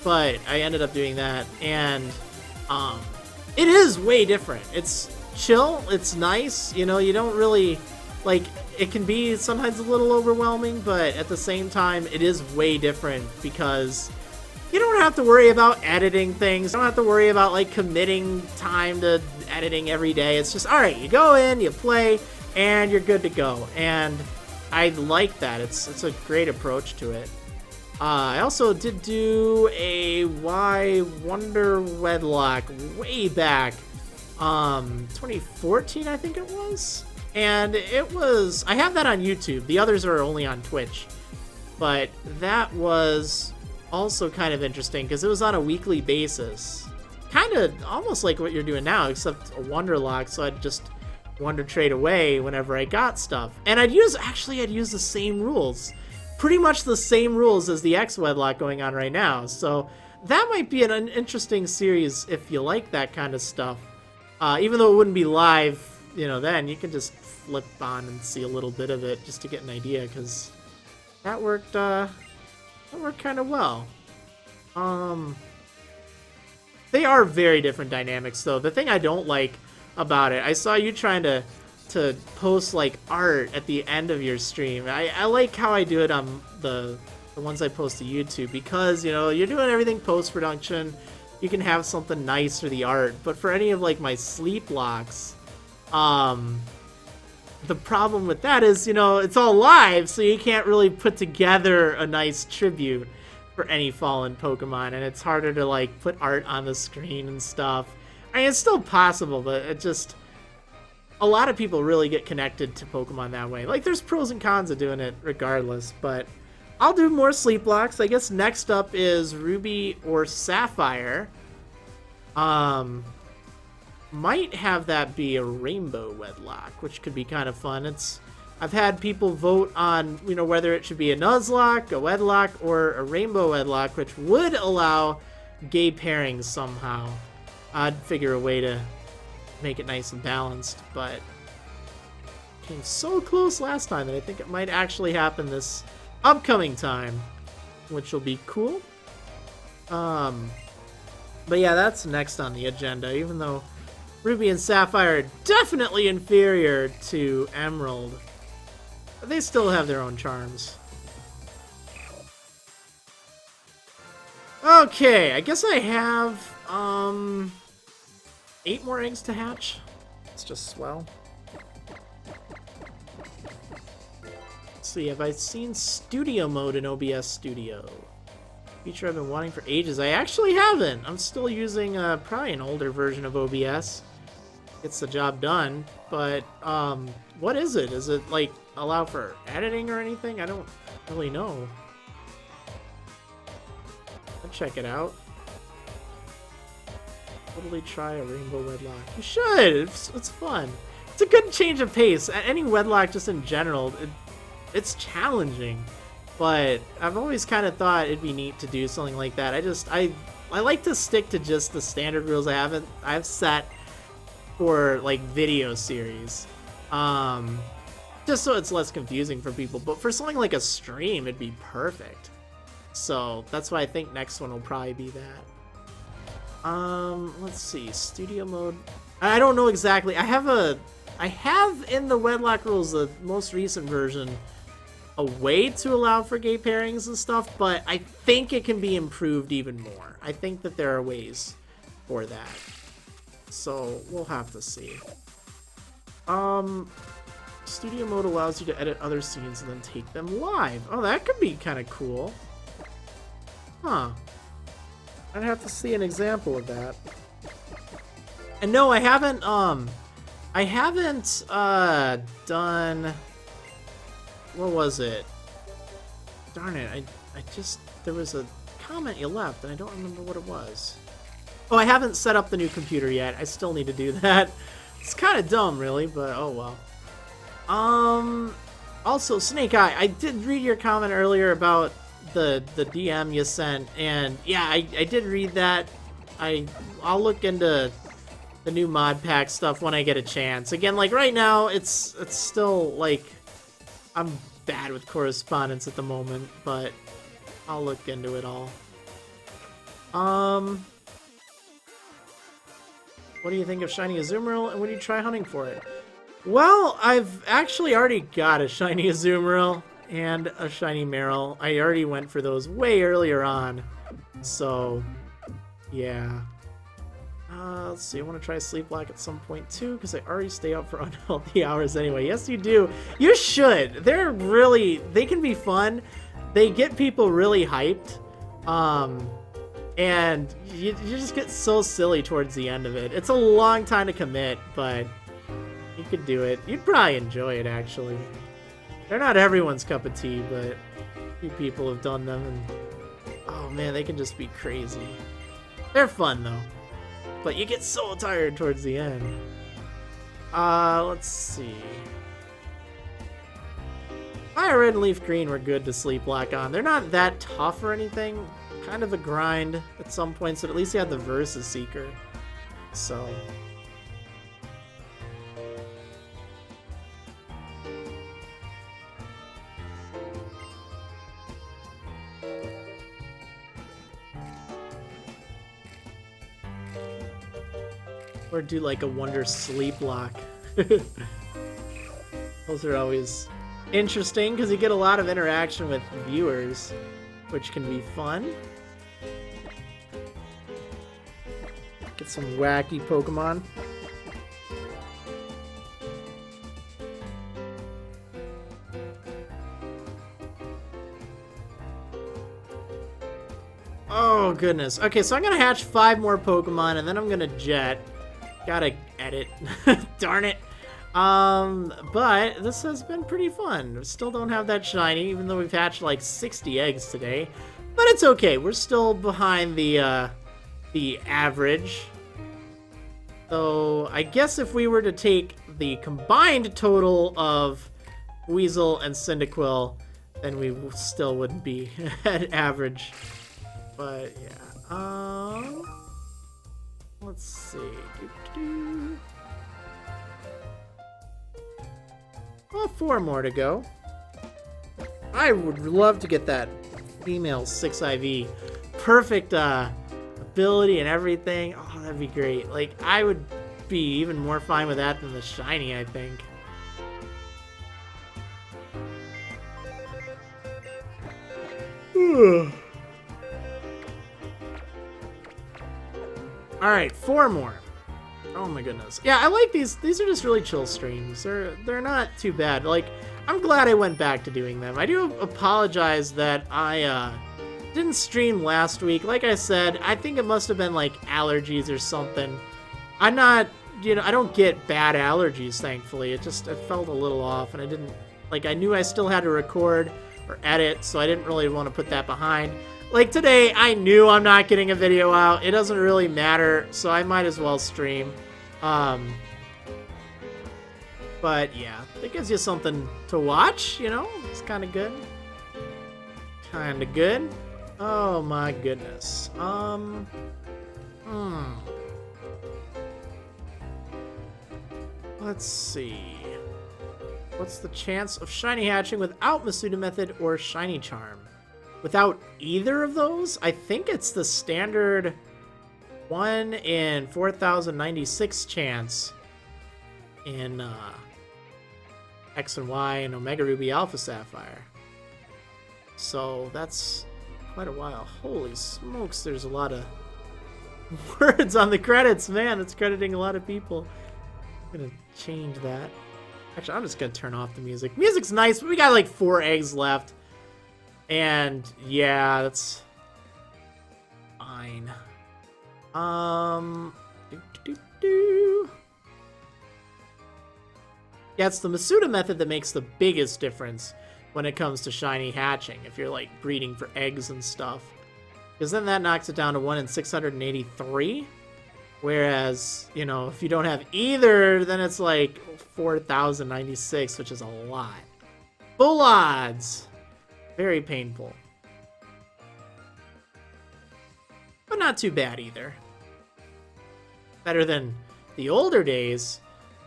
But I ended up doing that. And it is way different. It's chill, it's nice. You know, you don't really, like, it can be sometimes a little overwhelming, but at the same time, it is way different because you don't have to worry about editing things. You don't have to worry about, like, committing time to editing every day. It's just, alright, you go in, you play, and you're good to go. And I like that. It's a great approach to it. I also did do a Y Wonder Wedlock way back, 2014, I think it was. And it was, I have that on YouTube. The others are only on Twitch. But that was also kind of interesting because it was on a weekly basis. Kind of almost like what you're doing now, except a Wonder Lock, so I'd just Wonder Trade away whenever I got stuff. And I'd use the same rules. Pretty much the same rules as the X Wedlock going on right now. So that might be an interesting series if you like that kind of stuff. Even though it wouldn't be live, you know, then you can just flip on and see a little bit of it just to get an idea, because that worked kind of well. They are very different dynamics, though. The thing I don't like about it, I saw you trying to post like art at the end of your stream. I like how I do it on the ones I post to YouTube, because, you know, you're doing everything post-production. You can have something nice for the art, but for any of like my sleep locks, the problem with that is, you know, it's all live, so you can't really put together a nice tribute for any fallen Pokemon, and it's harder to like put art on the screen and stuff. I mean, it's still possible, but it just, a lot of people really get connected to Pokemon that way. Like, there's pros and cons of doing it regardless, but I'll do more sleep locks. I guess next up is Ruby or Sapphire. Might have that be a Rainbow Wedlock, which could be kind of fun. I've had people vote on, you know, whether it should be a Nuzlocke, a Wedlock, or a Rainbow Wedlock, which would allow gay pairings somehow. I'd figure a way to make it nice and balanced, but came so close last time that I think it might actually happen this upcoming time, which will be cool. But yeah, that's next on the agenda, even though Ruby and Sapphire are definitely inferior to Emerald. But they still have their own charms. Okay, I guess I have, 8 more eggs to hatch. It's just swell. Let's see, have I seen studio mode in OBS Studio? Feature I've been wanting for ages. I actually haven't. I'm still using, probably an older version of OBS. Gets the job done, but, what is it? Is it, like, allow for editing or anything? I don't really know. I'll check it out. Totally try a rainbow wedlock. You should! It's fun. It's a good change of pace. Any wedlock, just in general, it's challenging. But I've always kind of thought it'd be neat to do something like that. I like to stick to just the standard rules I've set for, like, video series. Just so it's less confusing for people. But for something like a stream, it'd be perfect. So that's why I think next one will probably be that. Let's see, studio mode. I don't know exactly. I have in the wedlock rules, the most recent version, a way to allow for gay pairings and stuff, but I think it can be improved even more. I think that there are ways for that. So we'll have to see. Studio mode allows you to edit other scenes and then take them live. Oh, that could be kind of cool. Huh. I'd have to see an example of that. And no, I haven't done, what was it? Darn it, there was a comment you left and I don't remember what it was. Oh, I haven't set up the new computer yet. I still need to do that. It's kind of dumb, really, but oh well. Also, Snake Eye, I did read your comment earlier about the DM you sent, and yeah, I did read that. I'll look into the new mod pack stuff when I get a chance. Again, like right now, it's still like I'm bad with correspondence at the moment, but I'll look into it all. What do you think of Shiny Azumarill, and would you try hunting for it? Well, I've actually already got a Shiny Azumarill and a Shiny Marill. I already went for those way earlier on. So, yeah. Let's see, I want to try Sleep Lock at some point too, because I already stay up for unhealthy hours anyway. Yes, you do. You should. They can be fun. They get people really hyped. And you just get so silly towards the end of it. It's a long time to commit, but you could do it. You'd probably enjoy it, actually. They're not everyone's cup of tea, but a few people have done them, and oh man, they can just be crazy. They're fun, though. But you get so tired towards the end. Let's see. Fire Red and Leaf Green were good to Sleep Lock on. They're not that tough or anything. Kind of a grind at some points, but at least you have the Versus Seeker. So... or do like a Wonder Sleep Lock. Those are always interesting because you get a lot of interaction with viewers, which can be fun. Get some wacky Pokemon. Oh goodness. Okay, so I'm gonna hatch 5 more Pokemon and then I'm gonna jet. Gotta edit. Darn it. But this has been pretty fun. Still don't have that shiny, even though we've hatched like 60 eggs today. But it's okay. We're still behind the average. So I guess if we were to take the combined total of Weasel and Cyndaquil, then we still wouldn't be at average. But yeah. Let's see. Well, 4 more to go. I would love to get that female 6IV. Perfect ability and everything. Oh, that'd be great. Like, I would be even more fine with that than the shiny, I think. All right, 4 more. Oh my goodness. Yeah, I like these. These are just really chill streams. They're not too bad. Like, I'm glad I went back to doing them. I do apologize that I didn't stream last week. Like I said, I think it must have been like allergies or something. I'm not, you know, I don't get bad allergies, thankfully. It felt a little off, and I didn't, like, I knew I still had to record or edit, so I didn't really want to put that behind. Like today, I knew I'm not getting a video out. It doesn't really matter, so I might as well stream. But yeah, it gives you something to watch, you know? It's kind of good. Kind of good. Oh my goodness. Let's see. What's the chance of shiny hatching without Masuda Method or Shiny Charm? Without either of those? I think it's the standard 1 in 4,096 chance in X and Y and Omega Ruby Alpha Sapphire. So that's quite a while. Holy smokes, there's a lot of words on the credits, man. It's crediting a lot of people. I'm gonna change that. Actually, I'm just gonna turn off the music. Music's nice, but we got like 4 eggs left. And yeah, that's fine. Yeah, it's the Masuda method that makes the biggest difference when it comes to shiny hatching, if you're like breeding for eggs and stuff. Because then that knocks it down to 1 in 683. Whereas, you know, if you don't have either, then it's like 4,096, which is a lot. Full odds. Very painful. But not too bad either. Better than the older days.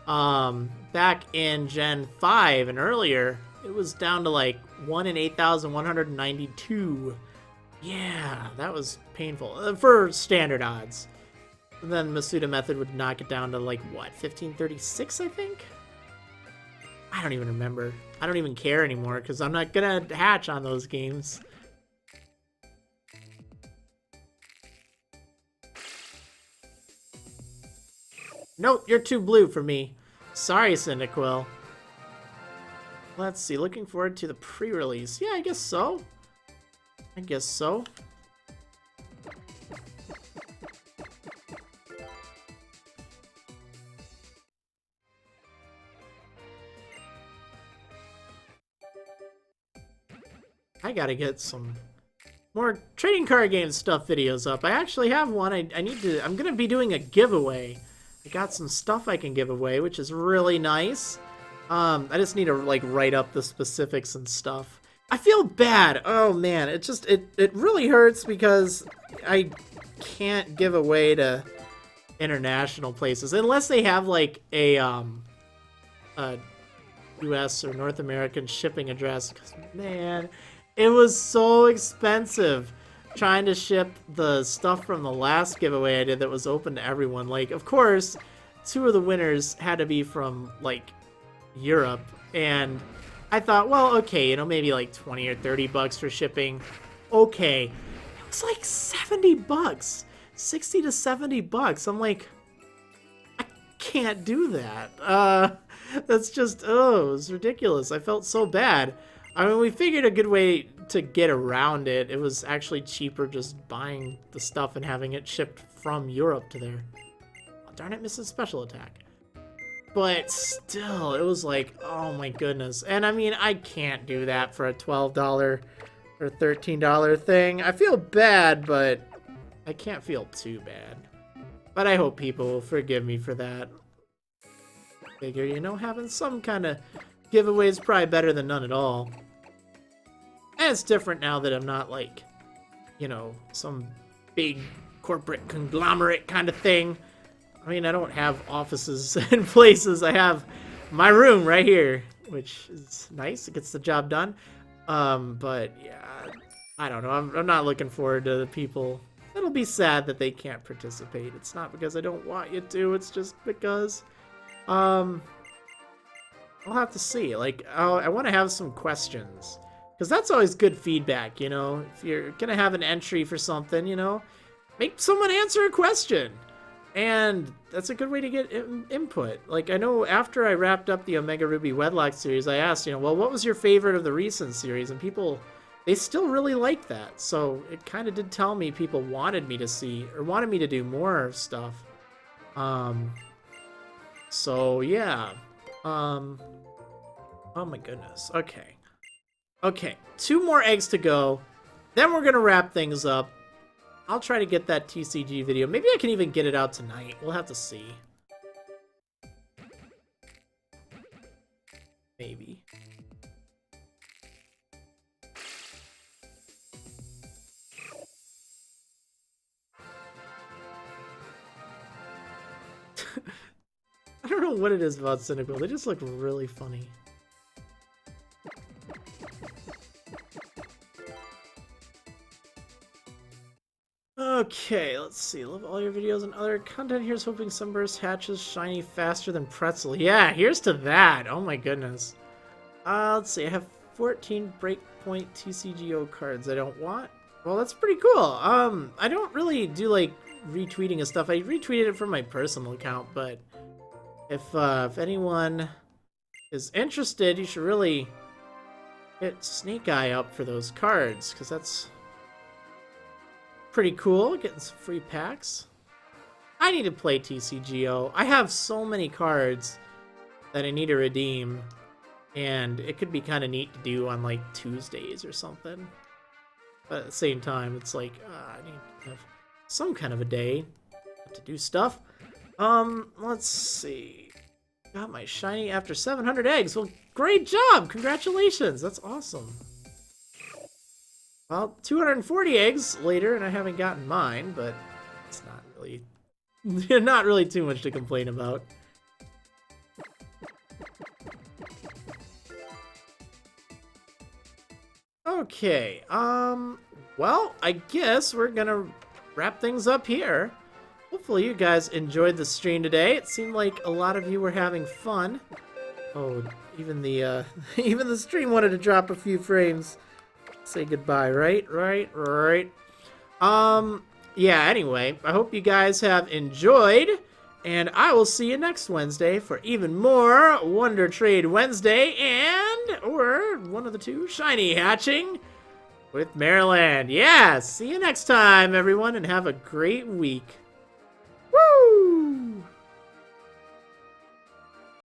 Back in Gen 5 and earlier, it was down to like 1 in 8,192. Yeah, that was painful. For standard odds. And then Masuda method would knock it down to like, what, 1536, I think? I don't even remember. I don't even care anymore because I'm not gonna hatch on those games. Nope, you're too blue for me. Sorry, Cyndaquil. Let's see, looking forward to the pre-release. Yeah, I guess so. I guess so. I gotta get some more trading card game stuff videos up. I actually have one. I'm gonna be doing a giveaway. I got some stuff I can give away, which is really nice. I just need to like write up the specifics and stuff. I feel bad. Oh man, it really hurts because I can't give away to international places unless they have like a US or North American shipping address. 'Cause man, it was so expensive trying to ship the stuff from the last giveaway I did that was open to everyone. Like, of course, 2 of the winners had to be from, like, Europe. And I thought, well, okay, you know, maybe like 20 or 30 bucks for shipping. Okay. It was like 70 bucks. 60 to 70 bucks. I'm like, I can't do that. That's just, oh, it was ridiculous. I felt so bad. I mean, we figured a good way to get around it. It was actually cheaper just buying the stuff and having it shipped from Europe to there. Oh, darn it, Mrs. Special Attack. But still, it was like, oh my goodness. And I mean, I can't do that for a $12 or $13 thing. I feel bad, but I can't feel too bad. But I hope people will forgive me for that. Figure, you know, having some kind of giveaway is probably better than none at all. And it's different now that I'm not like, you know, some big corporate conglomerate kind of thing. I mean, I don't have offices and places. I have my room right here, which is nice. It gets the job done. But yeah, I don't know. I'm not looking forward to the people. It'll be sad that they can't participate. It's not because I don't want you to. It's just because, I'll have to see. Like, I want to have some questions. Because that's always good feedback, you know? If you're going to have an entry for something, you know? Make someone answer a question. And that's a good way to get input. Like, I know after I wrapped up the Omega Ruby Wedlock series, I asked, well, what was your favorite of the recent series? And people, they still really like that. So it kind of did tell me people wanted me to see, or wanted me to do more stuff. So yeah. Oh my goodness. Okay. Okay, 2 more eggs to go. Then we're gonna wrap things up. I'll try to get that TCG video. Maybe I can even get it out tonight. We'll have to see. Maybe. I don't know what it is about Cyndaquil. They just look really funny. Okay, let's see. Love all your videos and other content. Here's hoping Sunburst hatches shiny faster than Pretzel. Yeah, here's to that. Oh my goodness. Let's see. I have 14 Breakpoint TCGO cards I don't want. Well, that's pretty cool. I don't really do like retweeting and stuff. I retweeted it from my personal account, but if anyone is interested, you should really hit Snake Eye up for those cards, because that's pretty cool, getting some free packs. I need to play TCGO. I have so many cards that I need to redeem, and it could be kind of neat to do on like Tuesdays or something. But at the same time, it's like, I need to have some kind of a day to do stuff. Let's see. Got my shiny after 700 eggs. Well, great job! Congratulations! That's awesome. Well, 240 eggs later, and I haven't gotten mine, but it's not really too much to complain about. Okay, well, I guess we're gonna wrap things up here. Hopefully you guys enjoyed the stream today. It seemed like a lot of you were having fun. Oh, even the even the stream wanted to drop a few frames. Say goodbye, right? Yeah, anyway, I hope you guys have enjoyed, and I will see you next Wednesday for even more Wonder Trade Wednesday or one of the two, Shiny Hatching with Marriland. Yeah, see you next time, everyone, and have a great week.